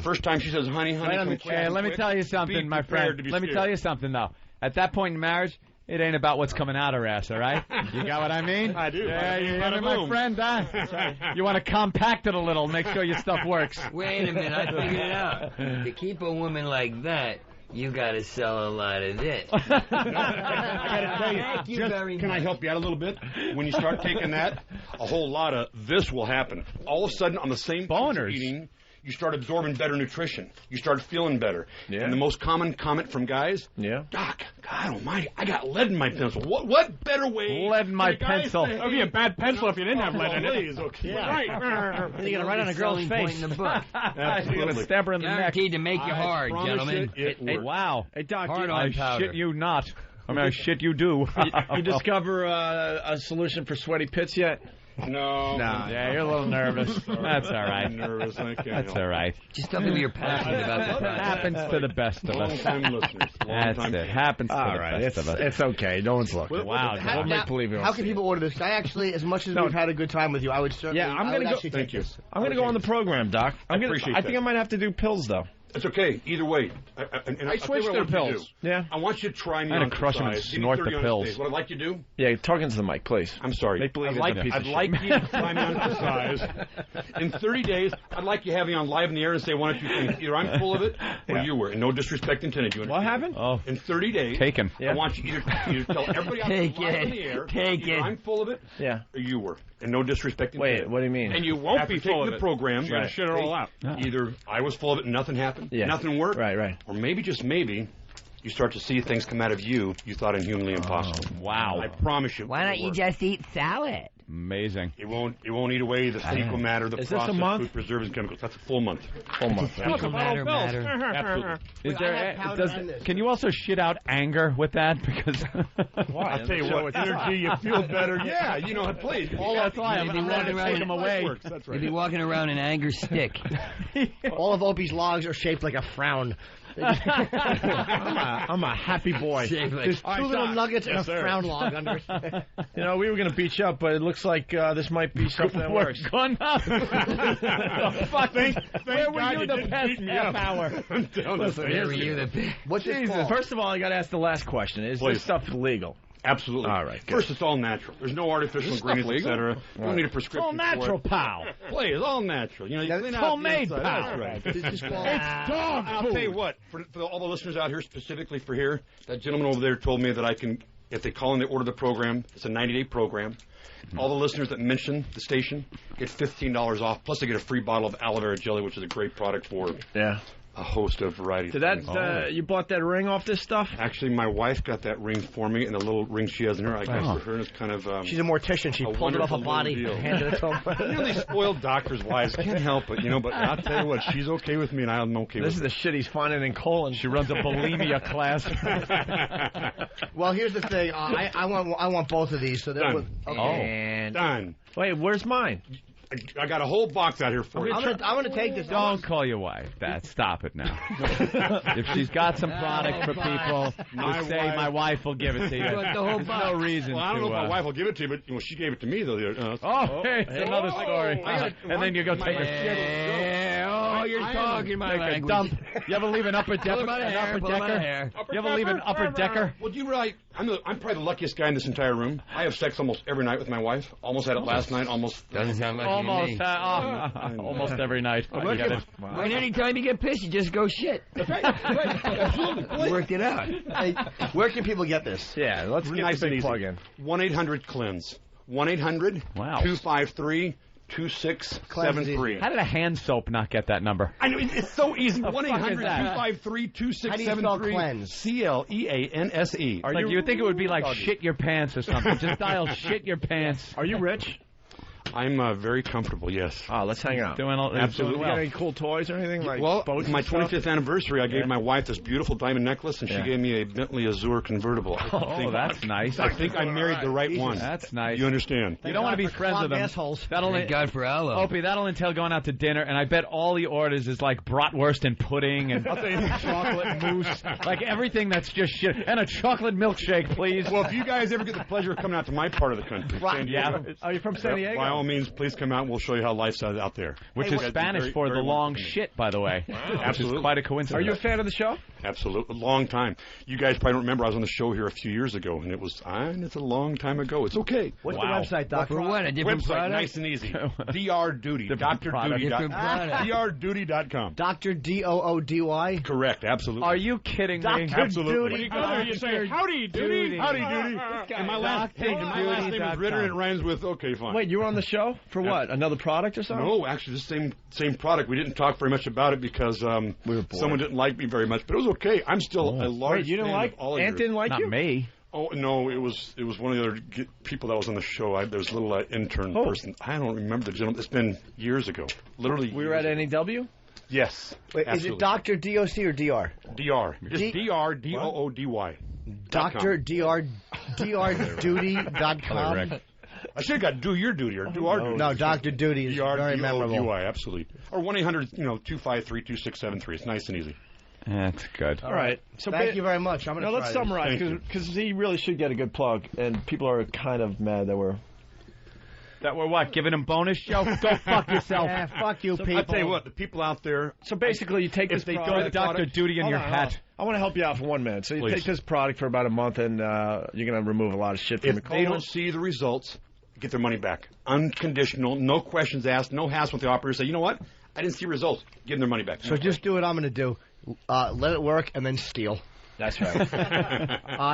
Speaker 13: first time she says, honey, come quick.
Speaker 2: Hey, let me tell you something, my friend. Let me tell you something, though. At that point in marriage, it ain't about what's coming out her ass, all right? You got what I mean?
Speaker 13: I do.
Speaker 2: Yeah, you hear me, my friend, huh? You want to compact it a little, make sure your stuff works.
Speaker 4: Wait a minute, I figured it out. To keep a woman like that, you got to sell a lot of this.
Speaker 13: I got to tell you,
Speaker 4: Thank you very much.
Speaker 13: Can I help you out a little bit? When you start taking that, a whole lot of this will happen. All of a sudden, on the same
Speaker 2: boners
Speaker 13: eating, you start absorbing better nutrition. You start feeling better.
Speaker 1: Yeah.
Speaker 13: And the most common comment from guys, Doc, God almighty, I got lead in my pencil. What better way?
Speaker 2: Lead in my pencil.
Speaker 15: That would be a bad pencil if you didn't have lead in it.
Speaker 13: Okay.
Speaker 15: Yeah. Right.
Speaker 5: You're going to write on a girl's face.
Speaker 4: In the book.
Speaker 2: You're going to stab her in the neck.
Speaker 4: Guaranteed to make you hard, gentlemen.
Speaker 2: Wow.
Speaker 1: Hey, Doc,
Speaker 4: hard
Speaker 2: I
Speaker 4: on powder.
Speaker 2: shit you not. I mean, I shit you do.
Speaker 1: You discover a solution for sweaty pits yet?
Speaker 13: No.
Speaker 2: Yeah, you're a little nervous. That's all right.
Speaker 13: I'm nervous. I can't
Speaker 2: That's all right.
Speaker 4: Just tell me you're passionate about the project.
Speaker 2: Happens to the best of us.
Speaker 13: Long-time listeners.
Speaker 2: That's it. Happens to the best of us.
Speaker 1: It's okay. No one's looking.
Speaker 2: Wow.
Speaker 5: How can people order this? I actually, as much as we've had a good time with you, I would certainly.
Speaker 1: Yeah, I'm going to go.
Speaker 13: Thank you.
Speaker 1: I'm going to go on the program, Doc. I think I might have to do pills though.
Speaker 13: It's okay. Either way.
Speaker 15: I switched to the pills.
Speaker 1: Yeah.
Speaker 13: I want you to try me
Speaker 2: I'm
Speaker 13: on
Speaker 2: gonna crush him and
Speaker 13: exercise. Give me
Speaker 2: snort
Speaker 13: 30
Speaker 2: the
Speaker 13: on a
Speaker 2: pills.
Speaker 13: stage. What I'd like you to do?
Speaker 1: Yeah, talking to the mic, please.
Speaker 13: I'm sorry.
Speaker 1: Make believe
Speaker 13: I'd
Speaker 1: it's
Speaker 13: like,
Speaker 1: a piece of
Speaker 13: I'd
Speaker 1: shit.
Speaker 13: like you to try me on exercise. In 30 days, I'd like you to have me on live in the air and say one or two things. Either I'm full of it or you were. And no disrespect intended. You
Speaker 1: What happened?
Speaker 2: Oh.
Speaker 13: In 30 days,
Speaker 2: Taken.
Speaker 13: I want you to tell everybody out there live in the air. Either I'm full of it or you were. And no disrespect intended.
Speaker 1: Wait, what do you mean?
Speaker 15: And you won't
Speaker 13: After
Speaker 15: be full of
Speaker 13: taking
Speaker 15: it.
Speaker 13: the program,
Speaker 15: You gotta shit it all out.
Speaker 13: Either I was full of it and nothing happened, nothing worked, or maybe, just maybe, you start to see things come out of you thought inhumanly impossible.
Speaker 2: Wow.
Speaker 13: I promise you.
Speaker 17: Why don't you just eat salad?
Speaker 2: Amazing.
Speaker 13: It won't eat away the fecal matter, the
Speaker 1: Is this a
Speaker 13: processed
Speaker 1: month?
Speaker 13: food preservatives and chemicals. That's a full month.
Speaker 1: Full month.
Speaker 13: Absolutely.
Speaker 2: Is there, can you also shit out anger with that? Because
Speaker 13: I'll tell you what, energy, you feel better. Yeah, you know, please.
Speaker 2: All that's why I'm
Speaker 4: You'd be
Speaker 2: going
Speaker 4: walking
Speaker 2: to
Speaker 4: around
Speaker 2: take him away.
Speaker 13: That's right.
Speaker 4: You'd be walking around an anger stick.
Speaker 5: All of Opie's logs are shaped like a frown.
Speaker 1: I'm a happy boy.
Speaker 5: There's two little nuggets and a frown log under it.
Speaker 1: You know, we were going to beat you up, but it looks like this might be something worse.
Speaker 2: Gone up. Fuck. Where were you the past half hour?
Speaker 5: What's this called?
Speaker 1: First of all, I got to ask the last question. Is this stuff legal?
Speaker 13: Absolutely.
Speaker 1: All right. Good.
Speaker 13: First, it's all natural. There's no artificial ingredients, etc. You don't need a prescription.
Speaker 2: It's all natural,
Speaker 13: for it.
Speaker 2: pal.
Speaker 13: Please, all natural. You know, you clean
Speaker 2: It's
Speaker 13: out the
Speaker 2: homemade,
Speaker 13: inside.
Speaker 2: pal.
Speaker 13: That's right.
Speaker 2: It's dog
Speaker 13: I'll tell you what. For all the listeners out here, specifically for here, that gentleman over there told me that I can, if they call and they order the program, it's a 90-day program. All the listeners that mention the station get $15 off. Plus, they get a free bottle of aloe vera jelly, which is a great product for a host of varieties.
Speaker 1: Did that? You bought that ring off this stuff?
Speaker 13: Actually, my wife got that ring for me, and the little ring she has in her, I guess for her, it's kind of...
Speaker 5: She's a mortician. She pulled it off a body and handed it to him.
Speaker 13: You know, these spoiled doctors' wives can't help it, you know, but I'll tell you what, she's okay with me, and I'm okay with her.
Speaker 1: This is the shit he's finding in colon.
Speaker 2: She runs a bulimia class.
Speaker 5: Well, here's the thing. I want both of these. So that
Speaker 13: Done.
Speaker 5: okay.
Speaker 13: Done.
Speaker 1: Wait, where's mine?
Speaker 13: I got a whole box out here for you.
Speaker 5: I'm gonna take this.
Speaker 2: Don't call your wife that. Stop it now. If she's got some product for people, just say my wife will give it to you. There's no reason
Speaker 13: Well, I don't know
Speaker 2: to.
Speaker 13: if my wife will give it to you, but she gave it to me, though.
Speaker 2: Hey, it's another story. And then you go take a shit.
Speaker 4: Oh, you're talking my
Speaker 2: Take a
Speaker 4: language.
Speaker 2: dump. You ever leave an upper decker?
Speaker 4: Pull him out of hair, pull him out of hair.
Speaker 2: You ever leave an upper decker?
Speaker 13: Well, do you realize I'm probably the luckiest guy in this entire room. I have sex almost every night with my wife. Almost had it last night. Almost.
Speaker 4: Doesn't sound like
Speaker 2: Almost, almost every night. I get it.
Speaker 4: And anytime you get pissed, you just go shit.
Speaker 13: That's right. Absolutely.
Speaker 4: You worked it out.
Speaker 5: Hey, where can people get this?
Speaker 1: Yeah, let's get
Speaker 13: Nice
Speaker 1: the
Speaker 13: and
Speaker 1: big
Speaker 13: easy.
Speaker 1: plug in.
Speaker 13: 1-800-CLEANSE. 1-800-253-2673.
Speaker 2: How did a hand soap not get that number?
Speaker 13: I know, it's so easy.
Speaker 2: The fuck is that?
Speaker 13: 1-800-253-2673.
Speaker 5: How do you spell cleanse?
Speaker 13: CLEANSE.
Speaker 2: Like, you would think it would be like shit your pants or something. Just dial shit your pants.
Speaker 1: Are you rich?
Speaker 13: I'm very comfortable, yes.
Speaker 1: Oh, let's hang out.
Speaker 13: Absolutely.
Speaker 1: You got any cool toys or anything? Like
Speaker 13: Well,
Speaker 1: boats
Speaker 13: my
Speaker 1: and stuff?
Speaker 13: 25th anniversary, I gave my wife this beautiful diamond necklace, and she gave me a Bentley Azure convertible.
Speaker 2: Oh, that's nice.
Speaker 13: I think I married the right one.
Speaker 2: That's nice.
Speaker 13: You understand?
Speaker 2: You don't want to be friends with them.
Speaker 5: Assholes.
Speaker 2: Thank
Speaker 4: God for Allo.
Speaker 2: Opie, that'll entail going out to dinner, and I bet all he orders is like bratwurst and pudding and chocolate mousse, like everything that's just shit, and a chocolate milkshake, please.
Speaker 13: Well, if you guys ever get the pleasure of coming out to my part of the country, San Diego,
Speaker 1: Are you from San Diego?
Speaker 13: by all means, please come out and we'll show you how life's out there.
Speaker 2: Which is Spanish for the long shit, by the way. Which
Speaker 13: Absolutely.
Speaker 2: is quite a coincidence.
Speaker 1: Are you a fan of the show?
Speaker 13: Absolutely. A long time. You guys probably don't remember I was on the show here a few years ago, and it's a long time ago. It's okay.
Speaker 5: What's the website, Doc?
Speaker 4: For what? A different
Speaker 13: Website,
Speaker 4: product?
Speaker 13: nice and easy. DR Duty. Dr. Duty.
Speaker 4: Different product.
Speaker 13: drduty.com.
Speaker 5: Dr. Doody.
Speaker 13: Correct. Absolutely.
Speaker 2: Are you kidding me?
Speaker 13: Absolutely.
Speaker 15: When you go there, you say, howdy, duty.
Speaker 13: Howdy, Duty. And my last name is Ritter, and it rhymes with okay, fine.
Speaker 1: Wait, you were on the show for what? Another product or something?
Speaker 13: No, actually, the same product. We didn't talk very much about it because someone didn't like me very much, but it was okay. I'm still a large
Speaker 1: Wait, you didn't
Speaker 13: fan
Speaker 1: like
Speaker 13: of all of
Speaker 1: Ant
Speaker 13: yours.
Speaker 1: didn't like
Speaker 2: Not
Speaker 1: you?
Speaker 2: me.
Speaker 13: Oh no, it was one of the other people that was on the show. There was a little intern person. I don't remember the gentleman. It's been years ago. Literally.
Speaker 1: We were at NEW?
Speaker 13: Yes.
Speaker 5: Wait, is it Dr. DOC or DR?
Speaker 13: DR. Just DR DOODY.
Speaker 5: Dr. drduty.com.
Speaker 13: I should have got do your duty or do our duty.
Speaker 5: No, Dr. Duty is very memorable.
Speaker 13: DRDOUI, absolutely. Or 1-800-253-2673. It's nice and easy.
Speaker 2: That's good.
Speaker 1: All right. So
Speaker 5: Thank you very much. I'm going to
Speaker 1: let's summarize because he really should get a good plug, and people are kind of mad that we're.
Speaker 2: That we're what? Giving him bonus show? Go fuck yourself.
Speaker 5: Yeah, fuck you, people.
Speaker 13: I'll tell you what, the people out there.
Speaker 1: So basically, you take this
Speaker 2: They
Speaker 1: product.
Speaker 2: throw Dr. Duty in
Speaker 1: Hold
Speaker 2: your
Speaker 1: on,
Speaker 2: hat.
Speaker 1: I want to help you out for 1 minute. So you
Speaker 13: Please.
Speaker 1: take this product for about a month, and you're going to remove a lot of shit from the
Speaker 13: If they
Speaker 1: colon.
Speaker 13: don't see the results, get their money back. Unconditional, no questions asked, no hassle with the operator. Say, you know what? I didn't see results. Give them their money back.
Speaker 5: So just do what I'm going to do. Let it work and then steal.
Speaker 1: That's right.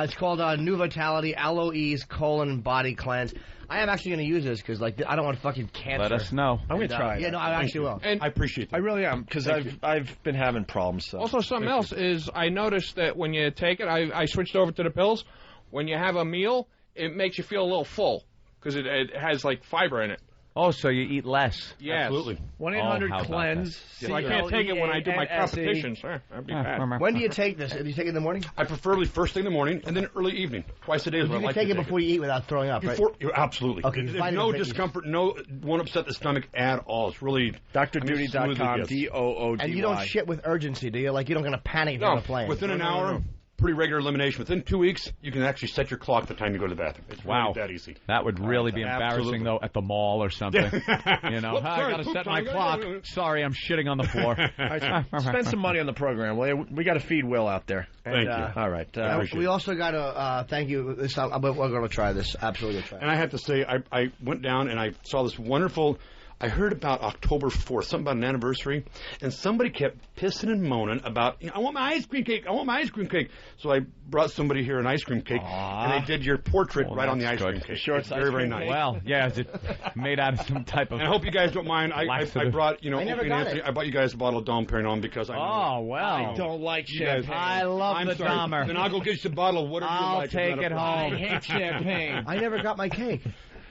Speaker 5: It's called New Vitality Allo Ease Colon Body Cleanse. I am actually going to use this because I don't want fucking cancer.
Speaker 2: Let us know.
Speaker 1: I'm going to try it.
Speaker 5: Yeah, no, I actually will.
Speaker 15: And
Speaker 13: I appreciate that.
Speaker 1: I really am, because I've been having problems. So.
Speaker 15: also, something else is I noticed that when you take it, I switched over to the pills. When you have a meal, it makes you feel a little full because it has like fiber in it.
Speaker 2: Oh, so you eat less.
Speaker 15: Yes.
Speaker 13: Absolutely.
Speaker 1: 1-800-CLEANSE.
Speaker 15: So I can't take it when I do my competitions. That'd be bad.
Speaker 5: When do you take this? Do you take it in the morning?
Speaker 13: I preferably first thing in the morning and then early evening. Twice a day is
Speaker 5: You
Speaker 13: what I
Speaker 5: can
Speaker 13: like
Speaker 5: take
Speaker 13: to
Speaker 5: it before you eat without throwing up, right?
Speaker 13: Absolutely.
Speaker 5: Okay,
Speaker 13: There's
Speaker 5: vitamin
Speaker 13: no
Speaker 5: B.
Speaker 13: discomfort, won't upset the stomach at all. It's really...
Speaker 1: DrDuty.com, DOODY.
Speaker 5: And you don't shit with urgency, do you? Like, you don't going to panic if you're on a plane.
Speaker 13: Within an hour, pretty regular elimination. Within 2 weeks, you can actually set your clock the time you go to the bathroom. It's
Speaker 2: Wow.
Speaker 13: really that easy.
Speaker 2: That would really be embarrassing,
Speaker 13: Absolutely.
Speaker 2: though, at the mall or something. You know,
Speaker 13: Whoops,
Speaker 2: I
Speaker 13: sorry,
Speaker 2: got to
Speaker 13: poop
Speaker 2: set my
Speaker 13: time.
Speaker 2: clock. Sorry, I'm shitting on the floor.
Speaker 1: All right, spend some money on the program. We got to feed Will out there.
Speaker 13: Thank you.
Speaker 1: All right.
Speaker 5: we also got to thank you. This time, we're going to try this. Absolutely going to try it.
Speaker 13: And I have to say, I went down and I saw this wonderful... I heard about October 4th, something about an anniversary, and somebody kept pissing and moaning about, I want my ice cream cake, I want my ice cream cake. So I brought somebody here an ice cream cake, and they did your portrait right on the ice cream cake.
Speaker 1: Sure,
Speaker 13: it's very, very nice.
Speaker 2: Well, yeah, is it made out of some type of...
Speaker 13: And I hope you guys don't mind. I brought,
Speaker 5: I never
Speaker 13: Opie and
Speaker 5: got
Speaker 13: Anthony,
Speaker 5: it.
Speaker 13: I bought you guys a bottle of Dom Perignon because I know
Speaker 2: well.
Speaker 1: I don't like
Speaker 13: you guys-
Speaker 1: champagne.
Speaker 2: I love
Speaker 13: I'm
Speaker 2: the
Speaker 13: sorry.
Speaker 2: Dahmer.
Speaker 13: Then I'll go get you a bottle of whatever you
Speaker 2: I'll
Speaker 13: like.
Speaker 2: take it home.
Speaker 1: I hate champagne.
Speaker 5: I never got my cake.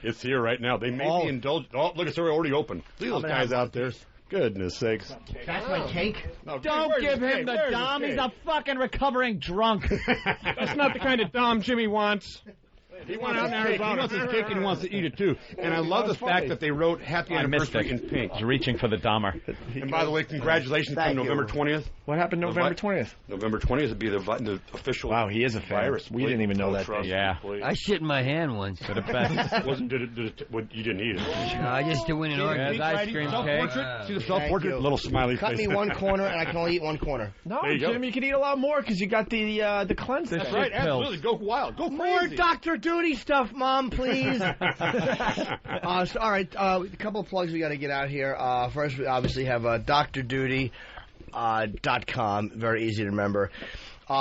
Speaker 13: It's here right now. They made me indulge. Oh, look, it's already open. Look at those guys out there. Goodness sakes.
Speaker 5: That's my cake?
Speaker 13: No,
Speaker 2: Don't
Speaker 13: where's
Speaker 2: give
Speaker 13: his
Speaker 2: him
Speaker 13: cake?
Speaker 2: the
Speaker 13: Where's his
Speaker 2: Dom. He's
Speaker 13: cake?
Speaker 2: a fucking recovering drunk.
Speaker 15: That's not the kind of Dom Jimmy wants.
Speaker 13: He wants his cake. He wants his cake and he wants to eat it too. And I love the fact that they wrote "Happy
Speaker 2: I missed
Speaker 13: Anniversary"
Speaker 2: it.
Speaker 13: in pink.
Speaker 2: I was reaching for the Dahmer.
Speaker 13: And by the way, congratulations
Speaker 5: Thank
Speaker 13: on
Speaker 5: you.
Speaker 13: November 20th.
Speaker 1: What happened November 20th?
Speaker 13: November 20th would be the official.
Speaker 1: Wow, he is a fan.
Speaker 13: virus.
Speaker 1: We didn't even know that
Speaker 13: Trust
Speaker 1: day.
Speaker 2: Yeah.
Speaker 13: me,
Speaker 4: I shit in my hand once.
Speaker 2: For the best.
Speaker 13: Wasn't did it? What, you didn't eat it.
Speaker 4: Just to win an
Speaker 2: There's
Speaker 4: argument.
Speaker 2: ice cream cake.
Speaker 13: See the
Speaker 5: Thank
Speaker 13: self-portrait?
Speaker 5: you.
Speaker 13: Little smiley
Speaker 5: Cut
Speaker 13: face.
Speaker 5: me one corner, and I can only eat one corner.
Speaker 1: No,
Speaker 13: There you go.
Speaker 1: Jim, you can eat a lot more because you got the cleanse.
Speaker 2: That's
Speaker 1: thing.
Speaker 13: Right,
Speaker 2: Shit pills.
Speaker 13: absolutely. Go wild. Go
Speaker 5: More
Speaker 13: crazy.
Speaker 5: Dr. Duty stuff, Mom, please. All right, a couple of plugs we got to get out here. First, we obviously have DrDuty.com. Very easy to remember.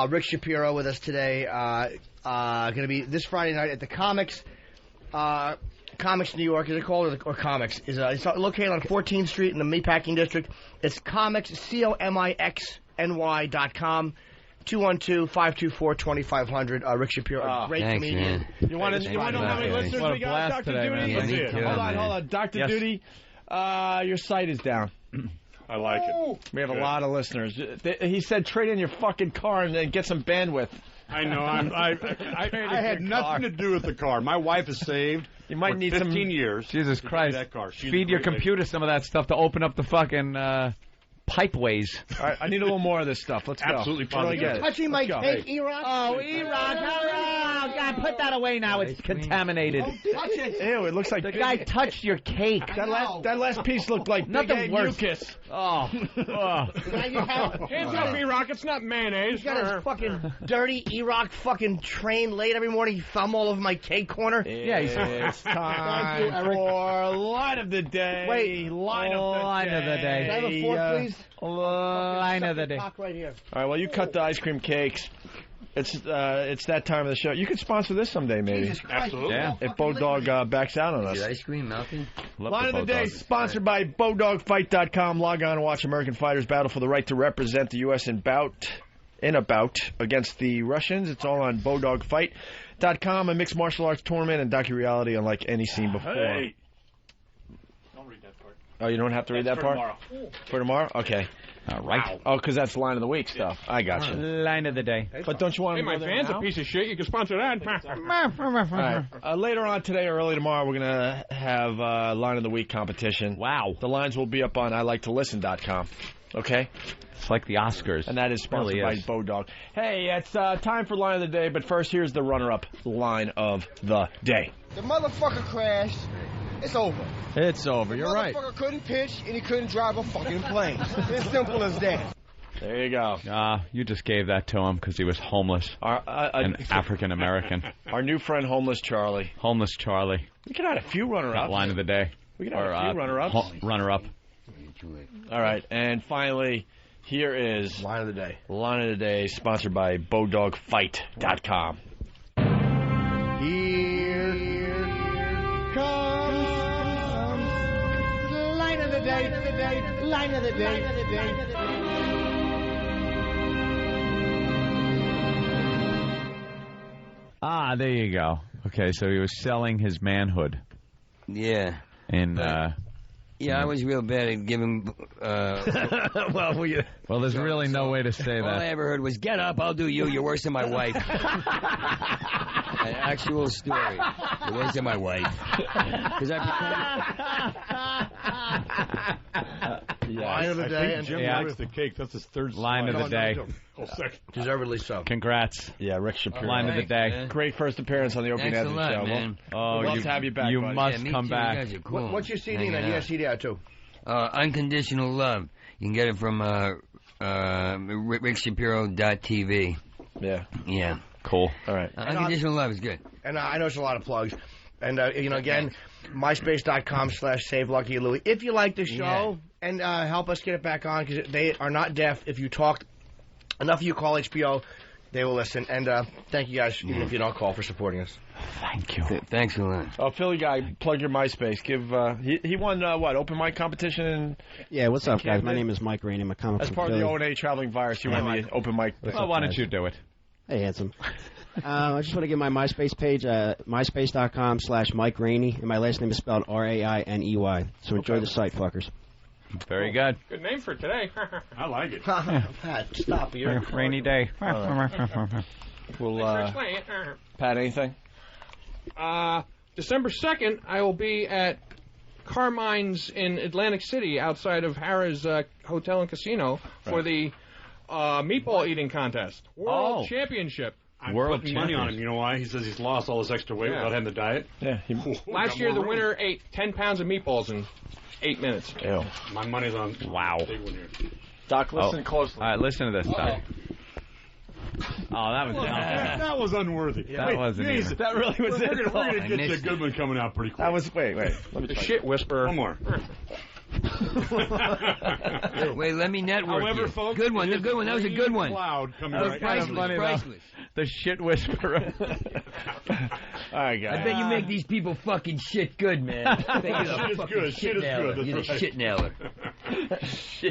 Speaker 5: Rick Shapiro with us today. Going to be this Friday night at the Comics. Comics New York, is it called, or Comics? It's located on 14th Street in the Meatpacking District. It's Comics, COMIXNY.com. 212-524-2500. Rick Shapiro, great
Speaker 4: Thanks,
Speaker 5: comedian.
Speaker 4: man.
Speaker 1: You want to know how many listeners
Speaker 2: What a
Speaker 1: we got,
Speaker 2: blast
Speaker 1: Dr.
Speaker 2: today,
Speaker 1: Duty?
Speaker 2: man.
Speaker 4: Yeah, me too,
Speaker 1: Hold
Speaker 4: man.
Speaker 1: on. Dr.
Speaker 2: Yes.
Speaker 1: Duty, your site is down.
Speaker 13: I like it.
Speaker 1: We have
Speaker 13: Good.
Speaker 1: a lot of listeners. He said trade in your fucking car and then get some bandwidth.
Speaker 13: I know. I had nothing to do with the car. My wife is saved.
Speaker 1: You might
Speaker 13: for
Speaker 1: need
Speaker 13: 15
Speaker 1: some
Speaker 13: years.
Speaker 2: Jesus
Speaker 13: to
Speaker 2: Christ.
Speaker 13: do that car. She's
Speaker 2: Feed
Speaker 13: a
Speaker 2: your
Speaker 13: great lady.
Speaker 2: computer some of that stuff to open up the fucking pipeways.
Speaker 1: All right, I need a little more of this stuff. Let's go.
Speaker 13: Absolutely
Speaker 1: What do I
Speaker 13: positive.
Speaker 1: get?
Speaker 5: Touching my
Speaker 1: Let's go.
Speaker 5: cake, E-Rock.
Speaker 2: Oh, E-Rock. Oh, God, put that away now. It's contaminated.
Speaker 5: Touch it.
Speaker 1: Ew, it looks like
Speaker 2: The
Speaker 1: big
Speaker 2: guy
Speaker 1: egg.
Speaker 2: touched your cake.
Speaker 1: That last piece looked like
Speaker 2: Nothing
Speaker 1: big egg
Speaker 2: worse.
Speaker 1: mucus.
Speaker 2: Oh.
Speaker 5: Now you have,
Speaker 15: Hands up, E-Rock. It's not mayonnaise.
Speaker 5: he's got his fucking dirty E-Rock fucking train late every morning. Thumb all over my cake corner.
Speaker 2: Yeah, he's
Speaker 1: It's time
Speaker 5: Thank you, Eric.
Speaker 1: for line of the day.
Speaker 5: Wait.
Speaker 1: line of the day.
Speaker 5: Can I have a fork, please?
Speaker 2: Line of the day.
Speaker 5: Cock right here.
Speaker 1: All right, well, you cut the ice cream cakes. It's that time of the show. You could sponsor this someday, maybe.
Speaker 5: Jesus Christ.
Speaker 13: Absolutely.
Speaker 2: Yeah.
Speaker 1: If Bodog backs out on us.
Speaker 4: Is it ice cream melting?
Speaker 1: Line of the day, sponsored by BowDogFight.com. Log on and watch American fighters battle for the right to represent the U.S. in a bout against the Russians. It's all on BowDogFight.com, a mixed martial arts tournament and docu-reality unlike any seen before.
Speaker 13: Hey. Don't read that part.
Speaker 1: Oh, you don't have to read that
Speaker 13: for
Speaker 1: part?
Speaker 13: tomorrow.
Speaker 1: For tomorrow? Okay.
Speaker 2: All right.
Speaker 1: Oh, because that's line of the week stuff. I got you.
Speaker 2: Line of the day.
Speaker 1: But don't you want
Speaker 15: Hey,
Speaker 1: to
Speaker 15: my
Speaker 1: go there
Speaker 15: van's
Speaker 1: now?
Speaker 15: a piece of shit. You can sponsor that.
Speaker 1: All right. Later on today or early tomorrow, we're going to have line of the week competition.
Speaker 2: Wow.
Speaker 1: The lines will be up on ILikeToListen.com. Okay?
Speaker 2: It's like the Oscars.
Speaker 1: And that is sponsored
Speaker 2: Really
Speaker 1: by
Speaker 2: is.
Speaker 1: Bodog. Hey, it's time for line of the day, but first, here's the runner-up line of the day.
Speaker 5: The motherfucker crashed.
Speaker 18: it's over.
Speaker 2: It's over. You're right.
Speaker 18: Motherfucker couldn't pitch and he couldn't drive a fucking plane. It's simple as that.
Speaker 1: There you go.
Speaker 2: You just gave that to him because he was homeless and African American.
Speaker 1: Our new friend, Homeless Charlie.
Speaker 2: Homeless Charlie.
Speaker 1: We could add a few runner-ups.
Speaker 2: Line of the day.
Speaker 1: We could add a few runner-ups.
Speaker 2: Runner-up.
Speaker 1: All right, and finally, here is
Speaker 5: Line of the Day.
Speaker 1: Line of the Day, sponsored by BowDogFight.com.
Speaker 18: Here comes line of the day, line of the day.
Speaker 2: There you go. Okay, so he was selling his manhood.
Speaker 4: Yeah.
Speaker 2: And
Speaker 4: yeah, I was real bad at giving.
Speaker 2: Well, there's really no way to say
Speaker 4: All I
Speaker 2: that.
Speaker 4: ever heard was, "Get up, I'll do you. You're worse than my wife." An actual story. You're worse than my wife. Because
Speaker 5: Line of the day.
Speaker 13: I think Jim likes the cake. That's his third
Speaker 2: Line of the day.
Speaker 13: Second.
Speaker 5: Deservedly so.
Speaker 2: Congrats.
Speaker 1: Yeah, Rick Shapiro.
Speaker 2: Line of the day.
Speaker 4: man.
Speaker 1: Great first appearance on the Opie
Speaker 4: Thanks a
Speaker 1: Network
Speaker 4: lot,
Speaker 1: show.
Speaker 4: man.
Speaker 2: Oh,
Speaker 1: We'd love to have you back,
Speaker 2: You
Speaker 1: buddy.
Speaker 2: must
Speaker 4: me
Speaker 2: come
Speaker 4: too.
Speaker 2: back.
Speaker 4: You guys are cool.
Speaker 5: What's your CD
Speaker 4: Hanging
Speaker 5: now? You got a
Speaker 4: out.
Speaker 5: CD out too.
Speaker 4: Unconditional Love. You can get it from rickshapiro.tv.
Speaker 1: Yeah.
Speaker 4: Yeah.
Speaker 2: Cool.
Speaker 1: All right.
Speaker 4: Unconditional Love is good.
Speaker 5: And I know it's a lot of plugs. And, again, myspace.com/SaveLuckyLouie. If you like the show, and help us get it back on, because they are not deaf. If you talk, enough of you call HBO, they will listen. And thank you guys, even if you don't call, for supporting us.
Speaker 2: Thank you.
Speaker 4: Thanks a lot.
Speaker 1: Oh, Philly guy, plug your MySpace. Give he won open mic competition?
Speaker 19: Yeah, what's up, guys? My name is Mike Rainey. I'm a comic
Speaker 1: As
Speaker 19: from
Speaker 1: part of
Speaker 19: Philly.
Speaker 1: the O&A Traveling Virus, you won the open mic.
Speaker 2: Well, why don't you do it?
Speaker 19: Hey, handsome. I just want to give my MySpace page, myspace.com/Mike Rainey, and my last name is spelled Rainey. So enjoy the site, fuckers.
Speaker 2: Very good.
Speaker 15: Good name for today.
Speaker 13: I like it.
Speaker 5: Pat, stop. You're
Speaker 2: Rainy day.
Speaker 1: Well, Pat, anything?
Speaker 15: December 2nd, I will be at Carmine's in Atlantic City, outside of Harrah's Hotel and Casino, for the meatball eating contest. World Championship.
Speaker 13: I'm putting money on him. You know why? He says he's lost all this extra weight without having the diet.
Speaker 1: Yeah.
Speaker 15: Last year, the winner ate 10 pounds of meatballs in 8 minutes.
Speaker 1: Ew.
Speaker 13: My money's on.
Speaker 2: Wow.
Speaker 13: Big one here.
Speaker 1: Doc, listen closely.
Speaker 2: All right, listen to this, Doc. Oh, that was
Speaker 13: that was unworthy.
Speaker 2: That wasn't even.
Speaker 1: That really was it.
Speaker 13: We're gonna get you a good one coming out pretty quick.
Speaker 1: That was wait. Let me
Speaker 15: The shit whisperer.
Speaker 13: One more.
Speaker 4: Wait, let me network
Speaker 13: However,
Speaker 4: you.
Speaker 13: folks,
Speaker 4: Good one. The good one. That was a good one.
Speaker 13: Cloud coming
Speaker 4: That was
Speaker 13: right
Speaker 4: priceless.
Speaker 2: funny, though.
Speaker 4: Priceless.
Speaker 2: The shit whisperer.
Speaker 1: All right, guys.
Speaker 4: I bet you make these people fucking shit good, man. I bet you're the
Speaker 13: Shit is
Speaker 4: fucking
Speaker 13: good. Shit is
Speaker 4: nailer.
Speaker 13: good.
Speaker 4: You're
Speaker 13: That's
Speaker 4: the
Speaker 13: right.
Speaker 4: shit nailer.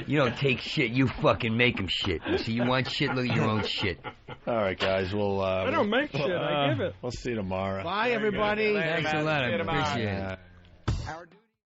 Speaker 4: You don't take shit. You fucking make them shit. So you want shit, look at your own shit.
Speaker 1: All right, guys. We'll.
Speaker 15: I don't make shit. I give it.
Speaker 1: We'll see you tomorrow.
Speaker 5: Bye, everybody.
Speaker 4: Thanks a lot. I appreciate it.